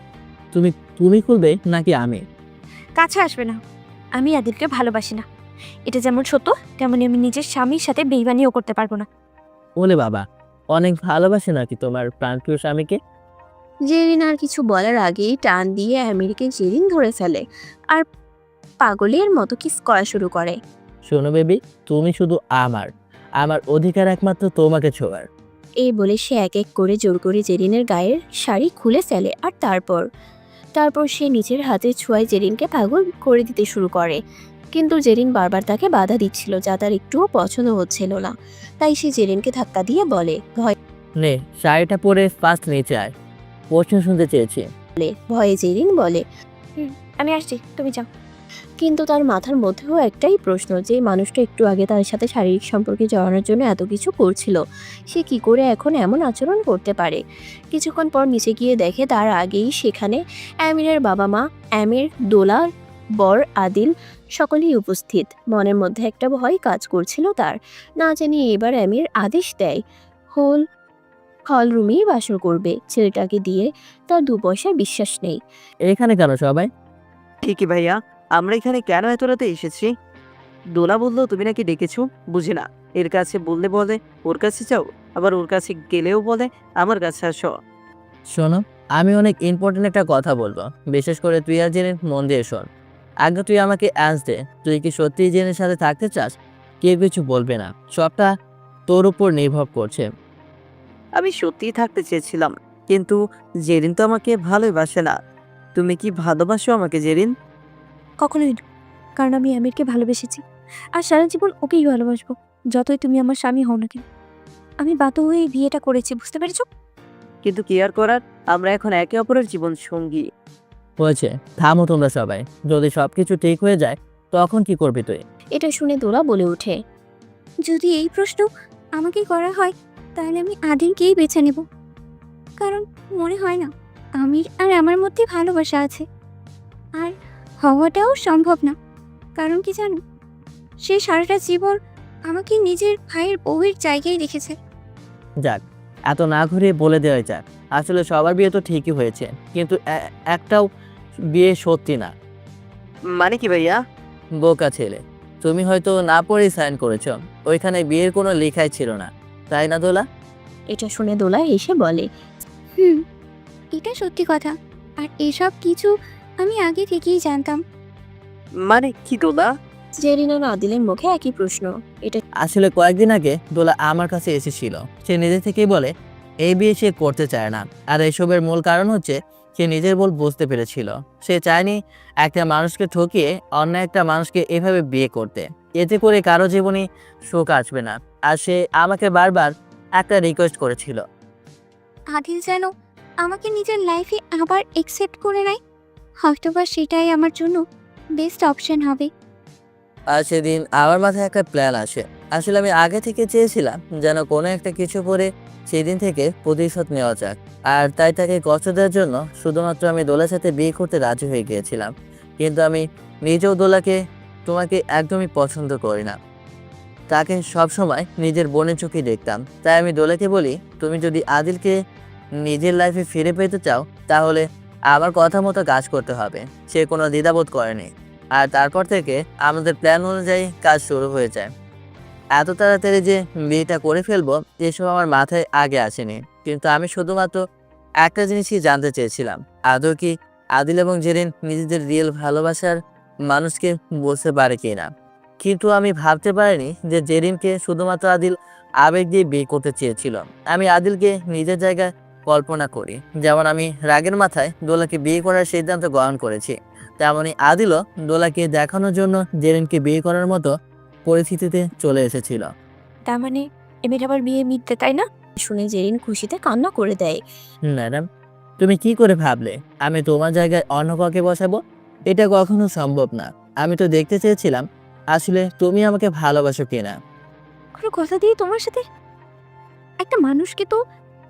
তুমি খুলবে নাকি আমি? কাছে আসবে না। আমি আদিলকে ভালোবাসি না, এটা যেমন সত্য তেমনি আমি নিজের স্বামীর সাথে বেইমানিও করতে পারবো না। ওলে বাবা, অনেক ভালোবাসে নাকি তোমার প্রাণপ্রিয় স্বামীকে? জেরিন আর কিছু বলার আগেই টান দিয়ে আমিরকে জেরিন ধরে ফেলে আর পাগলের মতো কিস করা শুরু করে। শোনো বেবি, তুমি শুধু আমার অধিকার একমাত্র তোমাকে ছোঁয়ার। এই বলে সে এক এক করে জোর করে জেরিনের গায়ের শাড়ি খুলে ফেলে আর তারপর সে নিজের হাতে ছোঁয়ায় জেরিনকে পাগল করে দিতে শুরু করে। কিন্তু জেরিন বারবার তাকে বাধা দিচ্ছিল, যা তার একটুও পছন্দ হচ্ছিল না। তাই সে জেরিনকে ধাক্কা দিয়ে বলে, নে শাড়িটা পরে ফার্স্ট নিচে আয়, প্রশ্ন শুনতে চেয়েছি। ভয়ে জেরিন বলে। আমি আসছি, তুমি যাও। কিন্তু তার মাথার মধ্যেও একটাই প্রশ্ন, যে মানুষটা একটু আগে তার সাথে শারীরিক সম্পর্কে জড়ানোর জন্য এত কিছু করছিল, সে কি করে এখন এমন আচরণ করতে পারে। কিছুক্ষণ পর নিচে গিয়ে দেখে তার আগেই সেখানে আমিরের বাবা মা, আমির, দোলা, বর আদিল সকলেই উপস্থিত। মনের মধ্যে একটা ভয় কাজ করছিল তার, না জানি এবার আমির আদেশ দেয় হল রুমেই বাসর করবে। ছেলেটাকে দিয়ে তার 2 পয়সার বিশ্বাস নেই। এখানে কেন সবাই? ঠিকই ভাইয়া, আমরা এখানে কেন এত রাতে এসেছি? দোলা বললো তুমি নাকি ডেকেছো, বুঝি না। এর কাছে বললে বলে ওর কাছে যাও, আবার ওর কাছে গেলেও বলে আমার কাছে আসো। শোনো, আমি অনেক ইম্পর্টেন্ট একটা কথা বলবো, বিশেষ করে তুই আর জেনে মন দিয়ে শোন। আগে তুই আমাকে অ্যান্স দে, তুই কি সত্যিই জেনের সাথে থাকতে চাস? কেউ কিছু বলবে না, সবটা তোর উপর নির্ভর করছে। আমি সত্যিই থাকতে চেয়েছিলাম, কিন্তু জেরিন তো আমাকে ভালোবাসে না। তুমি কি ভালোবাসো আমাকে জেরিন? কখনোই না, কারণ আমি আমিরকে ভালোবেসেছি আর সারা জীবন ওকেই ভালোবাসবো, যতই তুমি আমার স্বামী হও না কেন। আমি বাধ্য হয়ে এই বিয়েটা করেছি, বুঝতে পেরেছো? কিন্তু কি আর করার, আমরা এখন একে অপরের জীবন সঙ্গী। হয়েছে, থামো তোমরা সবাই। যদি সবকিছু ঠিক হয়ে যায় তখন কি করবি তুই? এটা শুনে দোলা বলে ওঠে, যদি এই প্রশ্ন আমাকে করা হয় তাহলে আমি আদিলকেই বেছে নেব, কারণ মনে হয় না আমির আর আমার মধ্যে ভালোবাসা আছে, আর হওয়াটাও সম্ভব না। কারণ কি জানো, সে সারাটা জীবন আমাকে নিজের ভাইয়ের বউয়ের জায়গায় রেখেছে। যাক, এত না ঘুরিয়ে বলে দেওয়া যাক, আসলে সবার বিয়ে তো ঠিকই হয়েছে, কিন্তু একটাও বিয়ে সত্যি না। মানে কি ভাইয়া? বোকা ছেলে, তুমি হয়তো না পড়েই সাইন করেছ, ওইখানে বিয়ের কোনো লেখাই ছিল না, তাই না দোলা? এটা শুনে দোলা এসে বলে, এটা সত্যি কথা, আর এসব কিছু আমি আগে থেকেই জানতাম। মানে কি দোলা? জেরিন আর আদিলের মুখে একই প্রশ্ন। এটা আসলে কয়েকদিন আগে দোলা আমার কাছে এসেছিল, সে নিজে থেকেই বলে এই বিয়ে সে করতে চায় না, আর এসবের মূল কারণ হচ্ছে সে নিজের ভুল বুঝতে পেরেছিল। সে চায়নি একটা মানুষকে ঠকিয়ে অন্য একটা মানুষকে এভাবে বিয়ে করতে, এতে করে কারো জীবনে সুখ আসবে না। আর সে আমাকে বারবার একটা রিকোয়েস্ট করেছিল, আদিল যেন আমাকে নিজের লাইফে আবার একসেপ্ট করে নেয়, হয়তোবা সেটাই আমার জন্য বেস্ট অপশন হবে। আর সেদিন আমার মাথায় একটা প্ল্যান আসে। আসলে আমি আগে থেকে চেয়েছিলাম যেন কোনো একটা কিছু পরে সেদিন থেকে প্রতিশোধ নেওয়া যাক, আর তাই তাকে কষ্ট দেওয়ার জন্য শুধুমাত্র আমি দোলার সাথে বিয়ে করতে রাজি হয়ে গিয়েছিলাম। কিন্তু আমি নিজেও তোমাকে একদমই পছন্দ করি না, তাকে সবসময় নিজের বোনের চোখে দেখতাম। তাই আমি দোলাকে বলি, তুমি যদি আদিলকে নিজের লাইফে ফিরে পেতে চাও তাহলে আমার কথা মতো কাজ করতে হবে। সে কোনো দ্বিধাবোধ করেনি, আর তারপর থেকে আমাদের প্ল্যান অনুযায়ী কাজ শুরু হয়ে যায়। এত তাড়াতাড়ি যে বিয়েটা করে ফেলবো এসব আমার মাথায় আগে আসেনি, কিন্তু আমি শুধুমাত্র একটা জিনিসই জানতে চেয়েছিলাম, আদৌ কি আদিল এবং জেরিন নিজেদের রিয়েল ভালোবাসার মানুষকে বুঝতে পারে কিনা। কিন্তু আমি ভাবতে পারিনি যে জেরিনকে শুধুমাত্র আদিল আবেগ দিয়ে বিয়ে করতে চেয়েছিল। আমি আদিলকে নিজের জায়গায় কল্পনা করি, যেমন আমি রাগের মাথায় দোলাকে বিয়ে করার সিদ্ধান্ত গ্রহণ করেছি, তেমনি আদিলও দোলাকে দেখানোর জন্য জেরিনকে বিয়ে করার মতো পরিস্থিতিতে চলে এসেছিল। তার মানে এমনি আবার বিয়ে মিথ্যে, তাই না? শুনে জেরিন খুশিতে কান্না করে দেয়। ম্যাডাম, তুমি কি করে ভাবলে আমি তোমার জায়গায় অন্য কাউকে বসাবো? এটা কখনো সম্ভব না। আমি তো দেখতে চেয়েছিলাম আসলে তুমি আমাকে ভালোবাসো কিনা। কোনো কথা দিয়ে তোমার সাথে একটা মানুষকে তো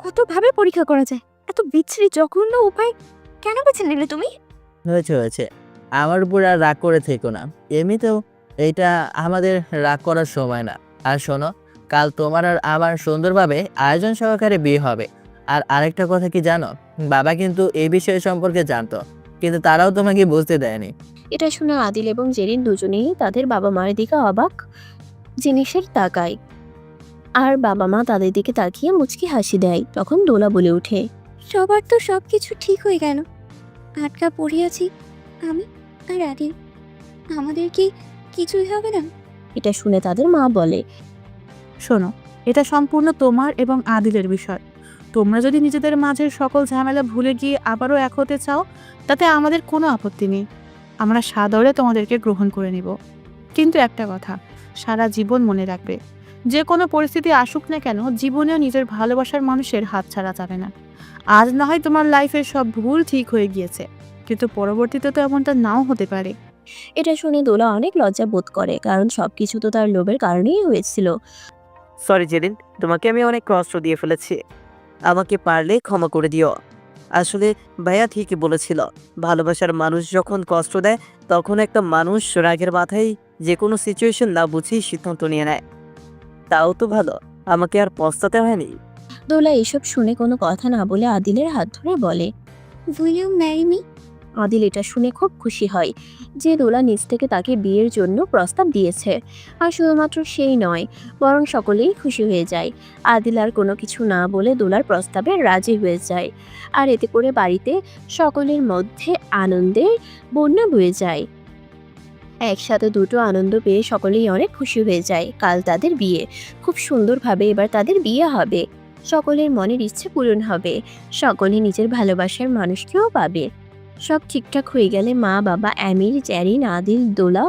কতভাবে পরীক্ষা করা যায়, এত বিচ্ছিরি জঘন্য উপায় কেন বেছে নিলে তুমি? হয়েছে, আমার উপর আর রাগ করে থেকো না। এমনিতেও এটা আমাদের রাগ করার সময় না। আর শোনো, কাল তোমার আর আমার সুন্দরভাবে আয়োজন সহকারে বিয়ে হবে। আর আরেকটা কথা কি জানো, বাবা কিন্তু এই বিষয় সম্পর্কে জানতো, কিন্তু তারাও তোমাকে বুঝতে দেয়নি। এটা শুনে আদিল এবং জেরিন দুজনেই তাদের বাবা মায়ের দিকে অবাক জিনিসের তাকায়, আর বাবা মা তাদের দিকে তাকিয়ে মুচকি হাসি দেয়। তখন দোলা বলে ওঠে, সবার তো সব কিছু ঠিক হয়ে গেল, আটকা পড়ে আছি আমি আর আদিল, আমাদের কি কিছুই হবে না? এটা শুনে তাদের মা বলে, শোনো, এটা সম্পূর্ণ তোমার এবং আদিলের বিষয়। তোমরা যদি নিজেদের মাঝের সকল ঝামেলা ভুলে গিয়ে আবারও এক হতে চাও, তাতে আমাদের কোনো আপত্তি নেই। আমরা সাদরে তোমাদেরকে গ্রহণ করে নিব। কিন্তু একটা কথা সারা জীবন মনে রাখবে, যে কোনো পরিস্থিতি আসুক না কেন, জীবনেও নিজের ভালোবাসার মানুষের হাত ছাড়া যাবে না। আজ না হয় তোমার লাইফের সব ভুল ঠিক হয়ে গিয়েছে, কিন্তু পরবর্তীতে তো এমনটা নাও হতে পারে। এটা শুনে দোলা অনেক লজ্জা বোধ করে, কারণ সবকিছু তো তার লোভের কারণেই হয়েছিল। সরি জেরিন, তোমাকে আমি অনেক কষ্ট দিয়ে ফেলেছি। আমাকে পারলে ক্ষমা করে দিও। আসলে ভাইয়া ঠিকই বলেছিল, ভালোবাসার মানুষ যখন কষ্ট দেয় তখন একটা মানুষ রাগের মাথায় যে কোনো সিচুয়েশন না বুঝেই সিদ্ধান্ত নিয়ে নেয়। তাও তো ভালো, আমাকে আর পস্তাতে হয়নি। দোলা এসব শুনে কোনো কথা না বলে আদিলের হাত ধরে বলে, will you marry me? Adil এটা শুনে খুব খুশি হয় যে দোলা নিজ থেকে তাকে বিয়ের জন্য প্রস্তাব দিয়েছে। আর শুধুমাত্র সেই নয়, বরং সকলেই খুশি হয়ে যায়। আদিল আর কোনো কিছু না বলে দোলার প্রস্তাবে রাজি হয়ে যায়। আর এতে করে বাড়িতে সকলের মধ্যে আনন্দের বন্যা বয়ে যায়। একসাথে দুটো আনন্দ পেয়ে সকলেই অনেক খুশি হয়ে যায়। কাল তাদের বিয়ে, খুব সুন্দরভাবে এবার তাদের বিয়ে হবে। সকলের মনের ইচ্ছে পূরণ হবে, সকলে নিজের ভালোবাসার মানুষকেও পাবে। সব ঠিকঠাক হয়ে গেলে মা, বাবা, অ্যামির, জ্যারিন, আদিল, দোলা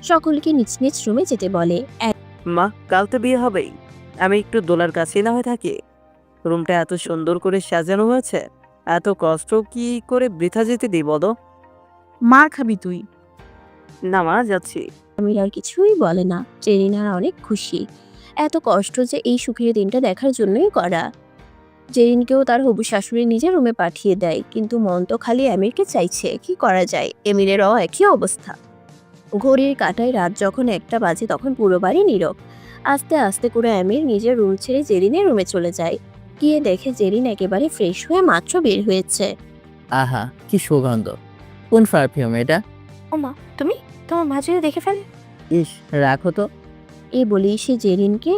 সকলকে নিজ নিজ রুমে যেতে বলে। মা, কাল তো বিয়ে হবেই, আমি একটু দোলার কাছেই না হয়ে থাকি। রুমটা এত সুন্দর করে সাজানো হয়েছে, এত কষ্ট কি করে বৃথা যেতে দিই বলো? মার খাবি তুই। না মা, যাচ্ছি। আমির আর কিছুই বলে না। জেরিন আর অনেক খুশি, এত কষ্ট যে এই সুখের দিনটা দেখার জন্যই করা। জেরিনকেও তার হবু শাশুড়ি নিজের রুমে পাঠিয়ে দেয়, কিন্তু মন তো খালি আমিরকে চাইছে। কি করা যায়, এমিরেরও একই অবস্থা। ঘড়ির কাঁটায় রাত যখন 1টা বাজে তখন পুরো বাড়ি নীরব। আস্তে আস্তে করে আমির নিজের রুম ছেড়ে জেরিনের রুমে চলে যায়। গিয়ে দেখে জেরিন একেবারে ফ্রেশ হয়ে মাত্র বের হয়েছে। আহা, কি সুগন্ধ! কোন পারফিউম এটা? ওমা, তুমি? তোমার মা যদি দেখে ফেলে? ইস, রাখো তো। এই বলেই সে জেরিনকে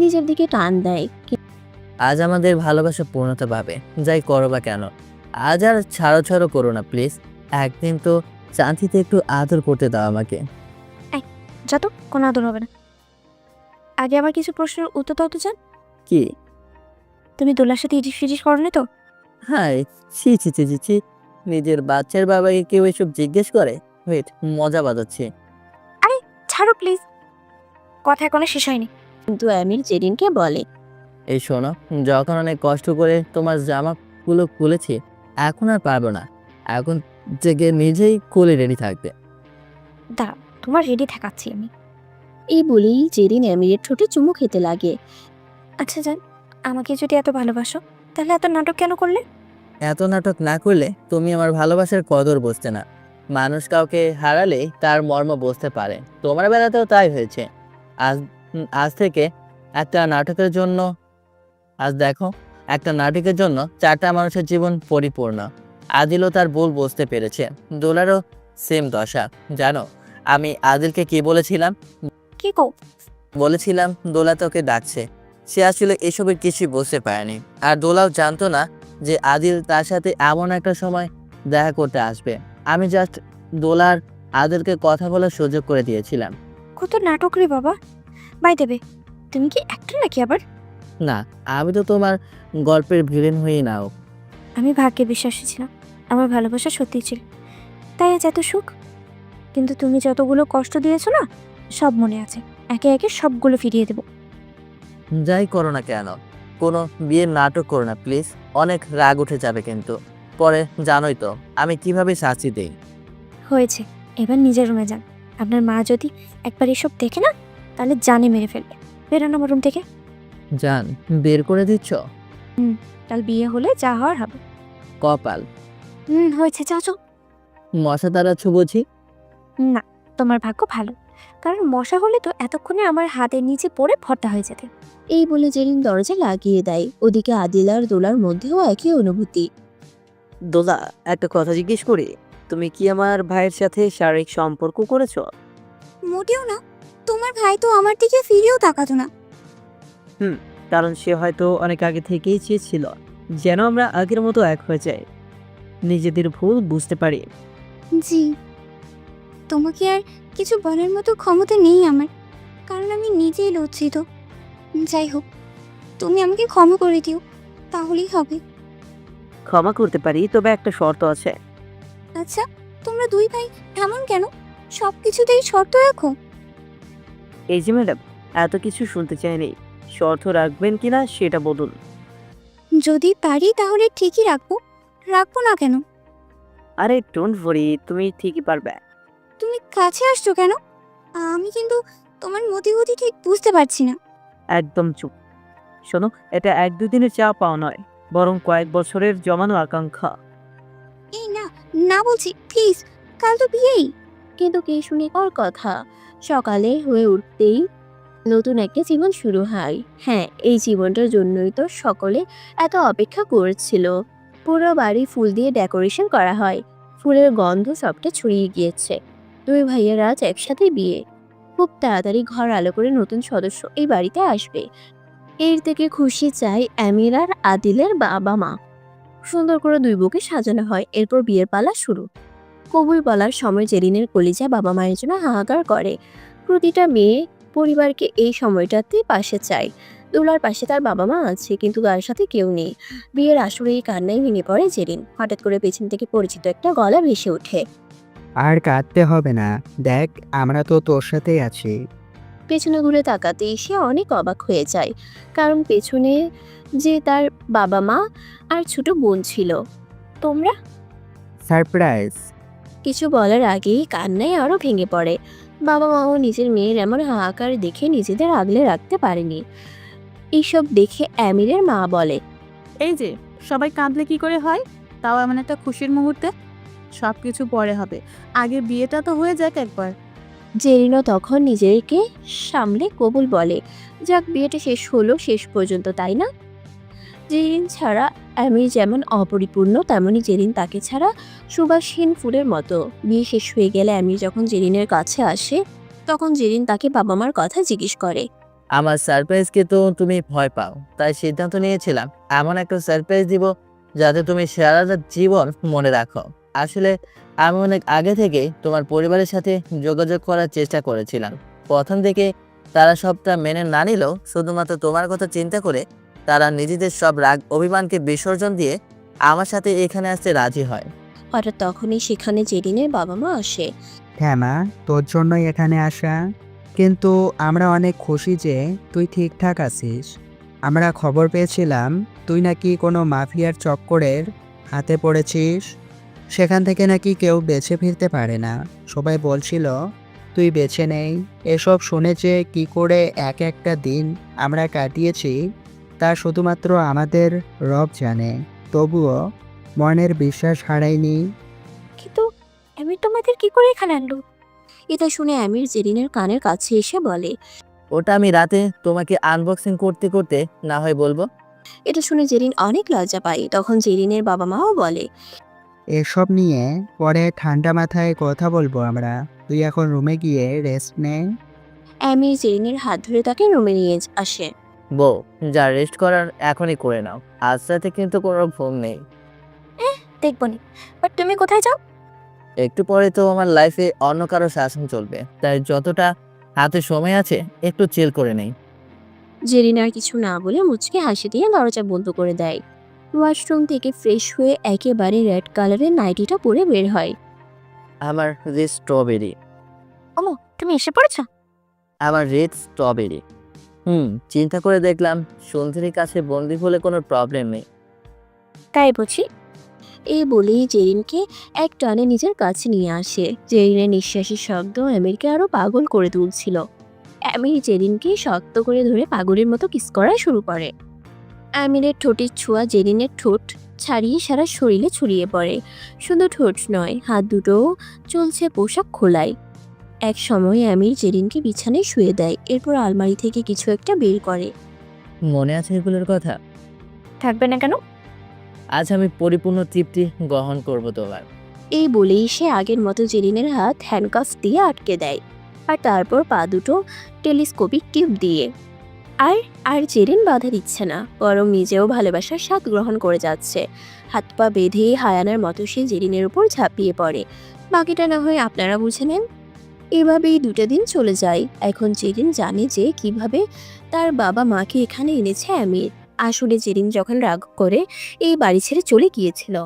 নিজের দিকে টান দেয়। আজ আমাদের ভালোবাসা পূর্ণতা পাবে, যাই করো বা কেন। আজ আর ছাড়ো করো না প্লিজ। একদিন তো শান্তিতে একটু আদর করতে দাও আমাকে। যা তো, কোনো আদর হবে না। আগে আমার কিছু প্রশ্নের উত্তর দাও তো জান। কি? তুমি দোলার সাথে ইটিস ফিটিস করনি তো? হ্যাঁ, ছি ছি ছি ছি ছি। নিজের বাচ্চার বাবাকে কেউ এসব জিজ্ঞেস করে? ওয়েট, মজা বাজাচ্ছে। ছাড়ো প্লিজ, কথা এখনো শেষ হয়নি। কিন্তু আমির জেরিনকে বলে, এই শোনো, যখন অনেক কষ্ট করে তোমার জামাগুলো খুলেছি, এখন আর পারবো না। এখন থেকে নিজেই কোলে রেডি থাকবে। দাঁড়াও, তোমার রেডি থাকাচ্ছি আমি। এই বলেই জেরিন আমিরের ঠোঁটে চুমু খেতে লাগে। আচ্ছা জান, আমাকে যদি এত ভালোবাসো তাহলে এত নাটক কেন করলে? এত নাটক না করলে তুমি আমার ভালোবাসার কদর বুঝতে না। মানুষ কাউকে হারালে তার মর্ম বুঝতে পারে। তোমার বেলাতেও তাই হয়েছে। আজ থেকে একটা নাটকের জন্য আজ দেখো, একটা নাটকের জন্য 4টা মানুষের জীবন পরিপূর্ণ। আদিলও তার ভুল বুঝতে পেরেছে। দোলারও সেম দশা। জানো, আমি আদিলকে কি বলেছিলাম? কি কও? বলেছিলাম দোলা তোকে ডাকছে। সে আসলে এসবের কিছুই বুঝতে পারেনি। আর দোলাও জানতো না যে আদিল তার সাথে এমন একটা সময় দেখা করতে আসবে। আমি জাস্ট দোলার আদিলকে কথা বলার সুযোগ করে দিয়েছিলাম। কত নাটক রে বাবা। বাই দেবে, তুমি কি অ্যাক্টর নাকি আবার? না, আমি তো তোমার গল্পের ভিলেন হয়েই নাও। আমি ভাগ্যে বিশ্বাসী ছিলাম, আমার ভালোবাসা সত্যি ছিল, তাই আজ এত সুখ। কিন্তু তুমি যতগুলো কষ্ট দিয়েছো না, সব মনে আছে। একে একে সবগুলো ফিরিয়ে দেবো। যাই করো না কেন, কোনো বিয়ের নাটক করো না প্লিজ। অনেক রাগ উঠে যাবে কিন্তু পরে। জানোই তো আমি কিভাবে শাস্তি দেই। হয়েছে, এবার নিজের রুমে যান। আপনার মা যদি একবার এসব দেখে না, তাহলে জানে মেরে ফেলবে। বেরোন আমার রুম থেকে। জান, বের করে দিচ্ছ? কাল বিয়ে হলে যা হওয়ার হবে। কপাল। হয়েছে, যাও যাও। মশা তাড়াচ্ছ বুঝি? না, তোমার ভাগ্য ভালো, কারণ মশা হলে তো এতক্ষণে আমার হাতের নিচে পড়ে ভর্তা হয়ে যেতে। এই বলে জেরিন দরজা লাগিয়ে দেয়। ওদিকে আদিল আর দোলার মধ্যেও একই অনুভূতি। দোলা, একটা কথা জিজ্ঞেস করি, তুমি কি আমার ভাইয়ের সাথে শারীরিক সম্পর্ক করেছো? মোটেও না, তোমার ভাই তো আমার দিকে ফিরেও তাকাতো না। কারণ সে হয়তো অনেক আগে থেকেই চেয়েছিল যেন আমরা আগের মতো এক হয়ে যাই, নিজেদের ভুল বুঝতে পারি। জি, তোমাকে আর কিছু বলার মতো ক্ষমতা নেই আমার, কারণ আমি নিজেই লজ্জিত। যাই হোক, তুমি আমাকে ক্ষমা করে দিও, তাহলেই হবে। ক্ষমা করতে পারি, তবে একটা শর্ত আছে। আচ্ছা, তোমরা দুই ভাই এমন কেন? সব কিছুতেই শর্ত রাখো। এই যে ম্যাডাম, এত কিছু শুনতে চাইনি। শর্ত রাখবেন কিনা সেটা বলুন। যদি পারি তাহলে ঠিকই রাখবো, রাখবো না কেন? আরে ডোন্ট ওয়ারি, তুমি ঠিকই পারবে। তুমি কাছে আসছো কেন? আমি কিন্তু তোমার মতিগতি ঠিক বুঝতে পারছি না। একদম চুপ। শোনো, এটা 1-2 দিনের চা পাওয়া নয়, বরং কয়েক বছরের জমানো আকাঙ্ক্ষা। এই না, না বলছি প্লিজ, কাল তো বিয়েই। কিন্তু কে শুনে কার কথা? সকালে হয়ে উঠতেই নতুন একটা জীবন শুরু হয়। হ্যাঁ, এই জীবনটার জন্যই তো সকলে এত অপেক্ষা করছিল। পুরো বাড়ি ফুল দিয়ে ডেকোরেশন করা হয়, ফুলের গন্ধ সবটা ছড়িয়ে গিয়েছে। দুই ভাইয়ের আজ একসাথে বিয়ে। খুব তাড়াতাড়ি ঘর আলো করে নতুন সদস্য এই বাড়িতে আসবে। এর থেকে খুশি চাই আমির আর আদিলের বাবা মা। সুন্দর করে দুই বুকে সাজানো হয়, এরপর বিয়ের পালা শুরু। কবুল বলার সময় জেরিনের কলিজা বাবা মায়ের জন্য হাহাকার করে। প্রতিটা মেয়ে পরিবারকে এই সময়টাতে পাশে চায়। দোলার পাশে তার বাবা মা আছে, কিন্তু তার সাথে কেউ নেই। বিয়ের আসরে এই কান্নায় ভেঙে পড়ে জেরিন। হঠাৎ করে পেছন থেকে পরিচিত একটা গলা ভেসে ওঠে। আর কাঁদতে হবে না, দেখ আমরা তো তোর সাথেই আছি। পেছনে ঘুরে তাকাতেই সে অনেক অবাক হয়ে যায়, কারণ পেছনে যে তার বাবা মা আর ছোট বোন ছিল। তোমরা? সারপ্রাইজ। কিছু বলার আগেই কান্নায় আরো ভেঙে পড়ে। বাবা মাও নিজের মেয়ের এমন হাহাকার দেখে নিজেদের আগলে রাখতে পারেনি। এইসব দেখে আমিরের মা বলে, এই যে সবাই কাঁদলে কি করে হয়, তাও এমন একটা খুশির মুহূর্তে। সব কিছু পরে হবে, আগে বিয়েটা তো হয়ে যাক একবার। জেরিনও তখন নিজেকে সামলে কবুল বলে, যাক বিয়েটা শেষ হলো শেষ পর্যন্ত, তাই না? জেরিন ছাড়া আমির যেমন অপরিপূর্ণ, তেমনি জেরিন তাকে ছাড়া সুবাসহীন ফুলের মতো। বিয়ে শেষ হয়ে গেলে আমির যখন জেরিনের কাছে আসে, তখন জেরিন তাকে বাবা মার কথা জিজ্ঞেস করে। আমার সারপ্রাইজকে তো তুমি ভয় পাও, তাই সিদ্ধান্ত নিয়েছিলাম এমন একটা সারপ্রাইজ দিব যাতে তুমি সারাটা জীবন মনে রাখো। আসলে আমি অনেক আগে থেকে তোমার পরিবারের সাথে যোগাযোগ করার চেষ্টা করেছিলাম। প্রথম থেকে তারা সবটা মেনে না নিলেও শুধুমাত্র তোমার কথা চিন্তা করে তারা নিজেদের সব রাগ অভিমানকে বিসর্জন দিয়ে আমার সাথে এখানে আসতে রাজি হয়। হঠাৎ তখনই সেখানে জেরিনের বাবা মা আসে। হ্যাঁ মা, তোর জন্যই এখানে আসা। কিন্তু আমরা অনেক খুশি যে তুই ঠিকঠাক আছিস। আমরা খবর পেয়েছিলাম তুই নাকি কোনো মাফিয়ার চক্করের হাতে পড়েছিস। সেখান থেকে নাকি কেউ বেঁচে ফিরতে পারে না। সবাই বলছিল তুই বেঁচে নেই। এসব শুনে যে কী করে এক একটা দিন আমরা কাটিয়েছি তা শুধুমাত্র আমাদের রব জানে। তবুও মনের বিশ্বাস হারাইনি। কিন্তু আমির তোমাদের কি করে এখানে আনলো? এটা শুনে আমির জেরিনের কানের কাছে এসে বলে। ওটা আমি রাতে তোমাকে আনবক্সিং করতে করতে না হয় বলবো। এটা শুনে জেরিন অনেক লজ্জা পায়। তখন জেরিনের বাবা মাও বলে, এসব নিয়ে পরে ঠান্ডা মাথায় কথা বলবো আমরা। তুই এখন রুমে গিয়ে রেস্ট নে। আমির জেরিনের হাত ধরে তাকে রুমে নিয়ে আসে। বউ, যা রেস্ট করার এখনই করে নাও, আজ রাতে কিন্তু কোনো ঘুম নেই। দেখবো নি, বাট তুমি কোথায় যাও? একটু পরে তো আমার লাইফে অন্য কারো শাসন চলবে, তাই যতটা হাতে সময় আছে একটু চিল করে নেই। জেরিন আর কিছু না বলে মুচকে হাসি দিয়ে দরজা বন্ধ করে দেয়। ওয়াশরুম থেকে ফ্রেশ হয়ে একেবারে রেড কালারের নাইটিটা পরে বের হয়। আমার রেড স্ট্রবেরি। ওমো, তুমি এসে পড়েছো? আমার রেড স্ট্রবেরি। চিন্তা করে দেখলাম সুন্দরীর কাছে বন্দি হলে কোনো প্রবলেম নেই। তাই বুঝি? এই বলেই জেরিনকে এক টানে নিজের কাছে নিয়ে আসে। জেরিনের নিঃশ্বাসের শব্দ আমিরকে আরো পাগল করে তুলছিল। আমির জেরিনকে শক্ত করে ধরে পাগলের মতো কিস করা শুরু করে। আমিরের ঠোঁটের ছোঁয়া জেরিনের ঠোঁট ছাড়িয়ে সারা শরীরে ছড়িয়ে পড়ে। শুধু ঠোঁট নয়, হাত দুটোও চলছে পোশাক খোলায়। এক সময় আমির জেরিনকে বিছানায় শুয়ে দেয়, এরপর আলমারি থেকে কিছু একটা বের করে। মনে আছে এগুলোর কথা? থাকবে না কেন? আজ আমি পরিপূর্ণ তৃপ্তি গ্রহণ করব তোমার। এই বলেই সে আগের মতো জেরিনের হাত হ্যান্ডকাফ দিয়ে আটকে দেয়, আর তারপর পা দুটো টেলিস্কোপিক টিউব দিয়ে। আর আর জেরিন বাধা দিচ্ছে না, বরং নিজেও ভালোবাসার স্বাদ গ্রহণ করে যাচ্ছে। হাত পা বেঁধে হায়ানার মতো সে জেরিনের উপর ঝাঁপিয়ে পড়ে। বাকিটা না হয় আপনারা বুঝে নেন। এভাবেই 2টা দিন চলে যায়। এখন জেরিন জানে যে কিভাবে তার বাবা মাকে এখানে এনেছে আমির। আসলে জেরিন যখন রাগ করে এই বাড়ি ছেড়ে চলে গিয়েছিল,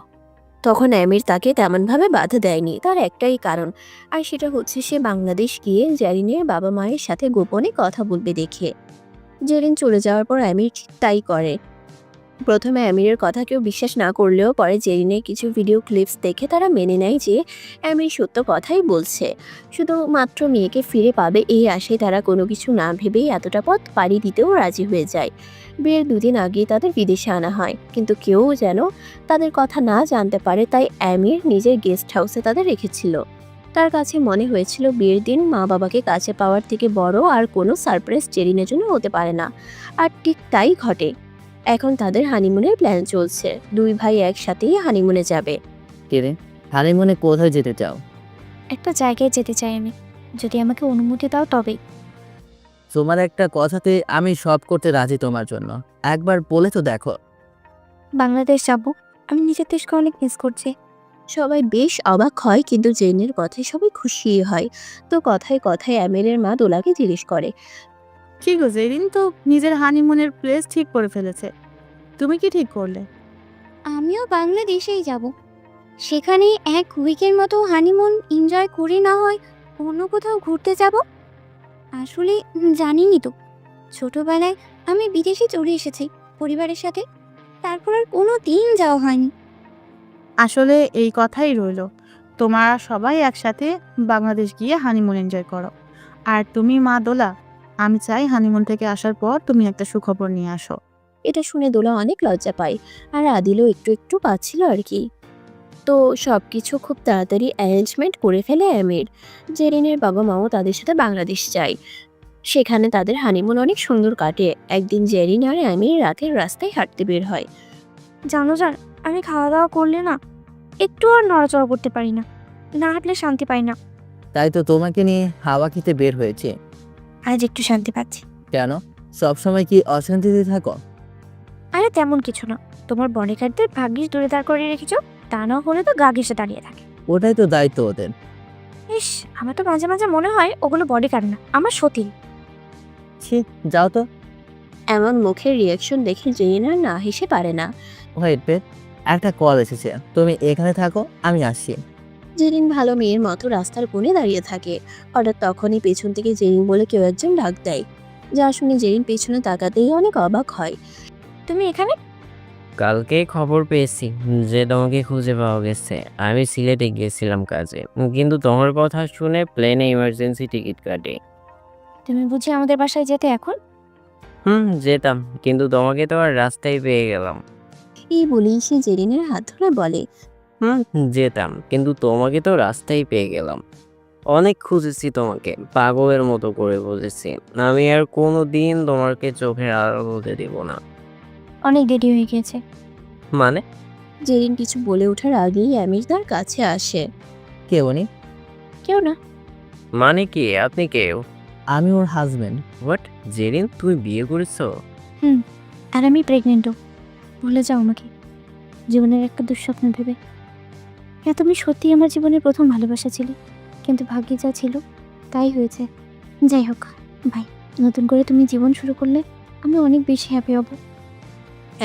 তখন আমির তাকে তেমনভাবে বাধা দেয়নি। তার একটাই কারণ, আর সেটা হচ্ছে সে বাংলাদেশ গিয়ে জেরিনের বাবা মায়ের সাথে গোপনে কথা বলবে দেখে। জেরিন চলে যাওয়ার পর আমির ঠিক তাই করে। প্রথমে আমিরের কথা কেউ বিশ্বাস না করলেও পরে জেরিনের কিছু ভিডিও ক্লিপস দেখে তারা মেনে নেয় যে আমির সত্য কথাই বলছে। শুধুমাত্র মেয়েকে ফিরে পাবে এই আশায় তারা কোনো কিছু না ভেবেই এতটা পথ পাড়ি দিতেও রাজি হয়ে যায়। বিয়ের 2 দিন আগেই তাদের বিদেশে আনা হয়, কিন্তু কেউ যেন তাদের কথা না জানতে পারে, তাই আমির নিজের গেস্ট হাউসে তাদের রেখেছিল। তার কাছে মনে হয়েছিল বিয়ের দিন মা বাবাকে কাছে পাওয়ার থেকে বড় আর কোনো সারপ্রাইজ জেরিনের জন্য হতে পারে না। আর ঠিক তাই ঘটে। এখন তাদের হানিমুনের প্ল্যান চলছে। 2 ভাই একসাথেই হানিমুনে যাবে। কিরে, হানিমুনে কোথায় যেতে চাও? একটা জায়গায় যেতে চাই আমি, যদি আমাকে অনুমতি দাও তবেই। তোমার একটা কথাতে আমি সব করতে রাজি তোমার জন্য। একবার বলে তো দেখো। বাংলাদেশ যাব। আমি নিজের দেশকে অনেক মিস করছি। সবাই বেশ অবাক হয়, কিন্তু জেরিনের কথায় সবাই খুশি হয়। তো কথায় কথায় আমিরের মা দোলাকে জিজ্ঞেস করে, কি গো জেরিন তো নিজের হানিমুনের প্লেস ঠিক করে ফেলেছে, তুমি কি ঠিক করলে? আমিও বাংলাদেশেই যাব। সেখানে 1 উইকের মতো হানিমুন এনজয় করে না হয় অন্য কোথাও ঘুরতে যাব। আসলে জানিনি তো, ছোটবেলায় আমি বিদেশে চলে এসেছি পরিবারের সাথে, তারপর আর কোনো দিন যাওয়া হয়নি। আসলে এই কথাই রইলো, তোমরা সবাই একসাথে বাংলাদেশ গিয়ে হানিমুন এনজয় করো। আর তুমি মা দোলা, আমি চাই হানিমুন থেকে আসার পর তুমি একটা সুখবর নিয়ে আসো। এটা শুনে দোলা অনেক লজ্জা পায়, আর আদিলও একটু একটু পাচ্ছিল আর কি। তো সবকিছু খুব তাড়াতাড়ি অ্যারেঞ্জমেন্ট করে ফেলে আমির। জেরিনের বাবা মাও তাদের সাথে বাংলাদেশ যায়। সেখানে তাদের হানিমুন অনেক সুন্দর কাটে। একদিন জেরিন আর আমির রাতের রাস্তায় হাঁটতে বের হয়। জানো আমি খাওয়া দাওয়া করলে না একটু আর নড়াচড়া করতে পারি না, না হাঁটলে শান্তি পাই না। তাই তো তোমাকে নিয়ে হাওয়া খেতে বের হয়েছে। আজ একটু শান্তি পাচ্ছি। কেন, সবসময় কি অশান্তিতে থাকো? আরে তেমন কিছু না, তোমার বডিগার্ডদের ভাগ্যিস দূরে দাঁড় করিয়ে রেখেছো, তা না হলে তো গা ঘেঁষে দাঁড়িয়ে থাকে। ওটাই তো দায়িত্ব ওদের। ইস, আমার তো মাঝে মাঝে মনে হয় ওগুলো বডিগার্ড না, আমার সতীন। ছি, যাও তো। এমন মুখের রিয়াকশন দেখে জেরিন আর না হেসে পারে না। ওয়েট বেট, একটা কল এসেছে, তুমি এখানে থাকো, আমি আসছি। জেরিন ভালো মেয়ের মতো রাস্তার কোণে দাঁড়িয়ে থাকে। হঠাৎ তখনই পেছন থেকে জেরিন বলে কেউ একজন ডাক দেয়। যা শুনে জেরিন পেছনে তাকাতেই অনেক অবাক হয়। তুমি এখানে? কালকে খবর পেয়েছি যে তোমাকে খুঁজে পাওয়া গেছে। আমি সিলেটে গিয়েছিলাম কাজে, কিন্তু তোমার কথা শুনে প্লেনে ইমার্জেন্সি টিকিট কাটি। তুমি বুঝি আমাদের বাসায় যেতে এখন? যেতাম, কিন্তু তোমাকে তো আর রাস্তায় পেয়ে গেলাম। এই বলেই সে জেরিনের হাত ধরে বলে, যেতাম, কিন্তু তোমাকে তো রাস্তায় পেয়ে গেলাম। অনেক খুঁজেছি তোমাকে, পাগলের মতো করে বুঝেছি। আমি আর কোনো দিন তোমাকে চোখের আড়াল হতে দেব না। অনেক দেরি হয়ে গেছে। মানে? জেরিন কিছু বলে ওঠার আগেই আমির তার কাছে আসে। কে উনি? কেউ না। মানে কি, আপনি কেউ? আমি ওর হাজবেন্ড। হোয়াট? জেরিন, তুমি বিয়ে করেছো? আর আমি প্রেগনেন্টও। ভুলে যাও আমাকে জীবনের একটা দুঃস্বপ্ন ভেবে। হ্যাঁ, তুমি সত্যি আমার জীবনের প্রথম ভালোবাসা ছিলে, কিন্তু ভাগ্যে যা ছিল তাই হয়েছে। যাই হোক ভাই, নতুন করে তুমি জীবন শুরু করলে আমি অনেক বেশি হ্যাপি হব।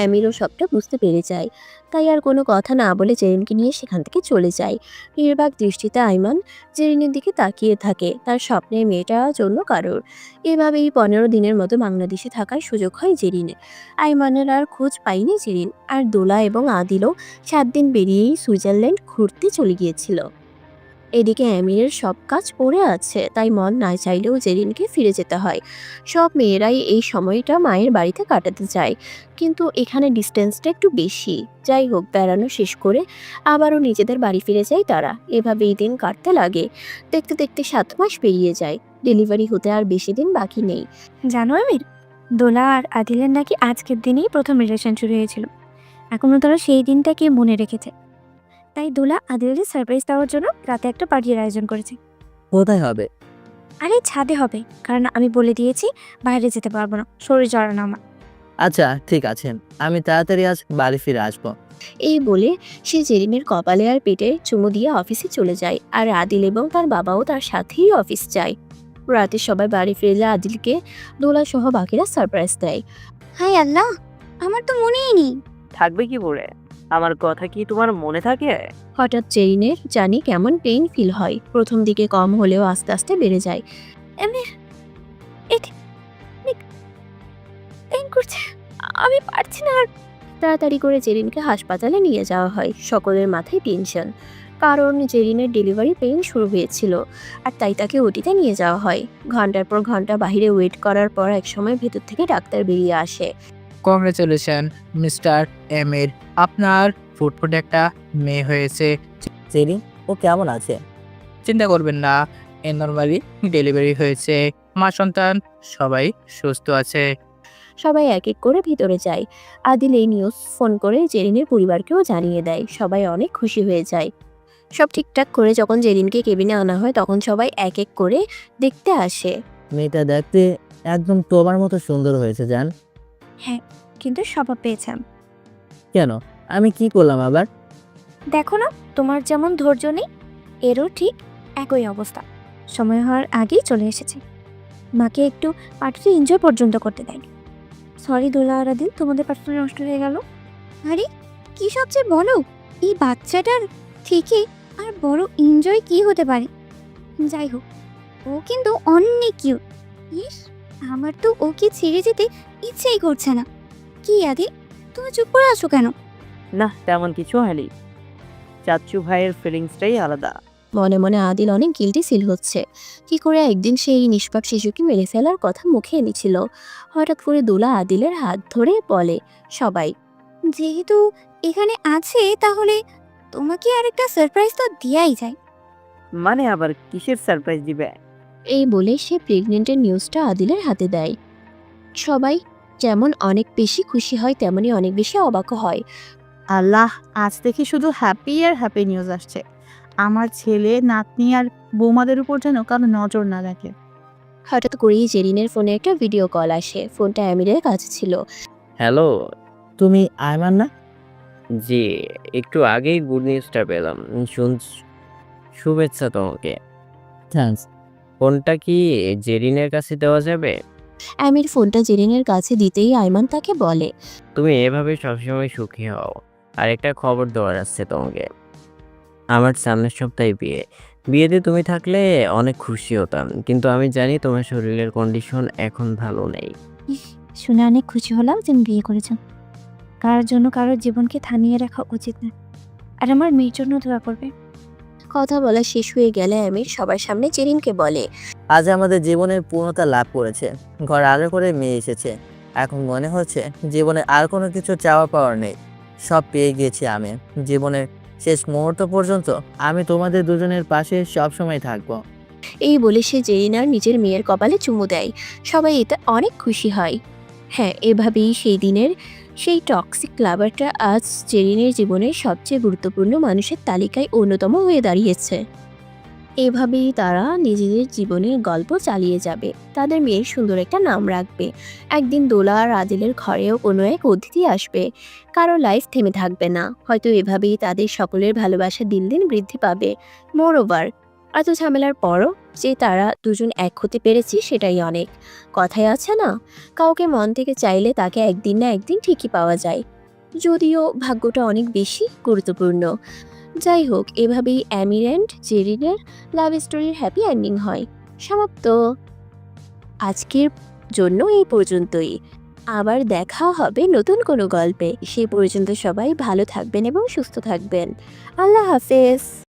আমিরও সবটা বুঝতে পেরে যায়, তাই আর কোনো কথা না বলে জেরিনকে নিয়ে সেখান থেকে চলে যায়। নির্বাক দৃষ্টিতে আইমান জেরিনের দিকে তাকিয়ে থাকে, তার স্বপ্নের মেয়েটার জন্য কারোর। এভাবেই 15 দিনের মতো বাংলাদেশে থাকার সুযোগ হয় জেরিনের। আইমানের আর খোঁজ পায়নি জেরিন, আর দোলা এবং আদিলও 7 দিন বেরিয়েই সুইজারল্যান্ড ঘুরতে চলে গিয়েছিল। এদিকে আমিরের সব কাজ পড়ে আছে, তাই মন না চাইলেও জেরিনকে ফিরে যেতে হয়। সব মেয়েরাই এই সময়টা মায়ের বাড়িতে কাটাতে চায়, কিন্তু এখানে ডিস্টেন্সটা একটু বেশি। যাই হোক, বেড়ানো শেষ করে আবারও নিজেদের বাড়ি ফিরে যায় তারা। এভাবেই দিন কাটতে লাগে। দেখতে দেখতে 7 মাস পেরিয়ে যায়। ডেলিভারি হতে আর বেশি দিন বাকি নেই। জানো আমির, দোলা আর আদিলের নাকি আজকের দিনেই প্রথম রিলেশন শুরু হয়েছিল। এখনও তারা সেই দিনটাকে মনে রেখেছে। তাই দোলা আদিলের সারপ্রাইজ দেওয়ার জন্য রাতে একটা পার্টির আয়োজন করেছে। কোথায় হবে? আরে ছাদে হবে, কারণ আমি বলে দিয়েছি বাইরে যেতে পারবো না, শরীর জড়ানো আমার। আচ্ছা ঠিক আছে, আমি তাড়াতাড়ি আজ বাড়ি ফিরে আসবো। এই বলে সে জেরিনের কপালে আর পেটে চুমু দিয়ে অফিসে চলে যায়, আর আদিল এবং তার বাবাও তার সাথেই অফিস যায়। রাতে সবাই বাড়ি ফিরলে আদিলকে দোলা সহ বাকিরা সারপ্রাইজ দেয়। হাই আল্লাহ, আমার তো মনেই নেই। থাকবে কি করে? আমার কথা কি তোমার মনে থাকে? হঠাৎ জেরিনের জানি কেমন পেইন ফিল হয়। প্রথম দিকে কম হলেও আস্তে আস্তে বেড়ে যায়। পেইন করছে, আমি পারছি না আর। তাড়াতাড়ি করে জেরিনকে হাসপাতালে নিয়ে যাওয়া হয়। সকলের মাথায় টেনশন, কারণ জেরিনের ডেলিভারি পেইন শুরু হয়েছিল, আর তাই তাকে ওটিতে নিয়ে যাওয়া হয়। ঘন্টার পর ঘন্টা বাইরে ওয়েট করার পর একসময় ভেতর থেকে ডাক্তার বেরিয়ে আসে। কংগ্রেচুলেশন মিস্টার এমির, আপনার ফুটফুটে একটা মেয়ে হয়েছে। জেরিন, ও কেমন আছে? চিন্তা করবেন না, এ নর্মালি ডেলিভারি হয়েছে, মা সন্তান সবাই সুস্থ আছে। সবাই এক এক করে ভিতরে যায়। আদিল এই নিউজ ফোন করে জেরিনের পরিবারকেও জানিয়ে দেয়। সবাই অনেক খুশি হয়ে যায়। সব ঠিকঠাক করে যখন জেরিনকে কেবিনে আনা হয়, তখন সবাই এক এক করে দেখতে আসে। মেয়েটা দেখতে একদম তোমার মতো সুন্দর হয়েছে জান। হ্যাঁ, কিন্তু স্বভাব পেয়েছেন। কেন, আমি কি করলাম আবার? দেখো না, তোমার যেমন ধৈর্য নেই, এরও ঠিক একই অবস্থা। সময় হওয়ার আগেই চলে এসেছে। মাকে একটু পার্টিতে এনজয় পর্যন্ত করতে দেয়নি। সরি দোলা আর আদিল, তোমাদের পার্টিটা নষ্ট হয়ে গেল। আরে কি সবচেয়ে বলো, এই বাচ্চাটার থেকে আর বড় এনজয় কি হতে পারে? যাই হোক, ও কিন্তু অনেক কিউট। ইস, আমার তো ওকে ছেড়ে যেতে ইচ্ছেই করছে না। কি আদিল, তুমি চুপ করে আছো কেন? না, তেমন কিছু হয়নি। চাচ্চু ভাইয়ের ফিলিংসটাই আলাদা। মনে মনে আদিল অনেক গিল্টি ফিল হচ্ছে। কি করে একদিন সেই নিষ্পাপ শিশুকে মেরে ফেলার কথা মুখে এনেছিল। হঠাৎ করে দোলা আদিলের হাত ধরে বলে, সবাই যেহেতু এখানে আছে, তাহলে তোমাকে আরেকটা সারপ্রাইজ তো দেয়াই যায়। মানে আবার কিসের সারপ্রাইজ দিবে? এই বলে সে প্রেগনেন্টের নিউজটা আদিলের হাতে দেয়। সবাই যেমন অনেক বেশি খুশি হয়, তেমনি অনেক বেশি অবাকও হয়। আল্লাহ, আজ থেকে শুধু হ্যাপি আর হ্যাপি নিউজ আসছে। আমার ছেলে, নাতনি আর বৌমাদের উপর যেন কারো নজর না রাখে। হঠাৎ করেই জেরিনের ফোনে একটা ভিডিও কল আসে। ফোনটা আমিরের কাছে ছিল। হ্যালো। তুমি আয়মান না? জি, একটু আগেই গুড নিউজটা পেলাম। শুভেচ্ছা তোমাকে। থ্যাঙ্কস। ফোনটা কি জেরিনের কাছে দেওয়া যাবে? আমির ফোনটা জেরিনের কাছে দিতেই আয়মান তাকে বলে, তুমি এভাবে সবসময় সুখী হও। আর একটা খবর দেওয়ার আছে তোমাকে। আমার সামনের সপ্তাহে বিয়ে। বিয়েতে তুমি থাকলে অনেক খুশি হতাম, কিন্তু আমি জানি তোমার শরীরের কন্ডিশন এখন ভালো নেই। শুনে অনেক খুশি হলাম তুমি বিয়ে করেছ। কারোর জন্য কারোর জীবনকে থামিয়ে রাখা উচিত না। আর আমার মেয়ের জন্য দোয়া করবে। কথা বলা শেষ হয়ে গেলে আমির সবার সামনে জেরিনকে বলে, আজ আমাদের জীবনের পূর্ণতা লাভ করেছে। ঘর আলো করে মেয়ে এসেছে। এখন মনে হচ্ছে জীবনে আর কোনো কিছু চাওয়া পাওয়ার নেই। সব পেয়ে গিয়েছি আমি। জীবনের শেষ মুহূর্ত পর্যন্ত আমি তোমাদের দুজনের পাশে সবসময় থাকবো। এই বলে সে জেরিনার নিজের মেয়ের কপালে চুমু দেয়। সবাই এতে অনেক খুশি হয়। হ্যাঁ, এভাবেই সেই দিনের সেই টক্সিক লাভারটা আজ জেরিনের জীবনের সবচেয়ে গুরুত্বপূর্ণ মানুষের তালিকায় অন্যতম হয়ে দাঁড়িয়েছে। এভাবেই তারা নিজেদের জীবনের গল্প চালিয়ে যাবে। তাদের মেয়ের সুন্দর একটা নাম রাখবে। একদিন দোলা আর আদিলের ঘরেও কোনো এক অতিথি আসবে। কারো লাইফ থেমে থাকবে না। হয়তো এভাবেই তাদের সকলের ভালোবাসা দিন দিন বৃদ্ধি পাবে। মোরওভার, এত ঝামেলার পরও যে তারা দুজন এক হতে পেরেছি, সেটাই অনেক। কথায় আছে না, কাউকে মন থেকে চাইলে তাকে একদিন না একদিন ঠিকই পাওয়া যায়। যদিও ভাগ্যটা অনেক বেশি গুরুত্বপূর্ণ। যাই হোক, এভাবেই আমির অ্যান্ড জেরিনের লাভ স্টোরির হ্যাপি এন্ডিং হয়। সমাপ্ত। আজকের জন্য এই পর্যন্তই। আবার দেখা হবে নতুন কোনো গল্পে। সেই পর্যন্ত সবাই ভালো থাকবেন এবং সুস্থ থাকবেন। আল্লাহ হাফেজ।